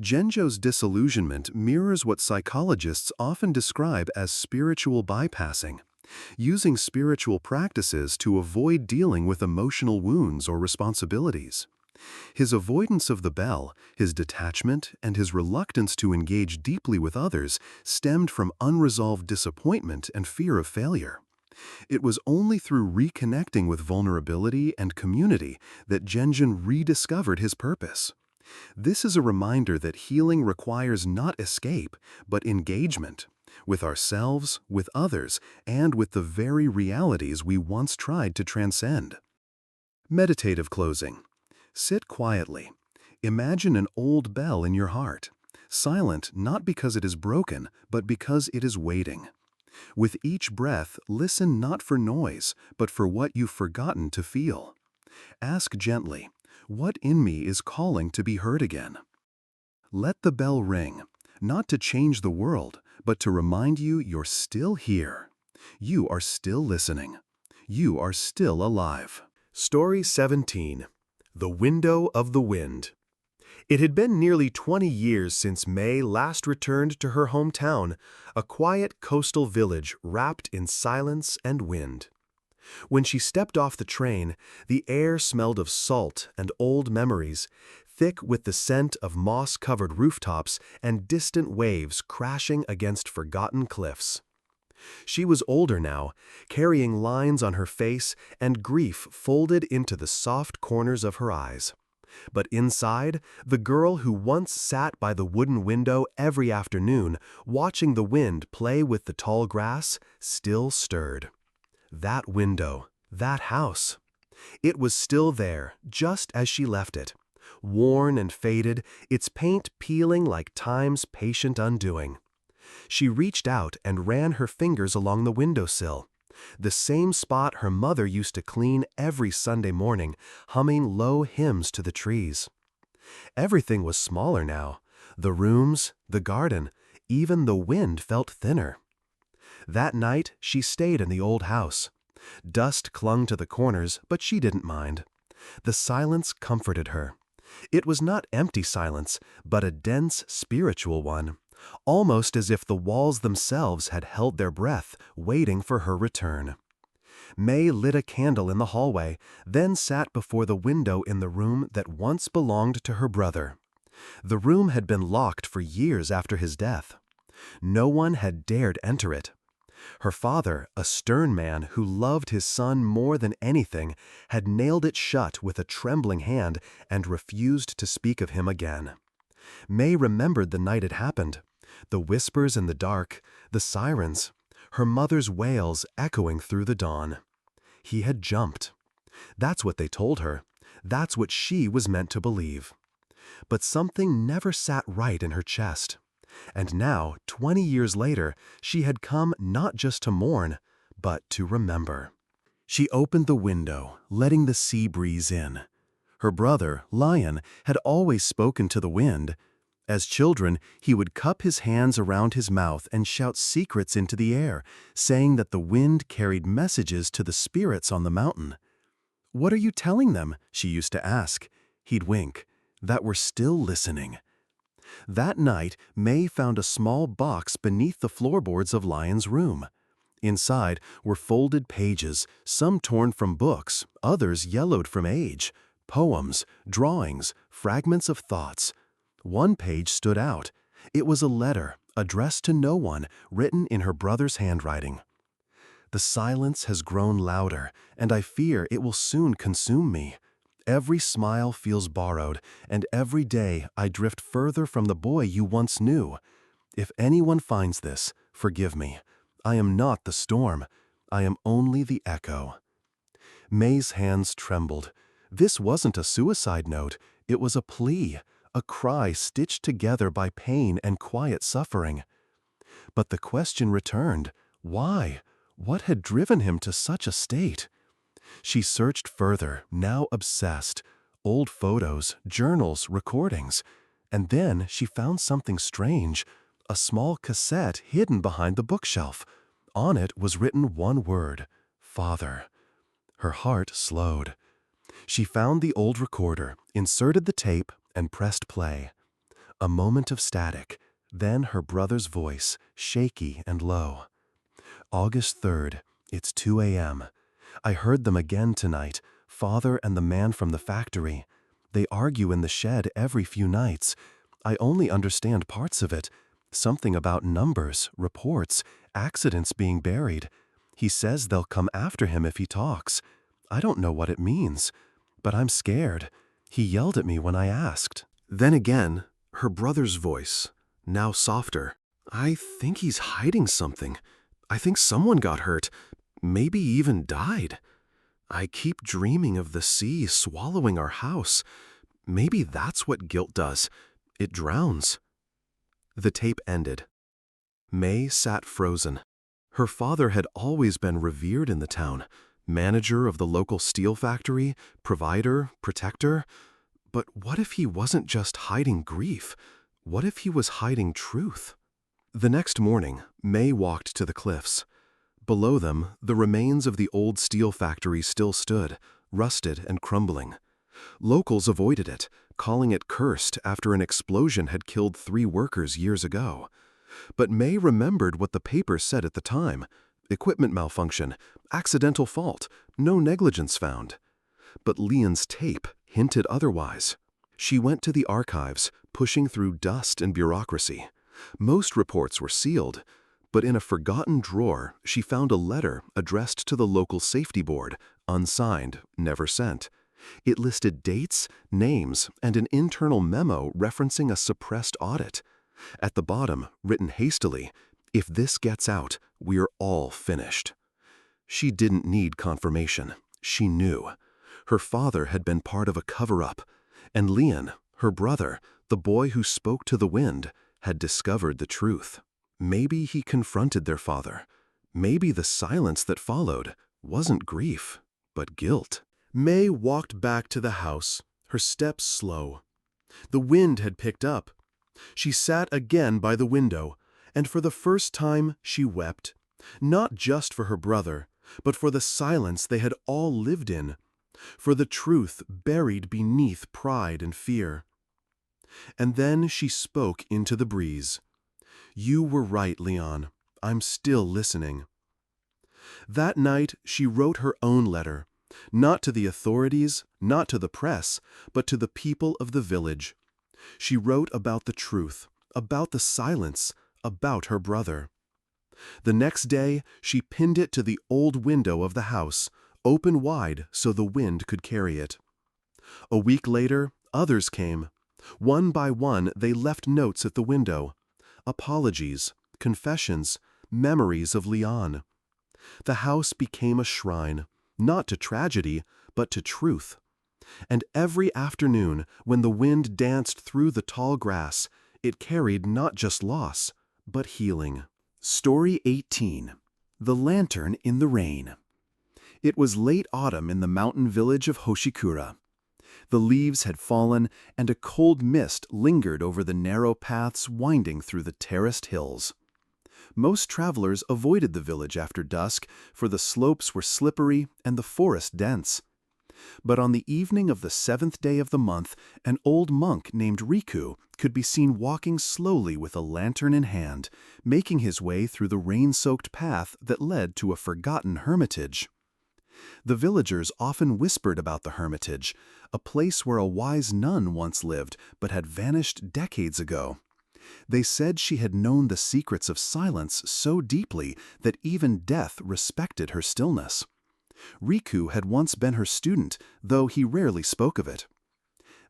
Genjo's disillusionment mirrors what psychologists often describe as spiritual bypassing, using spiritual practices to avoid dealing with emotional wounds or responsibilities. His avoidance of the bell, his detachment, and his reluctance to engage deeply with others stemmed from unresolved disappointment and fear of failure. It was only through reconnecting with vulnerability and community that Genjin rediscovered his purpose. This is a reminder that healing requires not escape, but engagement, with ourselves, with others, and with the very realities we once tried to transcend. Meditative closing. Sit quietly. Imagine an old bell in your heart, silent not because it is broken, but because it is waiting. With each breath, listen not for noise, but for what you've forgotten to feel. Ask gently, what in me is calling to be heard again? Let the bell ring, not to change the world, but to remind you you're still here. You are still listening. You are still alive. Story 17. The Window of the Wind. It had been nearly 20 years since May last returned to her hometown, a quiet coastal village wrapped in silence and wind. When she stepped off the train, the air smelled of salt and old memories, thick with the scent of moss-covered rooftops and distant waves crashing against forgotten cliffs. She was older now, carrying lines on her face and grief folded into the soft corners of her eyes. But inside, the girl who once sat by the wooden window every afternoon, watching the wind play with the tall grass, still stirred. That window, that house. It was still there, just as she left it, worn and faded, its paint peeling like time's patient undoing. She reached out and ran her fingers along the windowsill, the same spot her mother used to clean every Sunday morning, humming low hymns to the trees. Everything was smaller now. The rooms, the garden, even the wind felt thinner. That night, she stayed in the old house. Dust clung to the corners, but she didn't mind. The silence comforted her. It was not empty silence, but a dense, spiritual one, almost as if the walls themselves had held their breath, waiting for her return. May lit a candle in the hallway, then sat before the window in the room that once belonged to her brother. The room had been locked for years after his death. No one had dared enter it. Her father, a stern man who loved his son more than anything, had nailed it shut with a trembling hand and refused to speak of him again. May remembered the night it happened, the whispers in the dark, the sirens, her mother's wails echoing through the dawn. He had jumped. That's what they told her. That's what she was meant to believe. But something never sat right in her chest. And now, 20 years later, she had come not just to mourn, but to remember. She opened the window, letting the sea breeze in. Her brother, Lion, had always spoken to the wind. As children, he would cup his hands around his mouth and shout secrets into the air, saying that the wind carried messages to the spirits on the mountain. "What are you telling them?" she used to ask. He'd wink. "That we're still listening." That night, May found a small box beneath the floorboards of Lion's room. Inside were folded pages, some torn from books, others yellowed from age, poems, drawings, fragments of thoughts. One page stood out. It was a letter, addressed to no one, written in her brother's handwriting. "The silence has grown louder, and I fear it will soon consume me. Every smile feels borrowed, and every day I drift further from the boy you once knew. If anyone finds this, forgive me. I am not the storm. I am only the echo." May's hands trembled. This wasn't a suicide note. It was a plea, a cry stitched together by pain and quiet suffering. But the question returned. Why? What had driven him to such a state? She searched further, now obsessed. Old photos, journals, recordings. And then she found something strange. A small cassette hidden behind the bookshelf. On it was written one word: Father. Her heart slowed. She found the old recorder, inserted the tape, and pressed play. A moment of static, then her brother's voice, shaky and low. "August 3rd, it's 2 a.m. I heard them again tonight, Father and the man from the factory. They argue in the shed every few nights. I only understand parts of it. Something about numbers, reports, accidents being buried. He says they'll come after him if he talks. I don't know what it means, but I'm scared. He yelled at me when I asked." Then again, her brother's voice, now softer. "I think he's hiding something. I think someone got hurt, maybe even died. I keep dreaming of the sea swallowing our house. Maybe that's what guilt does. It drowns." The tape ended. May sat frozen. Her father had always been revered in the town, manager of the local steel factory, provider, protector. But what if he wasn't just hiding grief? What if he was hiding truth? The next morning, May walked to the cliffs. Below them, the remains of the old steel factory still stood, rusted and crumbling. Locals avoided it, calling it cursed after an explosion had killed 3 workers years ago. But May remembered what the paper said at the time: equipment malfunction, accidental fault, no negligence found. But Leon's tape hinted otherwise. She went to the archives, pushing through dust and bureaucracy. Most reports were sealed, but in a forgotten drawer, she found a letter addressed to the local safety board, unsigned, never sent. It listed dates, names, and an internal memo referencing a suppressed audit. At the bottom, written hastily, "If this gets out, we're all finished." She didn't need confirmation. She knew. Her father had been part of a cover-up, and Leon, her brother, the boy who spoke to the wind, had discovered the truth. Maybe he confronted their father. Maybe the silence that followed wasn't grief, but guilt. May walked back to the house, her steps slow. The wind had picked up. She sat again by the window, and for the first time she wept, not just for her brother, but for the silence they had all lived in, for the truth buried beneath pride and fear. And then she spoke into the breeze. "You were right, Leon. I'm still listening." That night she wrote her own letter, not to the authorities, not to the press, but to the people of the village. She wrote about the truth, about the silence, about her brother. The next day, she pinned it to the old window of the house, open wide so the wind could carry it. A week later, others came. One by one, they left notes at the window. Apologies, confessions, memories of Leon. The house became a shrine, not to tragedy, but to truth. And every afternoon, when the wind danced through the tall grass, it carried not just loss, but healing. Story 18. The Lantern in the Rain. It was late autumn in the mountain village of Hoshikura. The leaves had fallen, and a cold mist lingered over the narrow paths winding through the terraced hills. Most travelers avoided the village after dusk, for the slopes were slippery and the forest dense. But on the evening of the 7th day of the month, an old monk named Riku could be seen walking slowly with a lantern in hand, making his way through the rain-soaked path that led to a forgotten hermitage. The villagers often whispered about the hermitage, a place where a wise nun once lived but had vanished decades ago. They said she had known the secrets of silence so deeply that even death respected her stillness. Riku had once been her student, though he rarely spoke of it.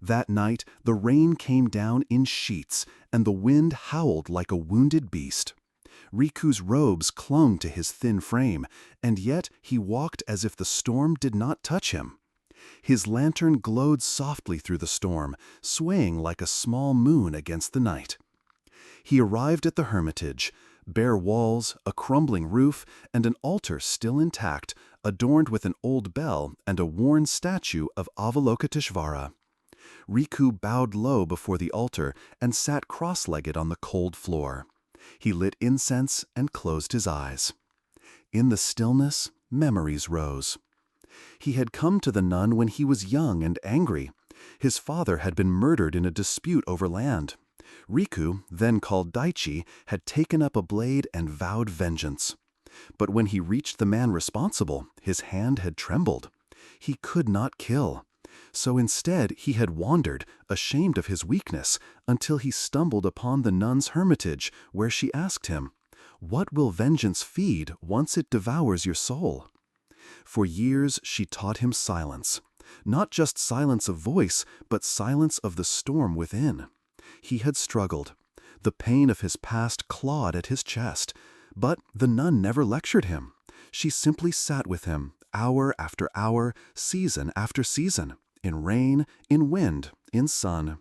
That night, the rain came down in sheets, and the wind howled like a wounded beast. Riku's robes clung to his thin frame, and yet he walked as if the storm did not touch him. His lantern glowed softly through the storm, swaying like a small moon against the night. He arrived at the hermitage, bare walls, a crumbling roof, and an altar still intact, adorned with an old bell and a worn statue of Avalokiteshvara. Riku bowed low before the altar and sat cross-legged on the cold floor. He lit incense and closed his eyes. In the stillness, memories rose. He had come to the nun when he was young and angry. His father had been murdered in a dispute over land. Riku, then called Daichi, had taken up a blade and vowed vengeance. But when he reached the man responsible, his hand had trembled. He could not kill. So instead he had wandered, ashamed of his weakness, until he stumbled upon the nun's hermitage, where she asked him, What will vengeance feed once it devours your soul? For years she taught him silence. Not just silence of voice, but silence of the storm within. He had struggled. The pain of his past clawed at his chest. But the nun never lectured him. She simply sat with him, hour after hour, season after season, in rain, in wind, in sun.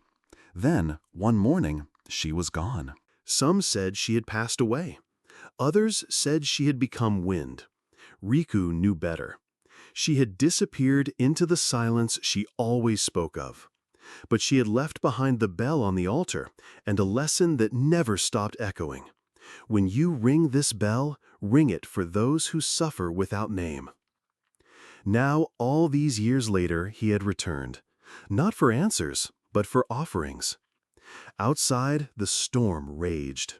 Then, one morning, she was gone. Some said she had passed away. Others said she had become wind. Riku knew better. She had disappeared into the silence she always spoke of. But she had left behind the bell on the altar and a lesson that never stopped echoing. When you ring this bell, ring it for those who suffer without name. Now, all these years later, he had returned, not for answers, but for offerings. Outside, the storm raged.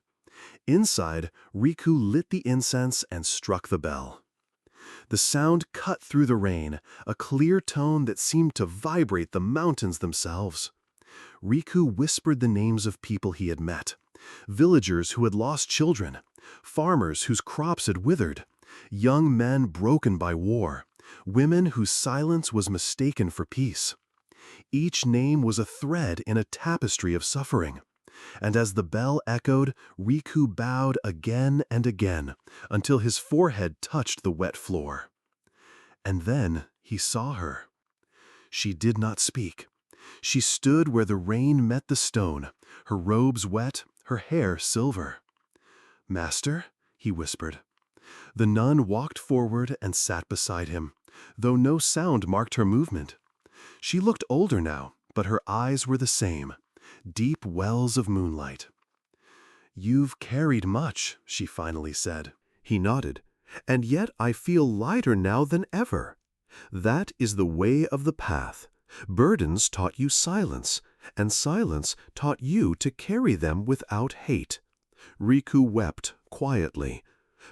Inside, Riku lit the incense and struck the bell. The sound cut through the rain, a clear tone that seemed to vibrate the mountains themselves. Riku whispered the names of people he had met, villagers who had lost children, farmers whose crops had withered, young men broken by war, women whose silence was mistaken for peace. Each name was a thread in a tapestry of suffering. And as the bell echoed, Riku bowed again and again, until his forehead touched the wet floor. And then he saw her. She did not speak. She stood where the rain met the stone, her robes wet, her hair silver. "Master," he whispered. The nun walked forward and sat beside him, though no sound marked her movement. She looked older now, but her eyes were the same, deep wells of moonlight. "You've carried much," she finally said. He nodded. "And yet I feel lighter now than ever. That is the way of the path. Burdens taught you silence, and silence taught you to carry them without hate." Riku wept quietly.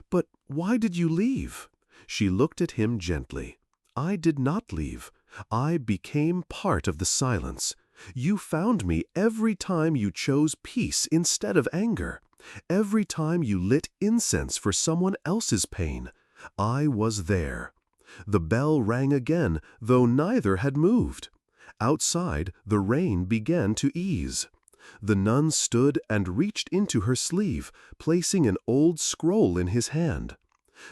"But why did you leave?" She looked at him gently. "I did not leave. I became part of the silence. You found me every time you chose peace instead of anger. Every time you lit incense for someone else's pain. I was there." The bell rang again, though neither had moved. Outside, the rain began to ease. The nun stood and reached into her sleeve, placing an old scroll in his hand.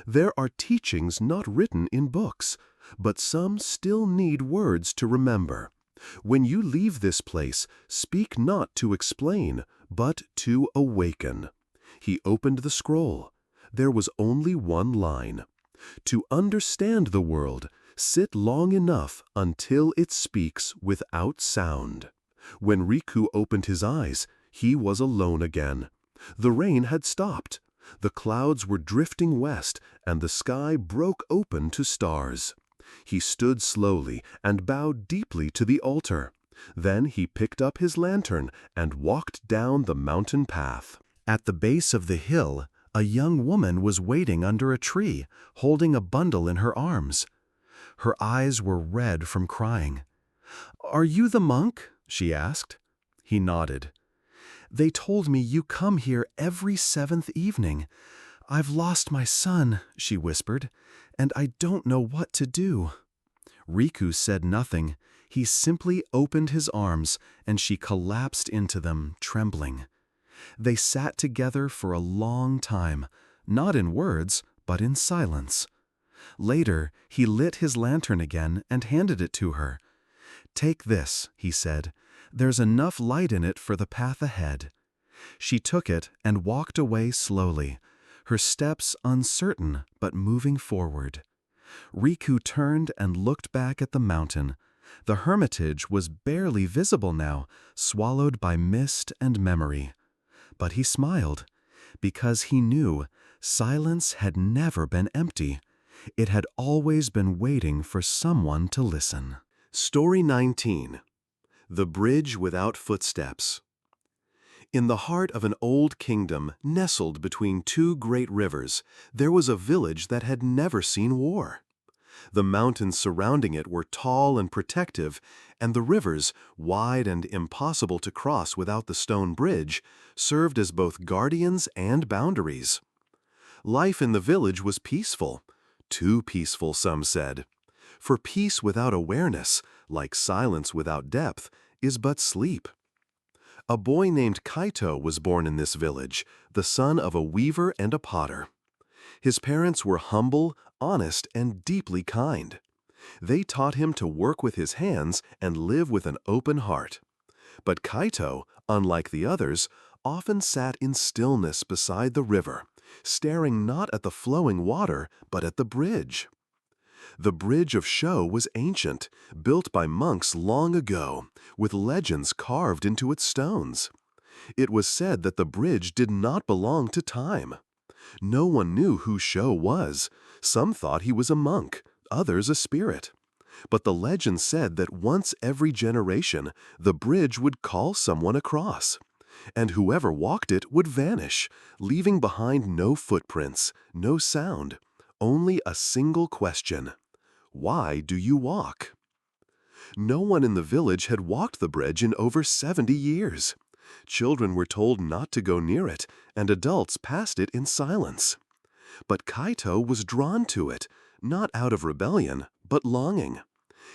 "There are teachings not written in books, but some still need words to remember. When you leave this place, speak not to explain, but to awaken." He opened the scroll. There was only one line. "To understand the world, sit long enough until it speaks without sound." When Riku opened his eyes, he was alone again. The rain had stopped. The clouds were drifting west, and the sky broke open to stars. He stood slowly and bowed deeply to the altar. Then he picked up his lantern and walked down the mountain path. At the base of the hill, a young woman was waiting under a tree, holding a bundle in her arms. Her eyes were red from crying. "Are you the monk?" she asked. He nodded. "They told me you come here every seventh evening. I've lost my son," she whispered, "and I don't know what to do." Riku said nothing. He simply opened his arms, and she collapsed into them, trembling. They sat together for a long time, not in words, but in silence. Later, he lit his lantern again and handed it to her. "Take this," he said. "There's enough light in it for the path ahead." She took it and walked away slowly, her steps uncertain but moving forward. Riku turned and looked back at the mountain. The hermitage was barely visible now, swallowed by mist and memory. But he smiled, because he knew silence had never been empty. It had always been waiting for someone to listen. Story 19. The Bridge Without Footsteps. In the heart of an old kingdom, nestled between two great rivers, there was a village that had never seen war. The mountains surrounding it were tall and protective, and the rivers, wide and impossible to cross without the stone bridge, served as both guardians and boundaries. Life in the village was peaceful. Too peaceful, some said. For peace without awareness, like silence without depth, is but sleep. A boy named Kaito was born in this village, the son of a weaver and a potter. His parents were humble, honest, and deeply kind. They taught him to work with his hands and live with an open heart. But Kaito, unlike the others, often sat in stillness beside the river, staring not at the flowing water, but at the bridge. The bridge of Sho was ancient, built by monks long ago, with legends carved into its stones. It was said that the bridge did not belong to time. No one knew who Sho was. Some thought he was a monk, others a spirit. But the legend said that once every generation, the bridge would call someone across, and whoever walked it would vanish, leaving behind no footprints, no sound, only a single question. Why do you walk? No one in the village had walked the bridge in over 70 years. Children were told not to go near it, and adults passed it in silence. But Kaito was drawn to it, not out of rebellion, but longing.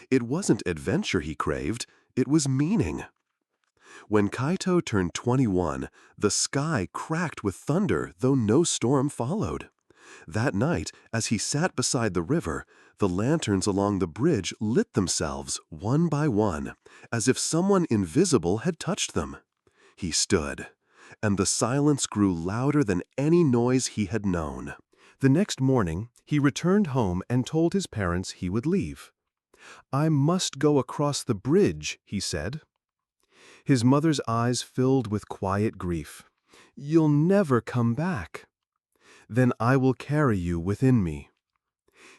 It wasn't adventure he craved, it was meaning. When Kaito turned 21, the sky cracked with thunder, though no storm followed. That night, as he sat beside the river, the lanterns along the bridge lit themselves one by one, as if someone invisible had touched them. He stood, and the silence grew louder than any noise he had known. The next morning, he returned home and told his parents he would leave. "I must go across the bridge," he said. His mother's eyes filled with quiet grief. "You'll never come back." "Then I will carry you within me."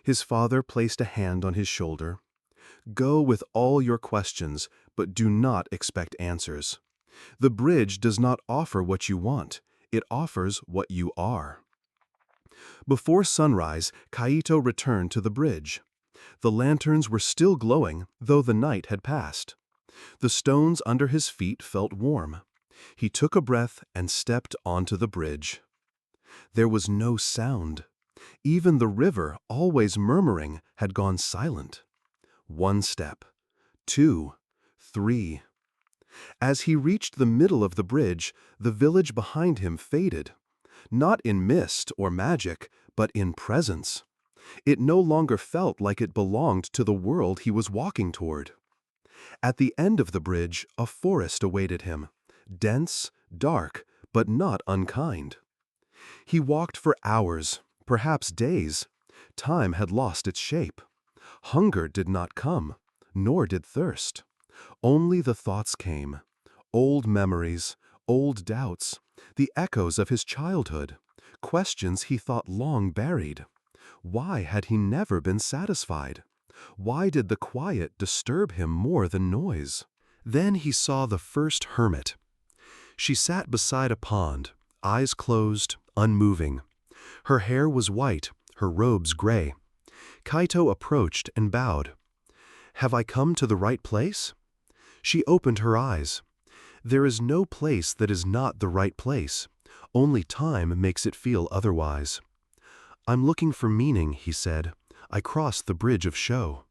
His father placed a hand on his shoulder. "Go with all your questions, but do not expect answers. The bridge does not offer what you want, it offers what you are." Before sunrise, Kaito returned to the bridge. The lanterns were still glowing, though the night had passed. The stones under his feet felt warm. He took a breath and stepped onto the bridge. There was no sound. Even the river, always murmuring, had gone silent. 1 step, 2, 3. As he reached the middle of the bridge, the village behind him faded. Not in mist or magic, but in presence. It no longer felt like it belonged to the world he was walking toward. At the end of the bridge, a forest awaited him, dense, dark, but not unkind. He walked for hours, perhaps days. Time had lost its shape. Hunger did not come, nor did thirst. Only the thoughts came, old memories, old doubts, the echoes of his childhood, questions he thought long buried. Why had he never been satisfied? Why did the quiet disturb him more than noise? Then he saw the first hermit. She sat beside a pond, eyes closed, unmoving. Her hair was white, her robes gray. Kaito approached and bowed. "Have I come to the right place?" She opened her eyes. "There is no place that is not the right place. Only time makes it feel otherwise." "I'm looking for meaning," he said. "I crossed the bridge of Sho."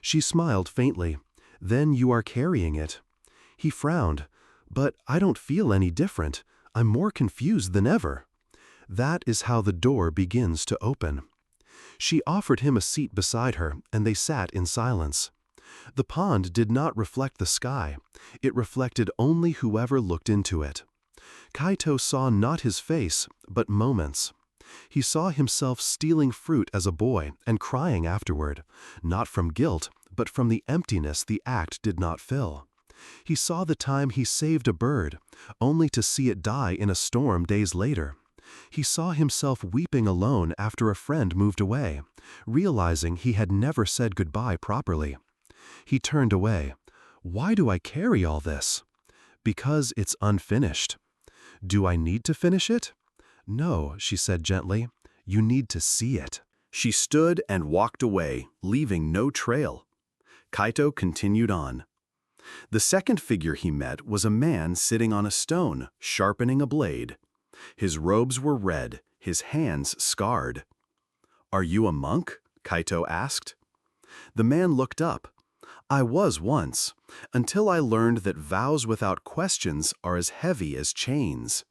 She smiled faintly. "Then you are carrying it." He frowned. "But I don't feel any different. I'm more confused than ever." That is how the door begins to open. She offered him a seat beside her, and they sat in silence. The pond did not reflect the sky. It reflected only whoever looked into it. Kaito saw not his face, but moments. He saw himself stealing fruit as a boy and crying afterward, not from guilt, but from the emptiness the act did not fill. He saw the time he saved a bird, only to see it die in a storm days later. He saw himself weeping alone after a friend moved away, realizing he had never said goodbye properly. He turned away. "Why do I carry all this?" "Because it's unfinished." "Do I need to finish it?" "No," she said gently. "You need to see it." She stood and walked away, leaving no trail. Kaito continued on. The second figure he met was a man sitting on a stone, sharpening a blade. His robes were red, his hands scarred. "Are you a monk?" Kaito asked. The man looked up. "I was once, until I learned that vows without questions are as heavy as chains."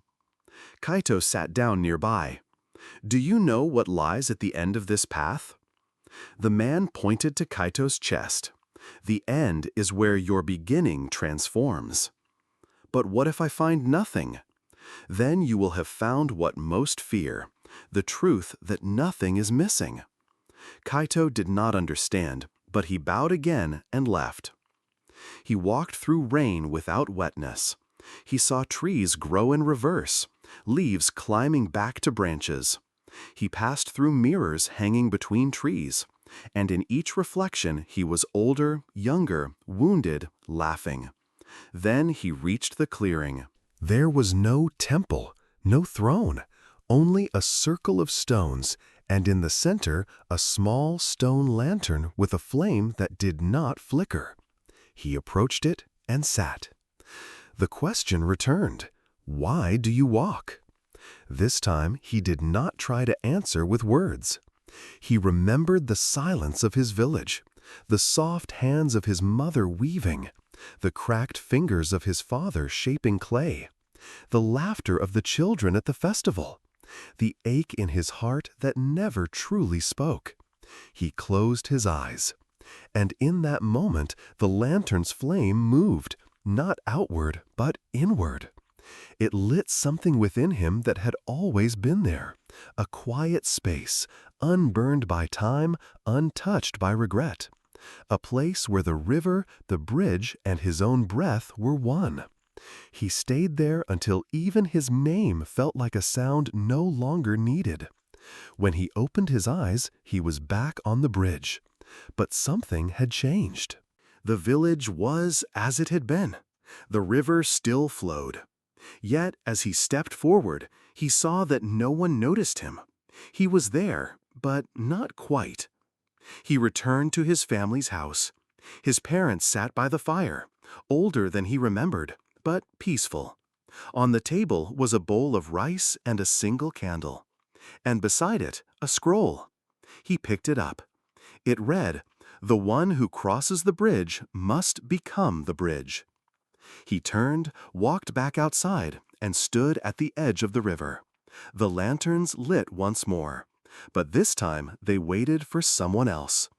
Kaito sat down nearby. "Do you know what lies at the end of this path?" The man pointed to Kaito's chest. "The end is where your beginning transforms." "But what if I find nothing?" "Then you will have found what most fear, the truth that nothing is missing." Kaito did not understand, but he bowed again and left. He walked through rain without wetness. He saw trees grow in reverse, leaves climbing back to branches. He passed through mirrors hanging between trees, and in each reflection he was older, younger, wounded, laughing. Then he reached the clearing. There was no temple, no throne, only a circle of stones, and in the center a small stone lantern with a flame that did not flicker. He approached it and sat. The question returned, "Why do you walk?" This time he did not try to answer with words. He remembered the silence of his village, the soft hands of his mother weaving, the cracked fingers of his father shaping clay, the laughter of the children at the festival, the ache in his heart that never truly spoke. He closed his eyes, and in that moment the lantern's flame moved, not outward but inward. It lit something within him that had always been there, a quiet space, unburned by time, untouched by regret. A place where the river, the bridge, and his own breath were one. He stayed there until even his name felt like a sound no longer needed. When he opened his eyes, he was back on the bridge. But something had changed. The village was as it had been. The river still flowed. Yet, as he stepped forward, he saw that no one noticed him. He was there, but not quite. He returned to his family's house. His parents sat by the fire, older than he remembered, but peaceful. On the table was a bowl of rice and a single candle, and beside it, a scroll. He picked it up. It read, "The one who crosses the bridge must become the bridge." He turned, walked back outside, and stood at the edge of the river. The lanterns lit once more, but this time they waited for someone else.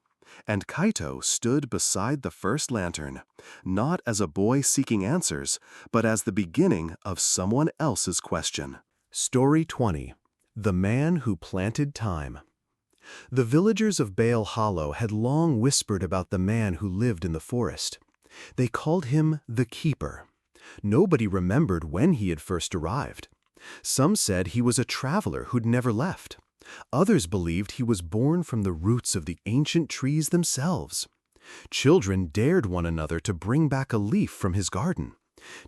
And Kaito stood beside the first lantern, not as a boy seeking answers, but as the beginning of someone else's question. Story 20. The Man Who Planted Time. The villagers of Bale Hollow had long whispered about the man who lived in the forest. They called him the Keeper. Nobody remembered when he had first arrived. Some said he was a traveler who'd never left. Others believed he was born from the roots of the ancient trees themselves. Children dared one another to bring back a leaf from his garden.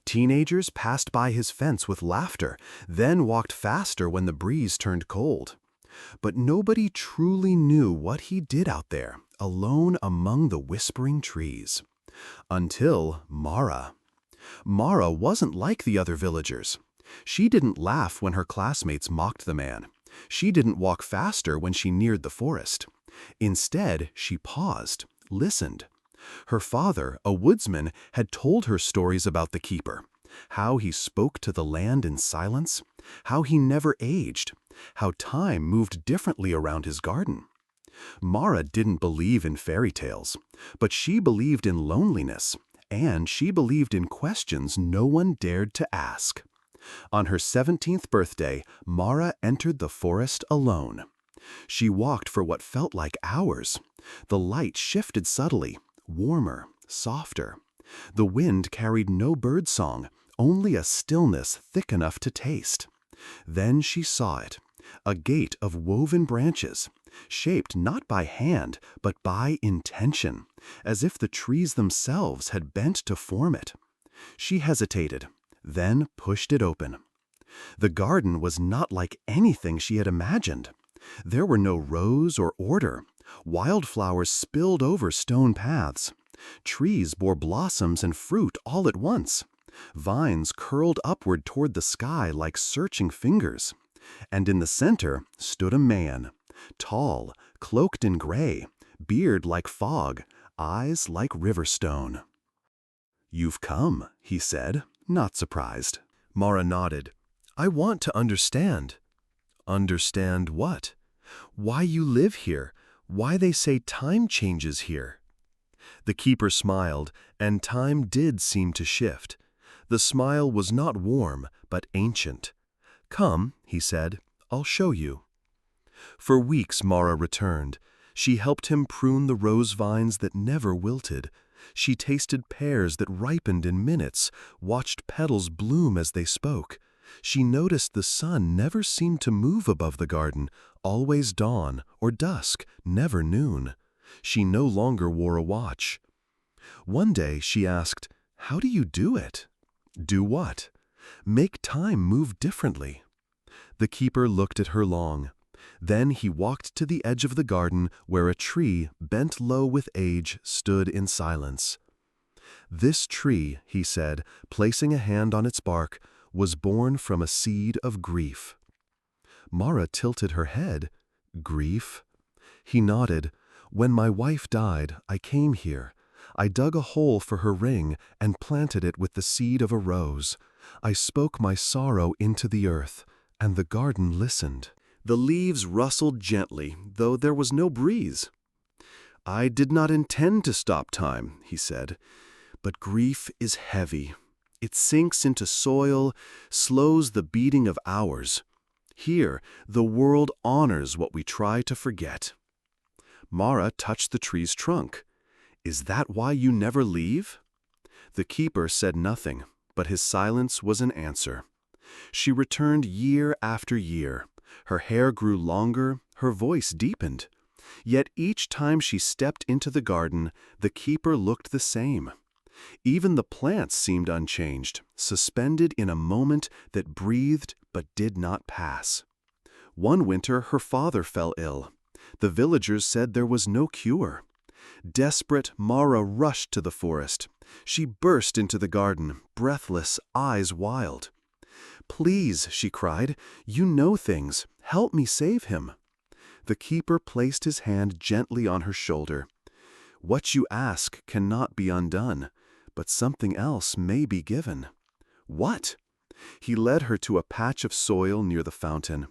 Teenagers passed by his fence with laughter, then walked faster when the breeze turned cold. But nobody truly knew what he did out there, alone among the whispering trees. Until Mara. Mara wasn't like the other villagers. She didn't laugh when her classmates mocked the man. She didn't walk faster when she neared the forest. Instead, she paused, listened. Her father, a woodsman, had told her stories about the Keeper, how he spoke to the land in silence, how he never aged, how time moved differently around his garden. Mara didn't believe in fairy tales, but she believed in loneliness, and she believed in questions no one dared to ask. On her 17th birthday, Mara entered the forest alone. She walked for what felt like hours. The light shifted subtly, warmer, softer. The wind carried no birdsong, only a stillness thick enough to taste. Then she saw it, a gate of woven branches, shaped not by hand, but by intention, as if the trees themselves had bent to form it. She hesitated, then pushed it open. The garden was not like anything she had imagined. There were no rows or order. Wildflowers spilled over stone paths. Trees bore blossoms and fruit all at once. Vines curled upward toward the sky like searching fingers. And in the center stood a man, tall, cloaked in gray, beard like fog, eyes like river stone. "You've come," he said, not surprised. Mara nodded. "I want to understand." "Understand what?" "Why you live here, why they say time changes here." The keeper smiled, and time did seem to shift. The smile was not warm, but ancient. "Come," he said, "I'll show you." For weeks Mara returned. She helped him prune the rose vines that never wilted. She tasted pears that ripened in minutes, watched petals bloom as they spoke. She noticed the sun never seemed to move above the garden, always dawn or dusk, never noon. She no longer wore a watch. One day she asked, "How do you do it?" "Do what?" "Make time move differently." The keeper looked at her long. Then he walked to the edge of the garden where a tree, bent low with age, stood in silence. "This tree," he said, placing a hand on its bark, "was born from a seed of grief." Mara tilted her head. "Grief?" He nodded. "When my wife died, I came here. I dug a hole for her ring and planted it with the seed of a rose. I spoke my sorrow into the earth, and the garden listened." The leaves rustled gently, though there was no breeze. "I did not intend to stop time," he said, "but grief is heavy. It sinks into soil, slows the beating of hours. Here, the world honors what we try to forget." Mara touched the tree's trunk. "Is that why you never leave?" The keeper said nothing, but his silence was an answer. She returned year after year. Her hair grew longer, her voice deepened. Yet each time she stepped into the garden, the keeper looked the same. Even the plants seemed unchanged, suspended in a moment that breathed but did not pass. One winter her father fell ill. The villagers said there was no cure. Desperate, Mara rushed to the forest. She burst into the garden, breathless, eyes wild. "Please," she cried, "you know things. Help me save him." The keeper placed his hand gently on her shoulder. "What you ask cannot be undone, but something else may be given." "What?" He led her to a patch of soil near the fountain.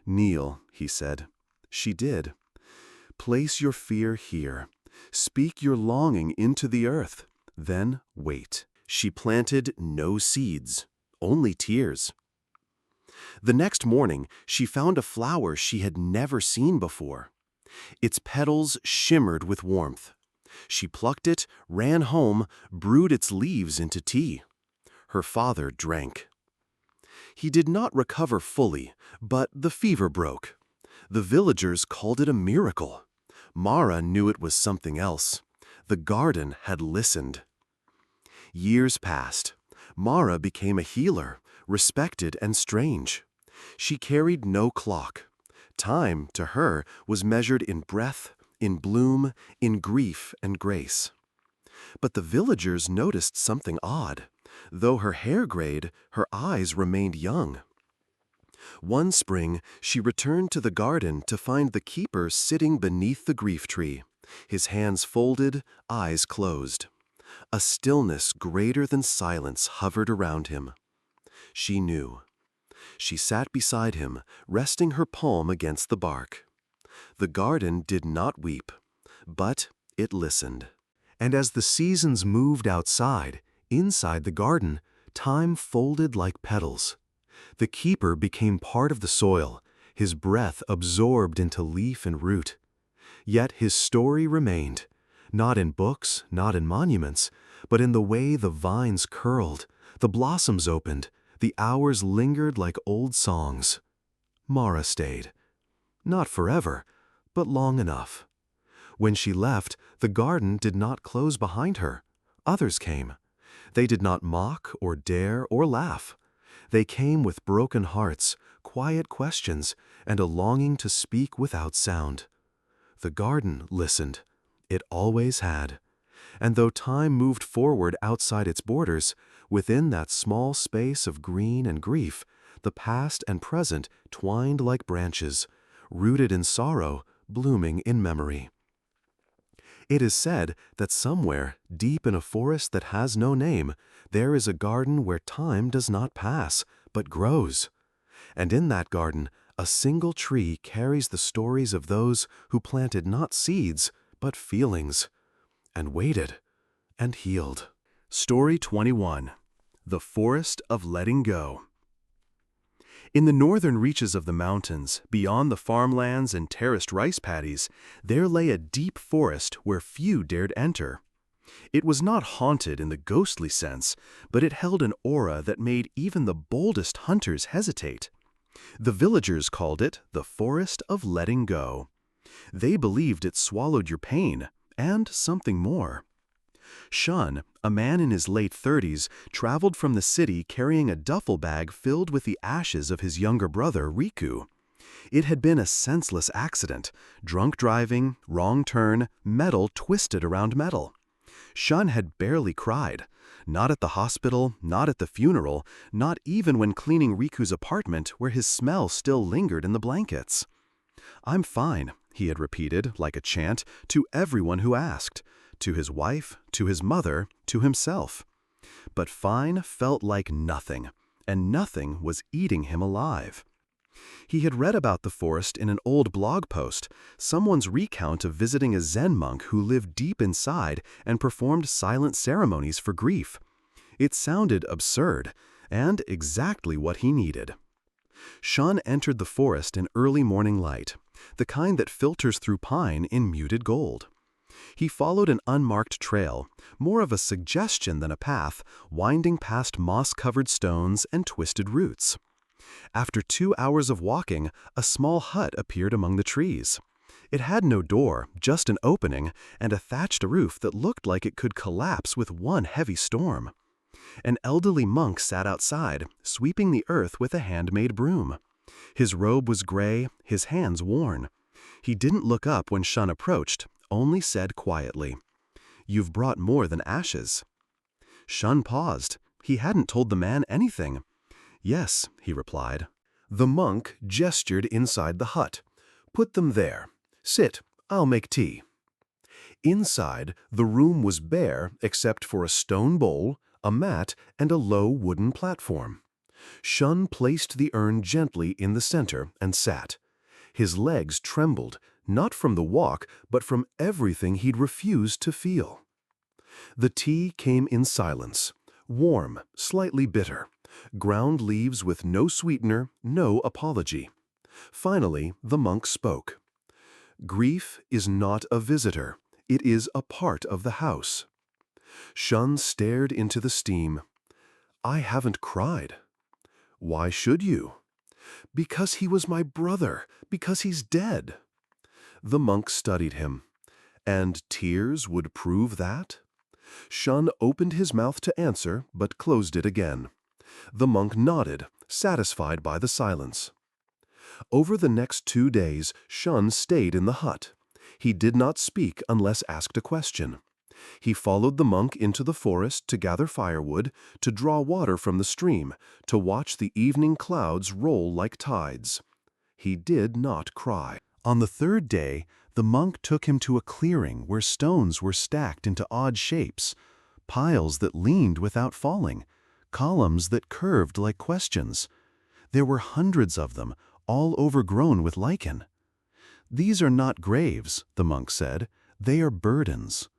"Kneel," he said. She did. "Place your fear here. Speak your longing into the earth. Then wait." She planted no seeds, only tears. The next morning, she found a flower she had never seen before. Its petals shimmered with warmth. She plucked it, ran home, brewed its leaves into tea. Her father drank. He did not recover fully, but the fever broke. The villagers called it a miracle. Mara knew it was something else. The garden had listened. Years passed. Mara became a healer, respected and strange. She carried no clock. Time, to her, was measured in breath, in bloom, in grief and grace. But the villagers noticed something odd. Though her hair grayed, her eyes remained young. One spring, she returned to the garden to find the keeper sitting beneath the grief tree, his hands folded, eyes closed. A stillness greater than silence hovered around him. She knew. She sat beside him, resting her palm against the bark. The garden did not weep, but it listened. And as the seasons moved outside, inside the garden, time folded like petals. The keeper became part of the soil, his breath absorbed into leaf and root. Yet his story remained, not in books, not in monuments, but in the way the vines curled, the blossoms opened, the hours lingered like old songs. Mara stayed. Not forever, but long enough. When she left, the garden did not close behind her. Others came. They did not mock or dare or laugh. They came with broken hearts, quiet questions, and a longing to speak without sound. The garden listened. It always had. And though time moved forward outside its borders, Within that small space of green and grief, the past and present twined like branches, rooted in sorrow, blooming in memory. It is said that somewhere, deep in a forest that has no name, there is a garden where time does not pass, but grows. And in that garden, a single tree carries the stories of those who planted not seeds, but feelings, and waited, and healed. Story 21. The Forest of Letting Go. In the northern reaches of the mountains, beyond the farmlands and terraced rice paddies, there lay a deep forest where few dared enter. It was not haunted in the ghostly sense, but it held an aura that made even the boldest hunters hesitate. The villagers called it the Forest of Letting Go. They believed it swallowed your pain, and something more. Shun, a man in his late 30s, traveled from the city carrying a duffel bag filled with the ashes of his younger brother, Riku. It had been a senseless accident, drunk driving, wrong turn, metal twisted around metal. Shun had barely cried. Not at the hospital, not at the funeral, not even when cleaning Riku's apartment where his smell still lingered in the blankets. "I'm fine," he had repeated, like a chant, to everyone who asked. To his wife, to his mother, to himself. But fine felt like nothing, and nothing was eating him alive. He had read about the forest in an old blog post, someone's recount of visiting a Zen monk who lived deep inside and performed silent ceremonies for grief. It sounded absurd, and exactly what he needed. Shun entered the forest in early morning light, the kind that filters through pine in muted gold. He followed an unmarked trail, more of a suggestion than a path, winding past moss-covered stones and twisted roots. After 2 hours of walking, a small hut appeared among the trees. It had no door, just an opening, and a thatched roof that looked like it could collapse with one heavy storm. An elderly monk sat outside, sweeping the earth with a handmade broom. His robe was gray, his hands worn. He didn't look up when Shun approached, only said quietly, "You've brought more than ashes." Shun paused. He hadn't told the man anything. "Yes," he replied. The monk gestured inside the hut. "Put them there. Sit, I'll make tea." Inside, the room was bare except for a stone bowl, a mat, and a low wooden platform. Shun placed the urn gently in the center and sat. His legs trembled, not from the walk, but from everything he'd refused to feel. The tea came in silence, warm, slightly bitter, ground leaves with no sweetener, no apology. Finally, the monk spoke. "Grief is not a visitor. It is a part of the house." Shun stared into the steam. "I haven't cried." "Why should you?" "Because he was my brother, because he's dead." The monk studied him. "And tears would prove that?" Shun opened his mouth to answer, but closed it again. The monk nodded, satisfied by the silence. Over the next 2 days, Shun stayed in the hut. He did not speak unless asked a question. He followed the monk into the forest to gather firewood, to draw water from the stream, to watch the evening clouds roll like tides. He did not cry. On the 3rd day, the monk took him to a clearing where stones were stacked into odd shapes, piles that leaned without falling, columns that curved like questions. There were hundreds of them, all overgrown with lichen. "These are not graves," the monk said. "They are burdens."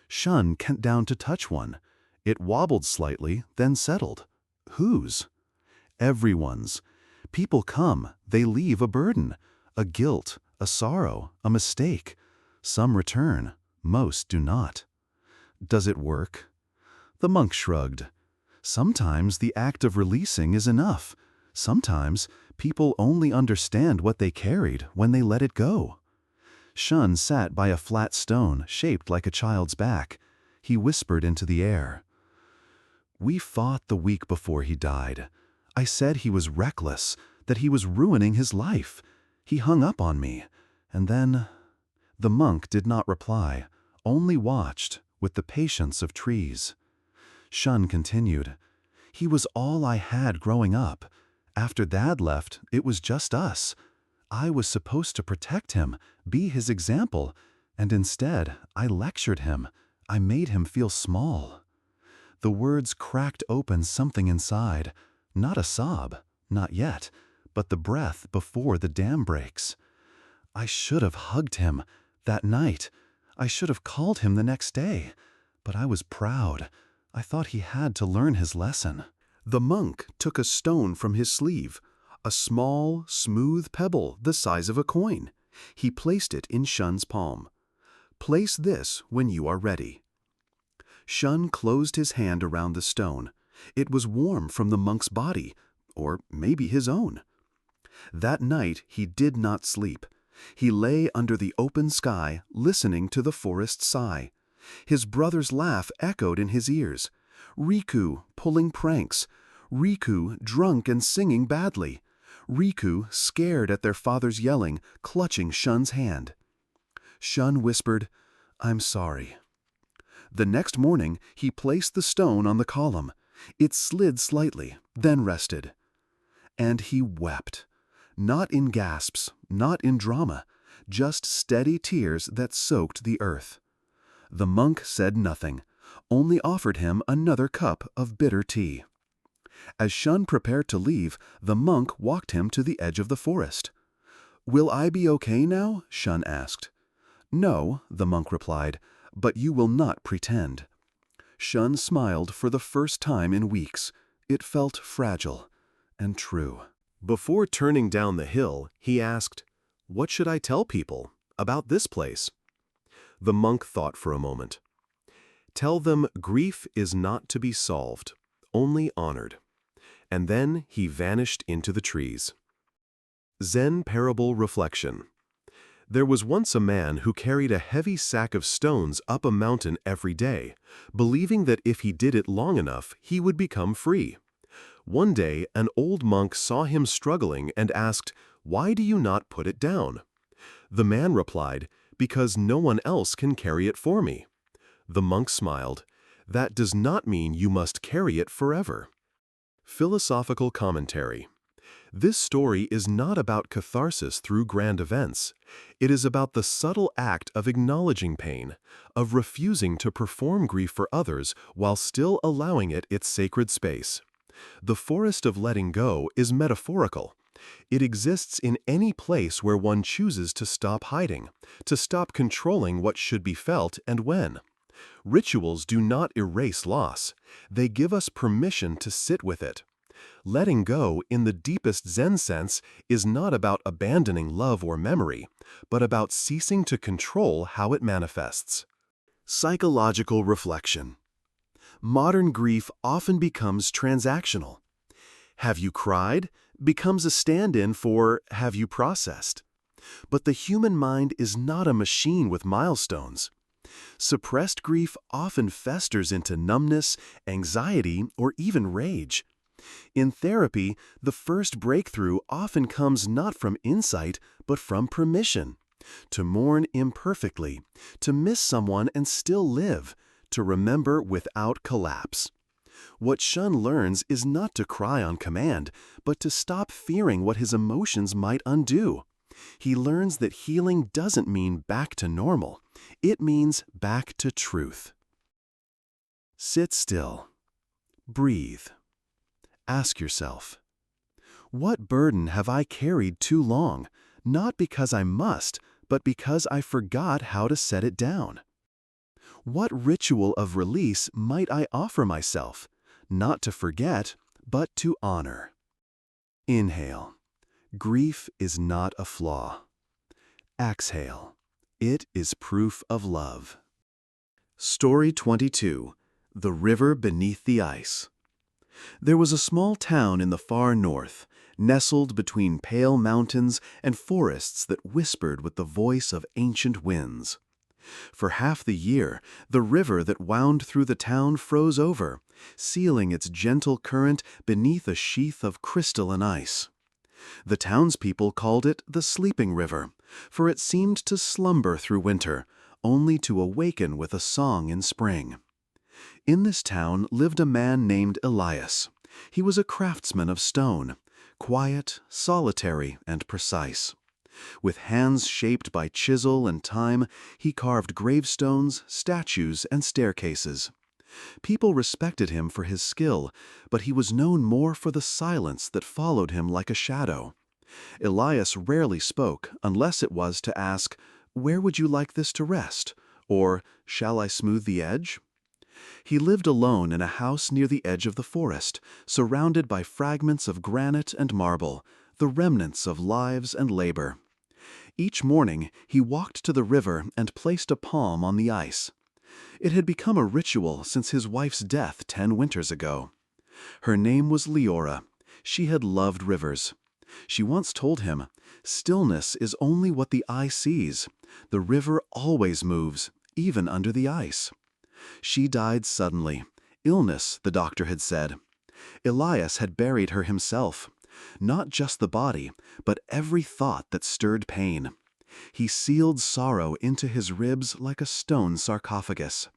Shun bent down to touch one. It wobbled slightly, then settled. Whose? Everyone's. People come, they leave a burden, a guilt, a sorrow, a mistake. Some return, most do not. Does it work? The monk shrugged. Sometimes the act of releasing is enough. Sometimes people only understand what they carried when they let it go. Shun sat by a flat stone shaped like a child's back. He whispered into the air. "We fought the week before he died. I said he was reckless, that he was ruining his life. He hung up on me, and then—" The monk did not reply, only watched, with the patience of trees. Shun continued, He was all I had growing up. After Dad left, it was just us. I was supposed to protect him, be his example, and instead, I lectured him. I made him feel small. The words cracked open something inside. Not a sob, not yet, but the breath before the dam breaks. I should have hugged him that night. I should have called him the next day. But I was proud. I thought he had to learn his lesson. The monk took a stone from his sleeve, a small, smooth pebble the size of a coin. He placed it in Shun's palm. "Place this when you are ready." Shun closed his hand around the stone. It was warm from the monk's body, or maybe his own. That night he did not sleep. He lay under the open sky, listening to the forest sigh. His brother's laugh echoed in his ears. Riku pulling pranks. Riku drunk and singing badly. Riku scared at their father's yelling, clutching Shun's hand. Shun whispered, "I'm sorry." The next morning, he placed the stone on the column. It slid slightly, then rested. And he wept. Not in gasps, not in drama, just steady tears that soaked the earth. The monk said nothing, only offered him another cup of bitter tea. As Shun prepared to leave, the monk walked him to the edge of the forest. "Will I be okay now?" Shun asked. "No," the monk replied, "but you will not pretend." Shun smiled for the first time in weeks. It felt fragile and true. Before turning down the hill, he asked, "What should I tell people about this place?" The monk thought for a moment. "Tell them grief is not to be solved, only honored." And then he vanished into the trees. Zen Parable Reflection. There was once a man who carried a heavy sack of stones up a mountain every day, believing that if he did it long enough, he would become free. One day, an old monk saw him struggling and asked, "Why do you not put it down?" The man replied, "Because no one else can carry it for me." The monk smiled. "That does not mean you must carry it forever." Philosophical commentary. This story is not about catharsis through grand events. It is about the subtle act of acknowledging pain, of refusing to perform grief for others while still allowing it its sacred space. The forest of letting go is metaphorical. It exists in any place where one chooses to stop hiding, to stop controlling what should be felt and when. Rituals do not erase loss. They give us permission to sit with it. Letting go, in the deepest Zen sense, is not about abandoning love or memory, but about ceasing to control how it manifests. Psychological reflection. Modern grief often becomes transactional. "Have you cried?" becomes a stand-in for "have you processed?" But the human mind is not a machine with milestones. Suppressed grief often festers into numbness, anxiety, or even rage. In therapy, the first breakthrough often comes not from insight, but from permission. To mourn imperfectly, to miss someone and still live, to remember without collapse. What Shun learns is not to cry on command, but to stop fearing what his emotions might undo. He learns that healing doesn't mean back to normal. It means back to truth. Sit still. Breathe. Ask yourself, what burden have I carried too long, not because I must, but because I forgot how to set it down? What ritual of release might I offer myself, not to forget, but to honor? Inhale. Grief is not a flaw. Exhale. It is proof of love. Story 22. The River Beneath the Ice. There was a small town in the far north, nestled between pale mountains and forests that whispered with the voice of ancient winds. For half the year, the river that wound through the town froze over, sealing its gentle current beneath a sheath of crystalline ice. The townspeople called it the Sleeping River, for it seemed to slumber through winter, only to awaken with a song in spring. In this town lived a man named Elias. He was a craftsman of stone, quiet, solitary, and precise. With hands shaped by chisel and time, he carved gravestones, statues, and staircases. People respected him for his skill, but he was known more for the silence that followed him like a shadow. Elias rarely spoke unless it was to ask, "Where would you like this to rest?" or "Shall I smooth the edge?" He lived alone in a house near the edge of the forest, surrounded by fragments of granite and marble, the remnants of lives and labor. Each morning, he walked to the river and placed a palm on the ice. It had become a ritual since his wife's death 10 winters ago. Her name was Leora. She had loved rivers. She once told him, "Stillness is only what the eye sees. The river always moves, even under the ice." She died suddenly. Illness, the doctor had said. Elias had buried her himself. Not just the body, but every thought that stirred pain. He sealed sorrow into his ribs like a stone sarcophagus.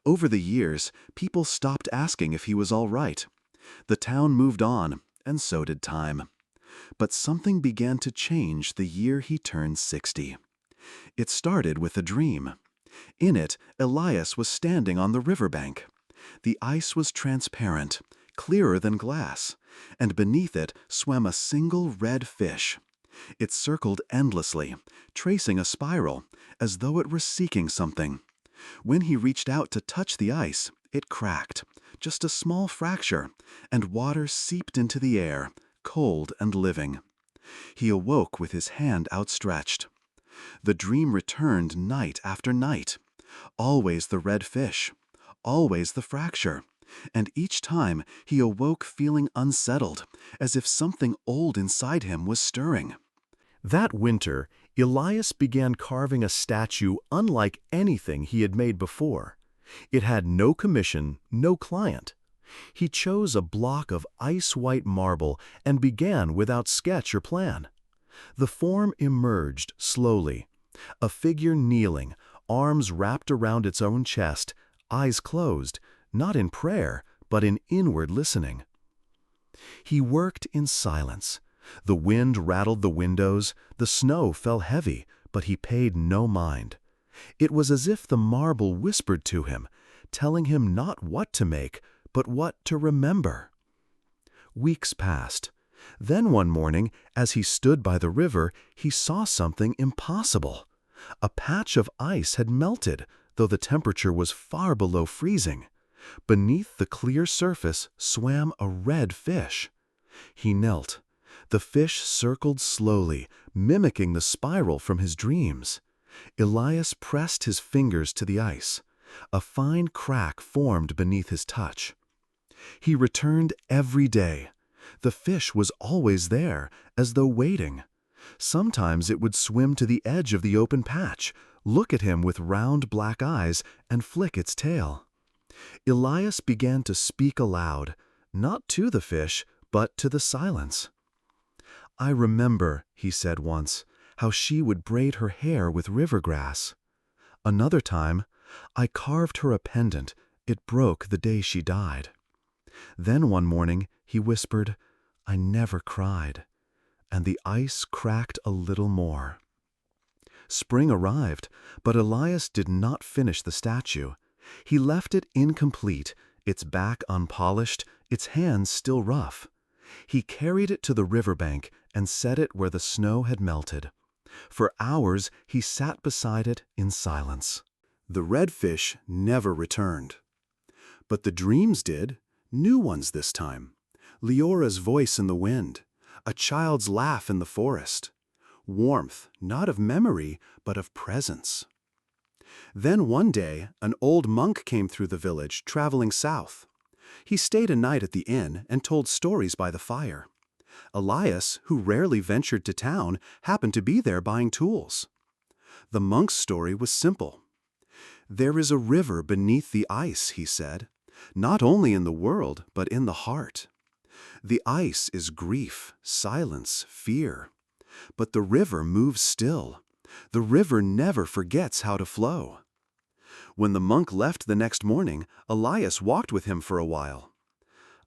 Over the years, people stopped asking if he was all right. The town moved on, and so did time. But something began to change the year he turned 60. It started with a dream. In it, Elias was standing on the riverbank. The ice was transparent, clearer than glass, and beneath it swam a single red fish. It circled endlessly, tracing a spiral, as though it were seeking something. When he reached out to touch the ice, it cracked, just a small fracture, and water seeped into the air, cold and living. He awoke with his hand outstretched. The dream returned night after night. Always the red fish, always the fracture, and each time he awoke feeling unsettled, as if something old inside him was stirring. That winter, Elias began carving a statue unlike anything he had made before. It had no commission, no client. He chose a block of ice-white marble and began without sketch or plan. The form emerged slowly. A figure kneeling, arms wrapped around its own chest, eyes closed, not in prayer, but in inward listening. He worked in silence. The wind rattled the windows, the snow fell heavy, but he paid no mind. It was as if the marble whispered to him, telling him not what to make, but what to remember. Weeks passed. Then one morning, as he stood by the river, he saw something impossible. A patch of ice had melted, though the temperature was far below freezing. Beneath the clear surface swam a red fish. He knelt. The fish circled slowly, mimicking the spiral from his dreams. Elias pressed his fingers to the ice. A fine crack formed beneath his touch. He returned every day. The fish was always there, as though waiting. Sometimes it would swim to the edge of the open patch, look at him with round black eyes, and flick its tail. Elias began to speak aloud, not to the fish, but to the silence. "I remember," he said once, "how she would braid her hair with river grass. Another time, I carved her a pendant. It broke the day she died." Then one morning he whispered, "I never cried," and the ice cracked a little more. Spring arrived, but Elias did not finish the statue. He left it incomplete, its back unpolished, its hands still rough. He carried it to the riverbank and set it where the snow had melted. For hours he sat beside it in silence. The red fish never returned. But the dreams did, new ones this time. Leora's voice in the wind, a child's laugh in the forest. Warmth, not of memory, but of presence. Then one day, an old monk came through the village, traveling south. He stayed a night at the inn and told stories by the fire. Elias, who rarely ventured to town, happened to be there buying tools. The monk's story was simple. "There is a river beneath the ice," he said, "not only in the world, but in the heart. The ice is grief, silence, fear. But the river moves still. The river never forgets how to flow." When the monk left the next morning, Elias walked with him for a while.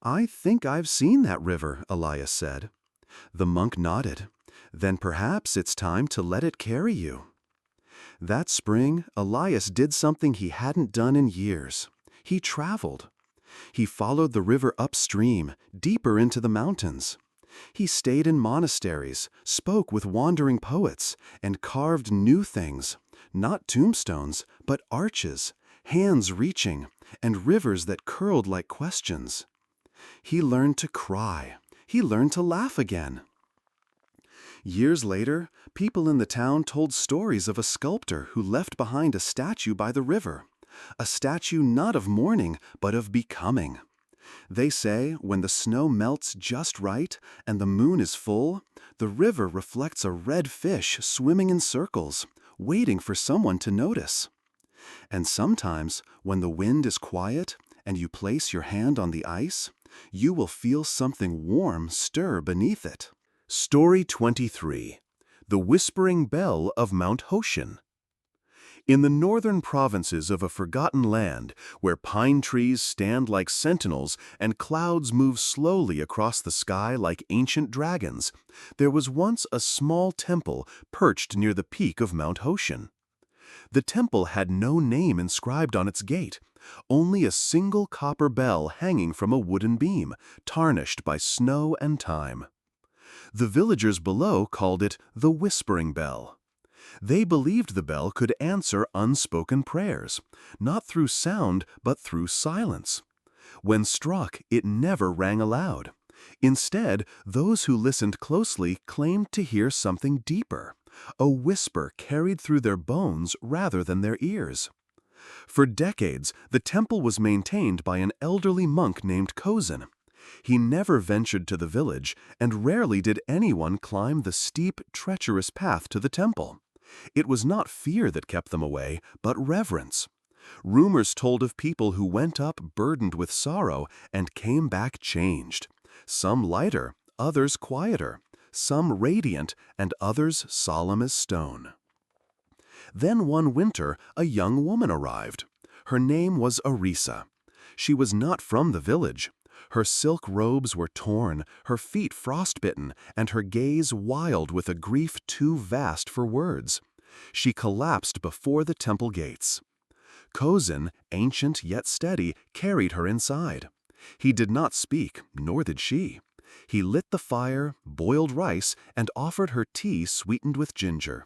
I think I've seen that river, Elias said. The monk nodded. Then perhaps it's time to let it carry you. That spring, Elias did something he hadn't done in years. He traveled. He followed the river upstream, deeper into the mountains. He stayed in monasteries, spoke with wandering poets, and carved new things, not tombstones, but arches, hands reaching, and rivers that curled like questions. He learned to cry. He learned to laugh again. Years later, people in the town told stories of a sculptor who left behind a statue by the river, a statue not of mourning, but of becoming. They say when the snow melts just right and the moon is full, the river reflects a red fish swimming in circles, waiting for someone to notice. And sometimes, when the wind is quiet and you place your hand on the ice, you will feel something warm stir beneath it. Story 23. The Whispering Bell of Mount Hoshin. In the northern provinces of a forgotten land, where pine trees stand like sentinels and clouds move slowly across the sky like ancient dragons, there was once a small temple perched near the peak of Mount Hoshin. The temple had no name inscribed on its gate, only a single copper bell hanging from a wooden beam, tarnished by snow and time. The villagers below called it the Whispering Bell. They believed the bell could answer unspoken prayers, not through sound but through silence. When struck, it never rang aloud. Instead, those who listened closely claimed to hear something deeper, a whisper carried through their bones rather than their ears. For decades, the temple was maintained by an elderly monk named Kozin. He never ventured to the village, and rarely did anyone climb the steep, treacherous path to the temple. It was not fear that kept them away, but reverence. Rumors told of people who went up burdened with sorrow and came back changed. Some lighter, others quieter, some radiant, and others solemn as stone. Then one winter, a young woman arrived. Her name was Arisa. She was not from the village. Her silk robes were torn, her feet frostbitten, and her gaze wild with a grief too vast for words. She collapsed before the temple gates. Kozin, ancient yet steady, carried her inside. He did not speak, nor did she. He lit the fire, boiled rice, and offered her tea sweetened with ginger.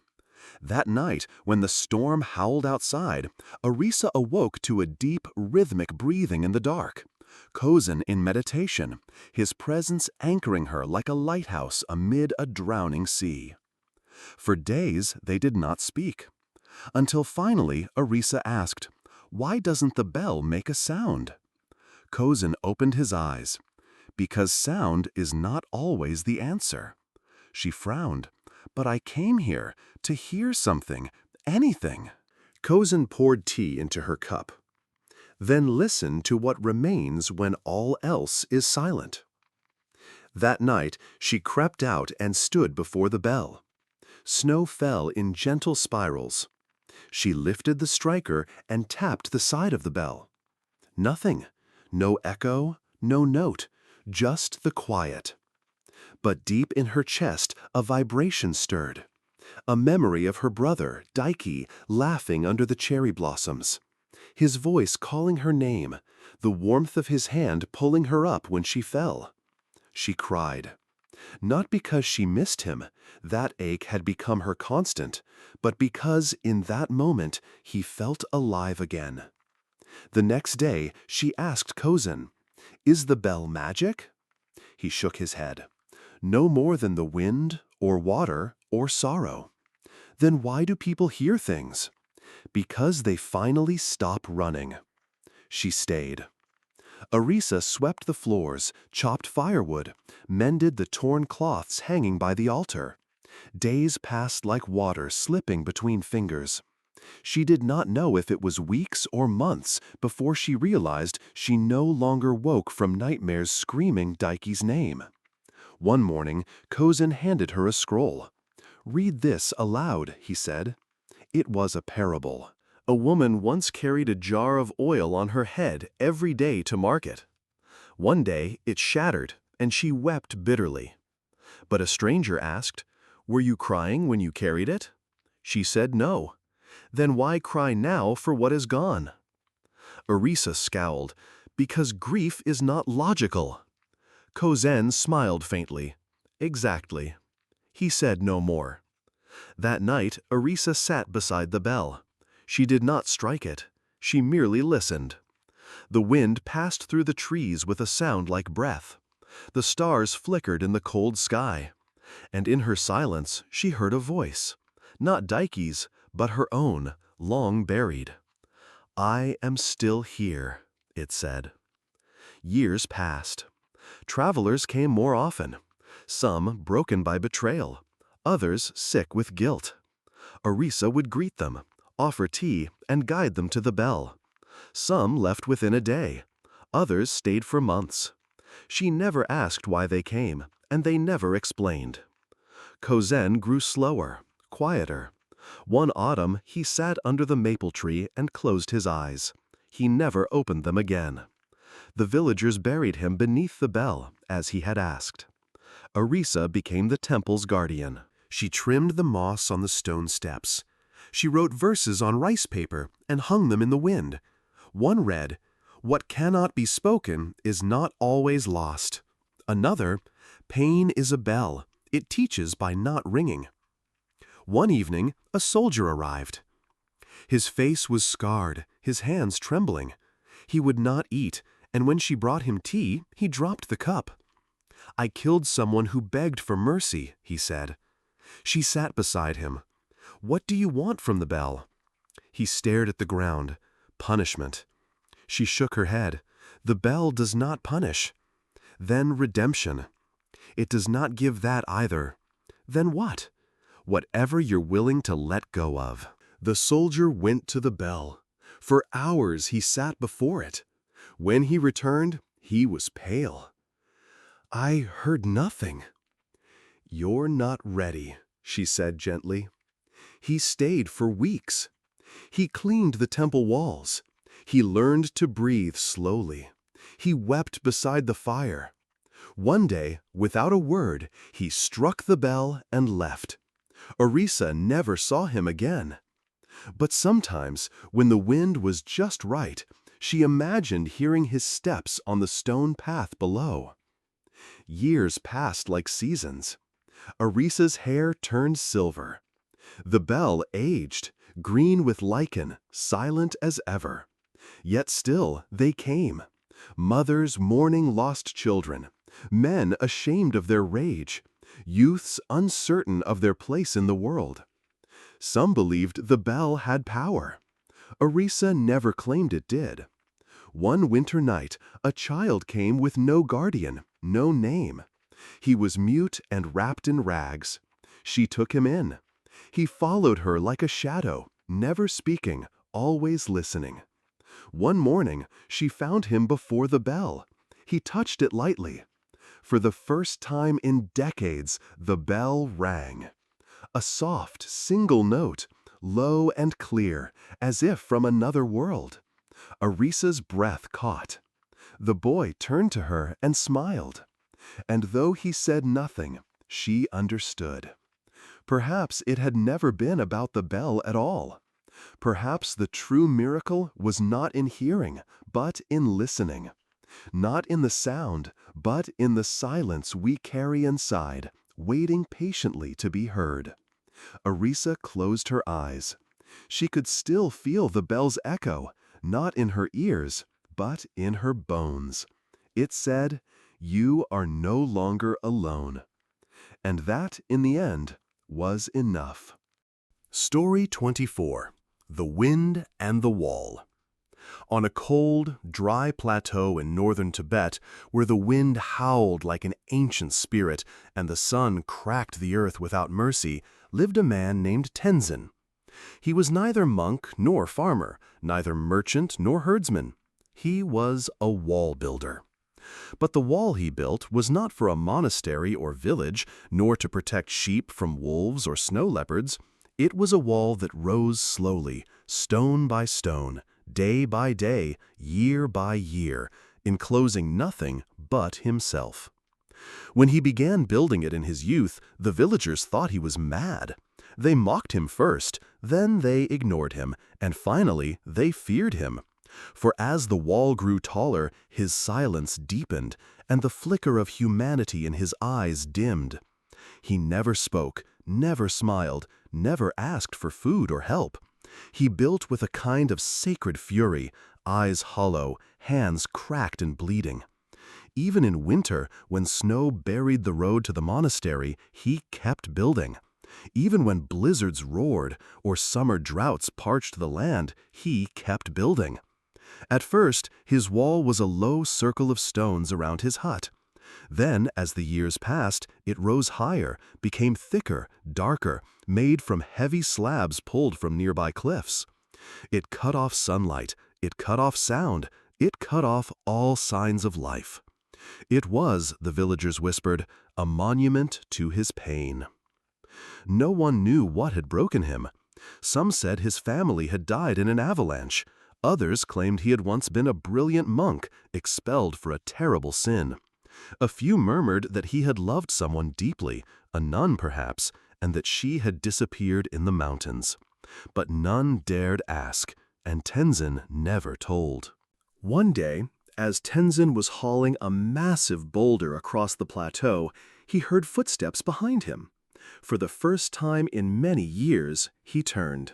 That night, when the storm howled outside, Arisa awoke to a deep, rhythmic breathing in the dark. Kozin in meditation, his presence anchoring her like a lighthouse amid a drowning sea. For days they did not speak, until finally Arisa asked, "Why doesn't the bell make a sound?" Kozin opened his eyes. "Because sound is not always the answer." She frowned. "But I came here to hear something, anything." Kozin poured tea into her cup. "Then listen to what remains when all else is silent." That night, she crept out and stood before the bell. Snow fell in gentle spirals. She lifted the striker and tapped the side of the bell. Nothing. No echo, no note, just the quiet. But deep in her chest, a vibration stirred. A memory of her brother, Daiki, laughing under the cherry blossoms. His voice calling her name, the warmth of his hand pulling her up when she fell. She cried. Not because she missed him, that ache had become her constant, but because in that moment he felt alive again. The next day she asked Kozin, "Is the bell magic?" He shook his head. "No more than the wind, or water, or sorrow." "Then why do people hear things?" "Because they finally stop running." She stayed. Arisa swept the floors, chopped firewood, mended the torn cloths hanging by the altar. Days passed like water slipping between fingers. She did not know if it was weeks or months before she realized she no longer woke from nightmares screaming Daiki's name. One morning, Kozin handed her a scroll. "Read this aloud," he said. It was a parable. A woman once carried a jar of oil on her head every day to market. One day it shattered, and she wept bitterly. But a stranger asked, "Were you crying when you carried it?" She said no. "Then why cry now for what is gone?" Arisa scowled, "Because grief is not logical." Kozen smiled faintly. "Exactly." He said no more. That night, Arisa sat beside the bell. She did not strike it. She merely listened. The wind passed through the trees with a sound like breath. The stars flickered in the cold sky. And in her silence, she heard a voice. Not Daiki's, but her own, long buried. "I am still here," it said. Years passed. Travelers came more often. Some broken by betrayal, others sick with guilt. Arisa would greet them, offer tea, and guide them to the bell. Some left within a day. Others stayed for months. She never asked why they came, and they never explained. Kozen grew slower, quieter. One autumn, he sat under the maple tree and closed his eyes. He never opened them again. The villagers buried him beneath the bell, as he had asked. Arisa became the temple's guardian. She trimmed the moss on the stone steps. She wrote verses on rice paper and hung them in the wind. One read, "What cannot be spoken is not always lost." Another, "Pain is a bell. It teaches by not ringing." One evening, a soldier arrived. His face was scarred, his hands trembling. He would not eat, and when she brought him tea, he dropped the cup. "I killed someone who begged for mercy," he said. She sat beside him. "What do you want from the bell?" He stared at the ground. "Punishment." She shook her head. "The bell does not punish." Then redemption. "It does not give that either." "Then what?" "Whatever you're willing to let go of." The soldier went to the bell. For hours he sat before it. When he returned, he was pale. "I heard nothing." "You're not ready," she said gently. He stayed for weeks. He cleaned the temple walls. He learned to breathe slowly. He wept beside the fire. One day, without a word, he struck the bell and left. Arisa never saw him again. But sometimes, when the wind was just right, she imagined hearing his steps on the stone path below. Years passed like seasons. Arisa's hair turned silver. The bell aged, green with lichen, silent as ever. Yet still they came. Mothers mourning lost children, men ashamed of their rage, youths uncertain of their place in the world. Some believed the bell had power. Arisa never claimed it did. One winter night, a child came with no guardian, no name. He was mute and wrapped in rags. She took him in. He followed her like a shadow, never speaking, always listening. One morning, she found him before the bell. He touched it lightly. For the first time in decades, the bell rang. A soft, single note, low and clear, as if from another world. Arisa's breath caught. The boy turned to her and smiled. And though he said nothing, she understood. Perhaps it had never been about the bell at all. Perhaps the true miracle was not in hearing, but in listening. Not in the sound, but in the silence we carry inside, waiting patiently to be heard. Arisa closed her eyes. She could still feel the bell's echo, not in her ears, but in her bones. It said, "You are no longer alone." And that, in the end, was enough. Story 24. The Wind and the Wall. On a cold, dry plateau in northern Tibet, where the wind howled like an ancient spirit and the sun cracked the earth without mercy, lived a man named Tenzin. He was neither monk nor farmer, neither merchant nor herdsman. He was a wall builder. But the wall he built was not for a monastery or village, nor to protect sheep from wolves or snow leopards. It was a wall that rose slowly, stone by stone, day by day, year by year, enclosing nothing but himself. When he began building it in his youth, the villagers thought he was mad. They mocked him first, then they ignored him, and finally they feared him. For as the wall grew taller, his silence deepened, and the flicker of humanity in his eyes dimmed. He never spoke, never smiled, never asked for food or help. He built with a kind of sacred fury, eyes hollow, hands cracked and bleeding. Even in winter, when snow buried the road to the monastery, he kept building. Even when blizzards roared or summer droughts parched the land, he kept building. At first, his wall was a low circle of stones around his hut. Then, as the years passed, it rose higher, became thicker, darker, made from heavy slabs pulled from nearby cliffs. It cut off sunlight, it cut off sound, it cut off all signs of life. It was, the villagers whispered, a monument to his pain. No one knew what had broken him. Some said his family had died in an avalanche. Others claimed he had once been a brilliant monk, expelled for a terrible sin. A few murmured that he had loved someone deeply, a nun perhaps, and that she had disappeared in the mountains. But none dared ask, and Tenzin never told. One day, as Tenzin was hauling a massive boulder across the plateau, he heard footsteps behind him. For the first time in many years, he turned.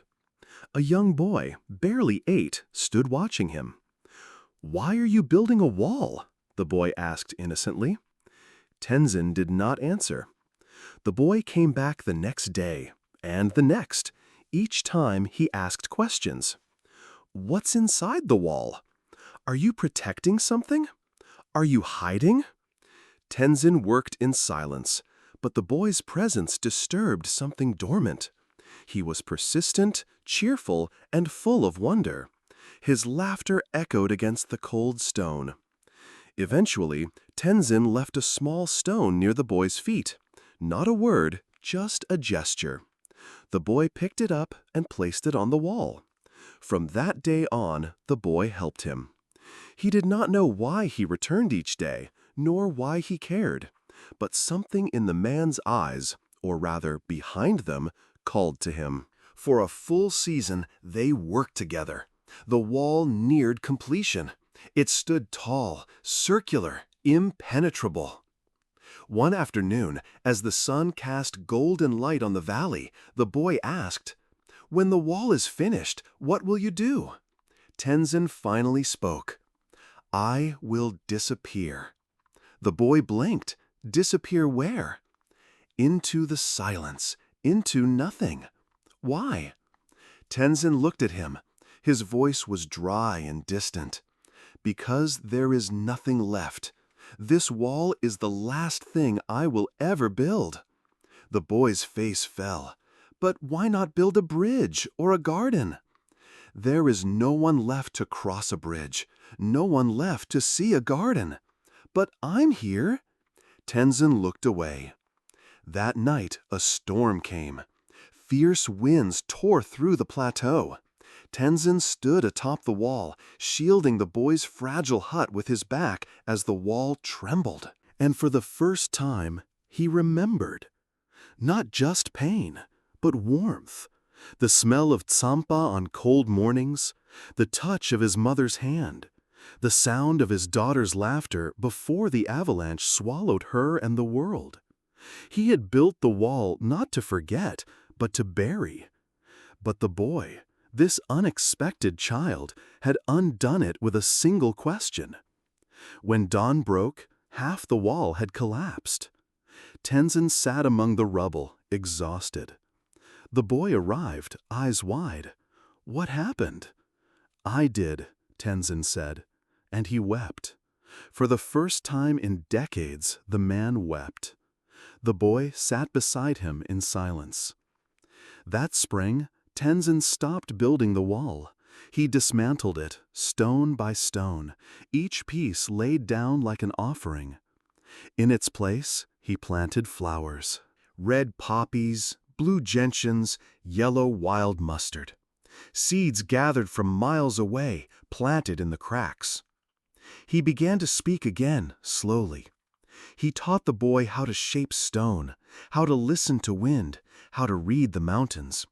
A young boy, barely 8, stood watching him. "Why are you building a wall?" the boy asked innocently. Tenzin did not answer. The boy came back the next day, and the next. Each time he asked questions. "What's inside the wall? Are you protecting something? Are you hiding?" Tenzin worked in silence, but the boy's presence disturbed something dormant. He was persistent, cheerful, and full of wonder. His laughter echoed against the cold stone. Eventually, Tenzin left a small stone near the boy's feet. Not a word, just a gesture. The boy picked it up and placed it on the wall. From that day on, the boy helped him. He did not know why he returned each day, nor why he cared. But something in the man's eyes, or rather behind them, called to him. For a full season, they worked together. The wall neared completion. It stood tall, circular, impenetrable. One afternoon, as the sun cast golden light on the valley, the boy asked, "When the wall is finished, what will you do?" Tenzin finally spoke. "I will disappear." The boy blinked. Disappear where? Into the silence, into nothing. Why? Tenzin looked at him. His voice was dry and distant. "Because there is nothing left. This wall is the last thing I will ever build." The boy's face fell. "But why not build a bridge or a garden?" "There is no one left to cross a bridge, no one left to see a garden." "But I'm here." Tenzin looked away. That night, a storm came. Fierce winds tore through the plateau. Tenzin stood atop the wall, shielding the boy's fragile hut with his back as the wall trembled. And for the first time, he remembered. Not just pain, but warmth. The smell of tsampa on cold mornings, the touch of his mother's hand, the sound of his daughter's laughter before the avalanche swallowed her and the world. He had built the wall not to forget, but to bury. But the boy, this unexpected child, had undone it with a single question. When dawn broke, half the wall had collapsed. Tenzin sat among the rubble, exhausted. The boy arrived, eyes wide. "What happened?" "I did," Tenzin said, and he wept. For the first time in decades, the man wept. The boy sat beside him in silence. That spring, Tenzin stopped building the wall. He dismantled it, stone by stone, each piece laid down like an offering. In its place, he planted flowers. Red poppies, blue gentians, yellow wild mustard. Seeds gathered from miles away, planted in the cracks. He began to speak again, slowly. He taught the boy how to shape stone, how to listen to wind, how to read the mountains.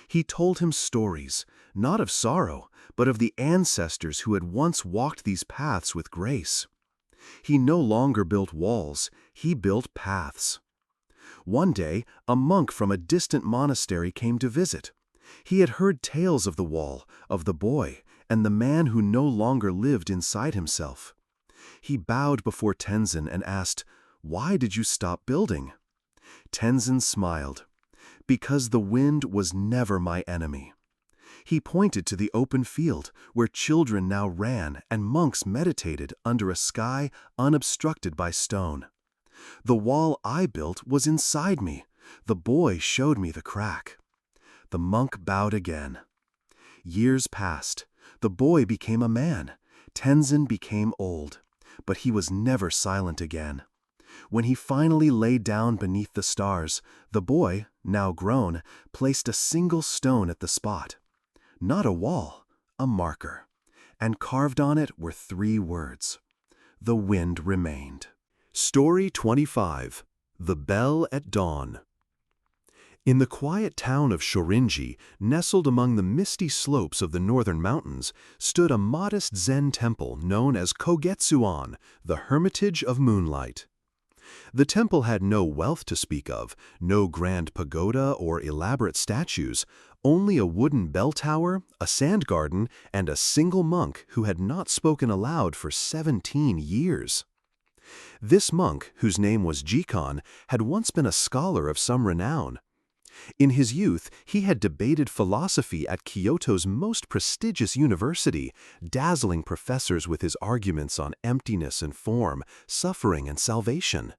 He told him stories, not of sorrow, but of the ancestors who had once walked these paths with grace. He no longer built walls, he built paths. One day, a monk from a distant monastery came to visit. He had heard tales of the wall, of the boy, and the man who no longer lived inside himself. He bowed before Tenzin and asked, "Why did you stop building?" Tenzin smiled. "Because the wind was never my enemy." He pointed to the open field, where children now ran and monks meditated under a sky unobstructed by stone. "The wall I built was inside me. The boy showed me the crack." The monk bowed again. Years passed. The boy became a man. Tenzin became old. But he was never silent again. When he finally lay down beneath the stars, the boy, now grown, placed a single stone at the spot. Not a wall, a marker. And carved on it were 3 words. The wind remained. Story 25. The Bell at Dawn. In the quiet town of Shorinji, nestled among the misty slopes of the northern mountains, stood a modest Zen temple known as Kogetsuan, the Hermitage of Moonlight. The temple had no wealth to speak of, no grand pagoda or elaborate statues, only a wooden bell tower, a sand garden, and a single monk who had not spoken aloud for 17 years. This monk, whose name was Jikon, had once been a scholar of some renown. In his youth, he had debated philosophy at Kyoto's most prestigious university, dazzling professors with his arguments on emptiness and form, suffering and salvation.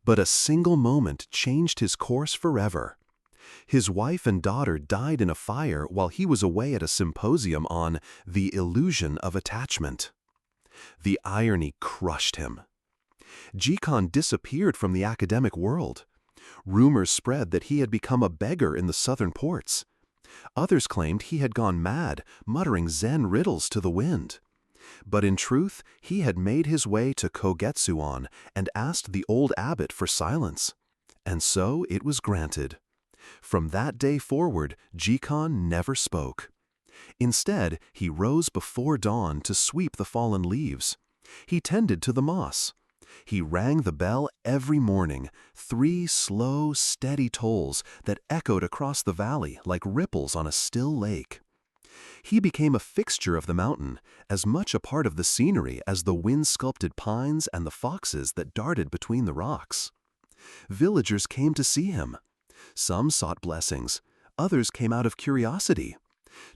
But a single moment changed his course forever. His wife and daughter died in a fire while he was away at a symposium on the illusion of attachment. The irony crushed him. Jikon disappeared from the academic world. Rumors spread that he had become a beggar in the southern ports. Others claimed he had gone mad, muttering Zen riddles to the wind. But in truth, he had made his way to Kogetsuan and asked the old abbot for silence. And so it was granted. From that day forward, Jikon never spoke. Instead, he rose before dawn to sweep the fallen leaves. He tended to the moss. He rang the bell every morning, 3 slow, steady tolls that echoed across the valley like ripples on a still lake. He became a fixture of the mountain, as much a part of the scenery as the wind-sculpted pines and the foxes that darted between the rocks. Villagers came to see him. Some sought blessings, others came out of curiosity.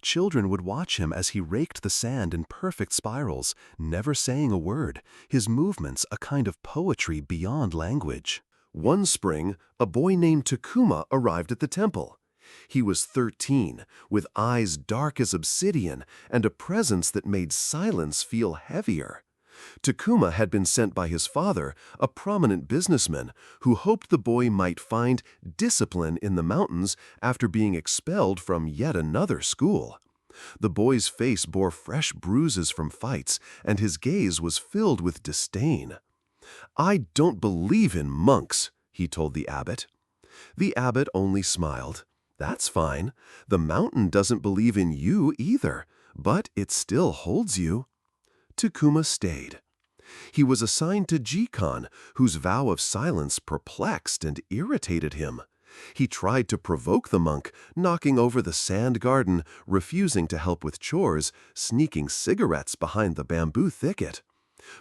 Children would watch him as he raked the sand in perfect spirals, never saying a word, his movements a kind of poetry beyond language. One spring, a boy named Takuma arrived at the temple. He was 13, with eyes dark as obsidian and a presence that made silence feel heavier. Takuma had been sent by his father, a prominent businessman, who hoped the boy might find discipline in the mountains after being expelled from yet another school. The boy's face bore fresh bruises from fights, and his gaze was filled with disdain. "I don't believe in monks," he told the abbot. The abbot only smiled. "That's fine. The mountain doesn't believe in you either, but it still holds you." Takuma stayed. He was assigned to Jikon, whose vow of silence perplexed and irritated him. He tried to provoke the monk, knocking over the sand garden, refusing to help with chores, sneaking cigarettes behind the bamboo thicket.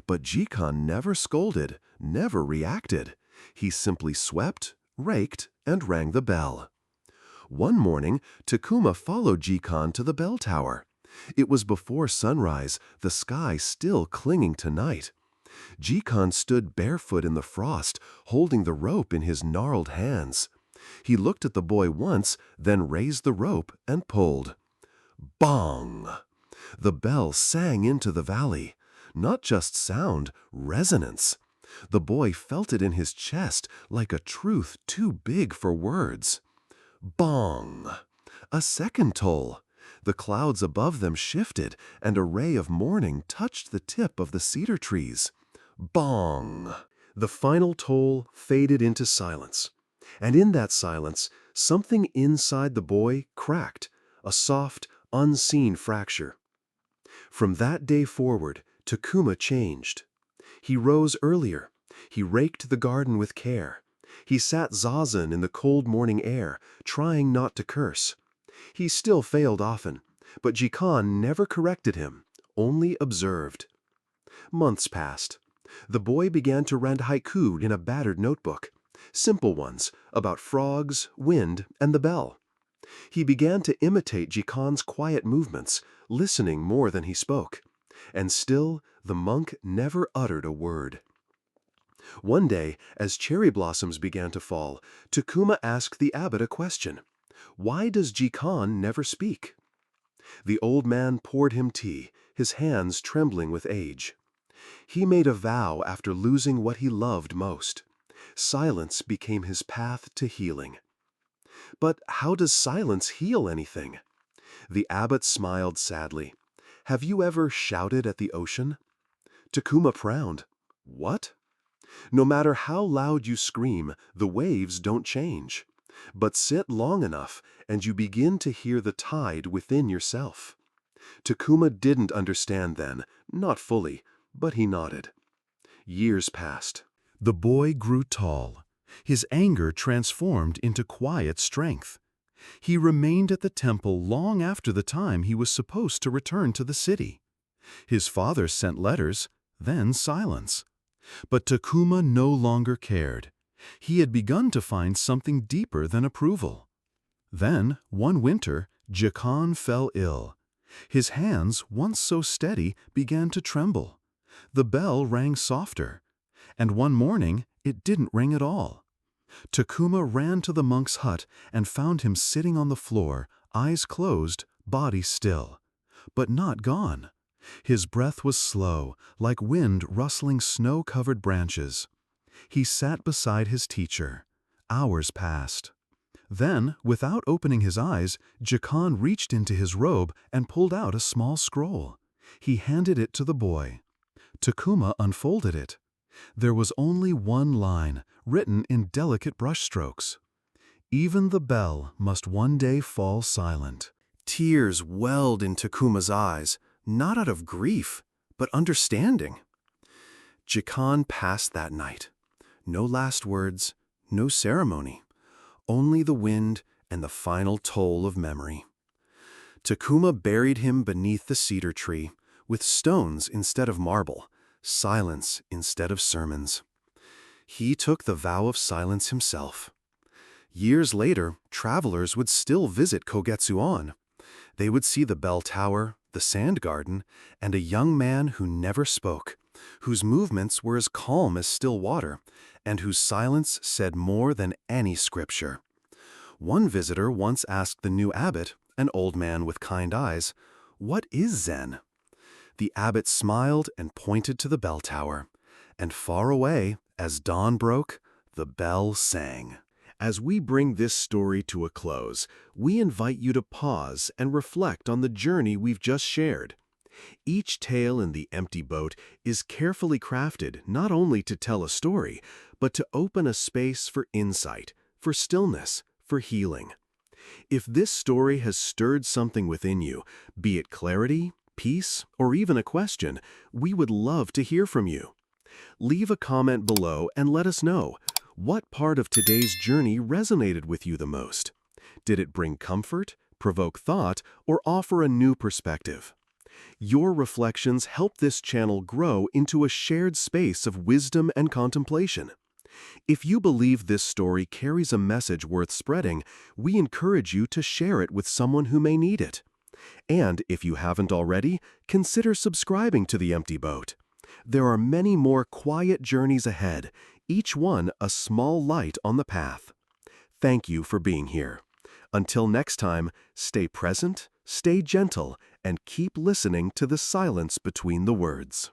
But Jikon never scolded, never reacted. He simply swept, raked, and rang the bell. One morning, Takuma followed Jikon to the bell tower. It was before sunrise, the sky still clinging to night. Jikon stood barefoot in the frost, holding the rope in his gnarled hands. He looked at the boy once, then raised the rope and pulled. Bong! The bell sang into the valley. Not just sound, resonance. The boy felt it in his chest like a truth too big for words. Bong! A second toll. The clouds above them shifted, and a ray of morning touched the tip of the cedar trees. Bong! The final toll faded into silence. And in that silence, something inside the boy cracked, a soft, unseen fracture. From that day forward, Takuma changed. He rose earlier. He raked the garden with care. He sat zazen in the cold morning air, trying not to curse. He still failed often, but Jikan never corrected him, only observed. Months passed. The boy began to write haiku in a battered notebook. Simple ones, about frogs, wind, and the bell. He began to imitate Jikan's quiet movements, listening more than he spoke. And still, the monk never uttered a word. One day, as cherry blossoms began to fall, Takuma asked the abbot a question. Why does Jikan never speak? The old man poured him tea, his hands trembling with age. He made a vow after losing what he loved most. Silence became his path to healing. But how does silence heal anything? The abbot smiled sadly. Have you ever shouted at the ocean? Takuma frowned. What? No matter how loud you scream, the waves don't change. But sit long enough, and you begin to hear the tide within yourself. Takuma didn't understand then, not fully, but he nodded. Years passed. The boy grew tall. His anger transformed into quiet strength. He remained at the temple long after the time he was supposed to return to the city. His father sent letters, then silence. But Takuma no longer cared. He had begun to find something deeper than approval. Then, one winter, Jikan fell ill. His hands, once so steady, began to tremble. The bell rang softer. And one morning, it didn't ring at all. Takuma ran to the monk's hut and found him sitting on the floor, eyes closed, body still. But not gone. His breath was slow, like wind rustling snow-covered branches. He sat beside his teacher. Hours passed. Then, without opening his eyes, Jikan reached into his robe and pulled out a small scroll. He handed it to the boy. Takuma unfolded it. There was only one line, written in delicate brushstrokes. Even the bell must one day fall silent. Tears welled in Takuma's eyes, not out of grief, but understanding. Jikan passed that night. No last words, no ceremony, only the wind and the final toll of memory. Takuma buried him beneath the cedar tree, with stones instead of marble, silence instead of sermons. He took the vow of silence himself. Years later, travelers would still visit Kogetsuon. They would see the bell tower, the sand garden, and a young man who never spoke, whose movements were as calm as still water, and whose silence said more than any scripture. One visitor once asked the new abbot, an old man with kind eyes, "What is Zen?" The abbot smiled and pointed to the bell tower, and far away, as dawn broke, the bell sang. As we bring this story to a close, we invite you to pause and reflect on the journey we've just shared. Each tale in The Empty Boat is carefully crafted not only to tell a story, but to open a space for insight, for stillness, for healing. If this story has stirred something within you, be it clarity, peace, or even a question, we would love to hear from you. Leave a comment below and let us know, what part of today's journey resonated with you the most? Did it bring comfort, provoke thought, or offer a new perspective? Your reflections help this channel grow into a shared space of wisdom and contemplation. If you believe this story carries a message worth spreading, we encourage you to share it with someone who may need it. And if you haven't already, consider subscribing to The Empty Boat. There are many more quiet journeys ahead, each one a small light on the path. Thank you for being here. Until next time, stay present, stay gentle, and keep listening to the silence between the words.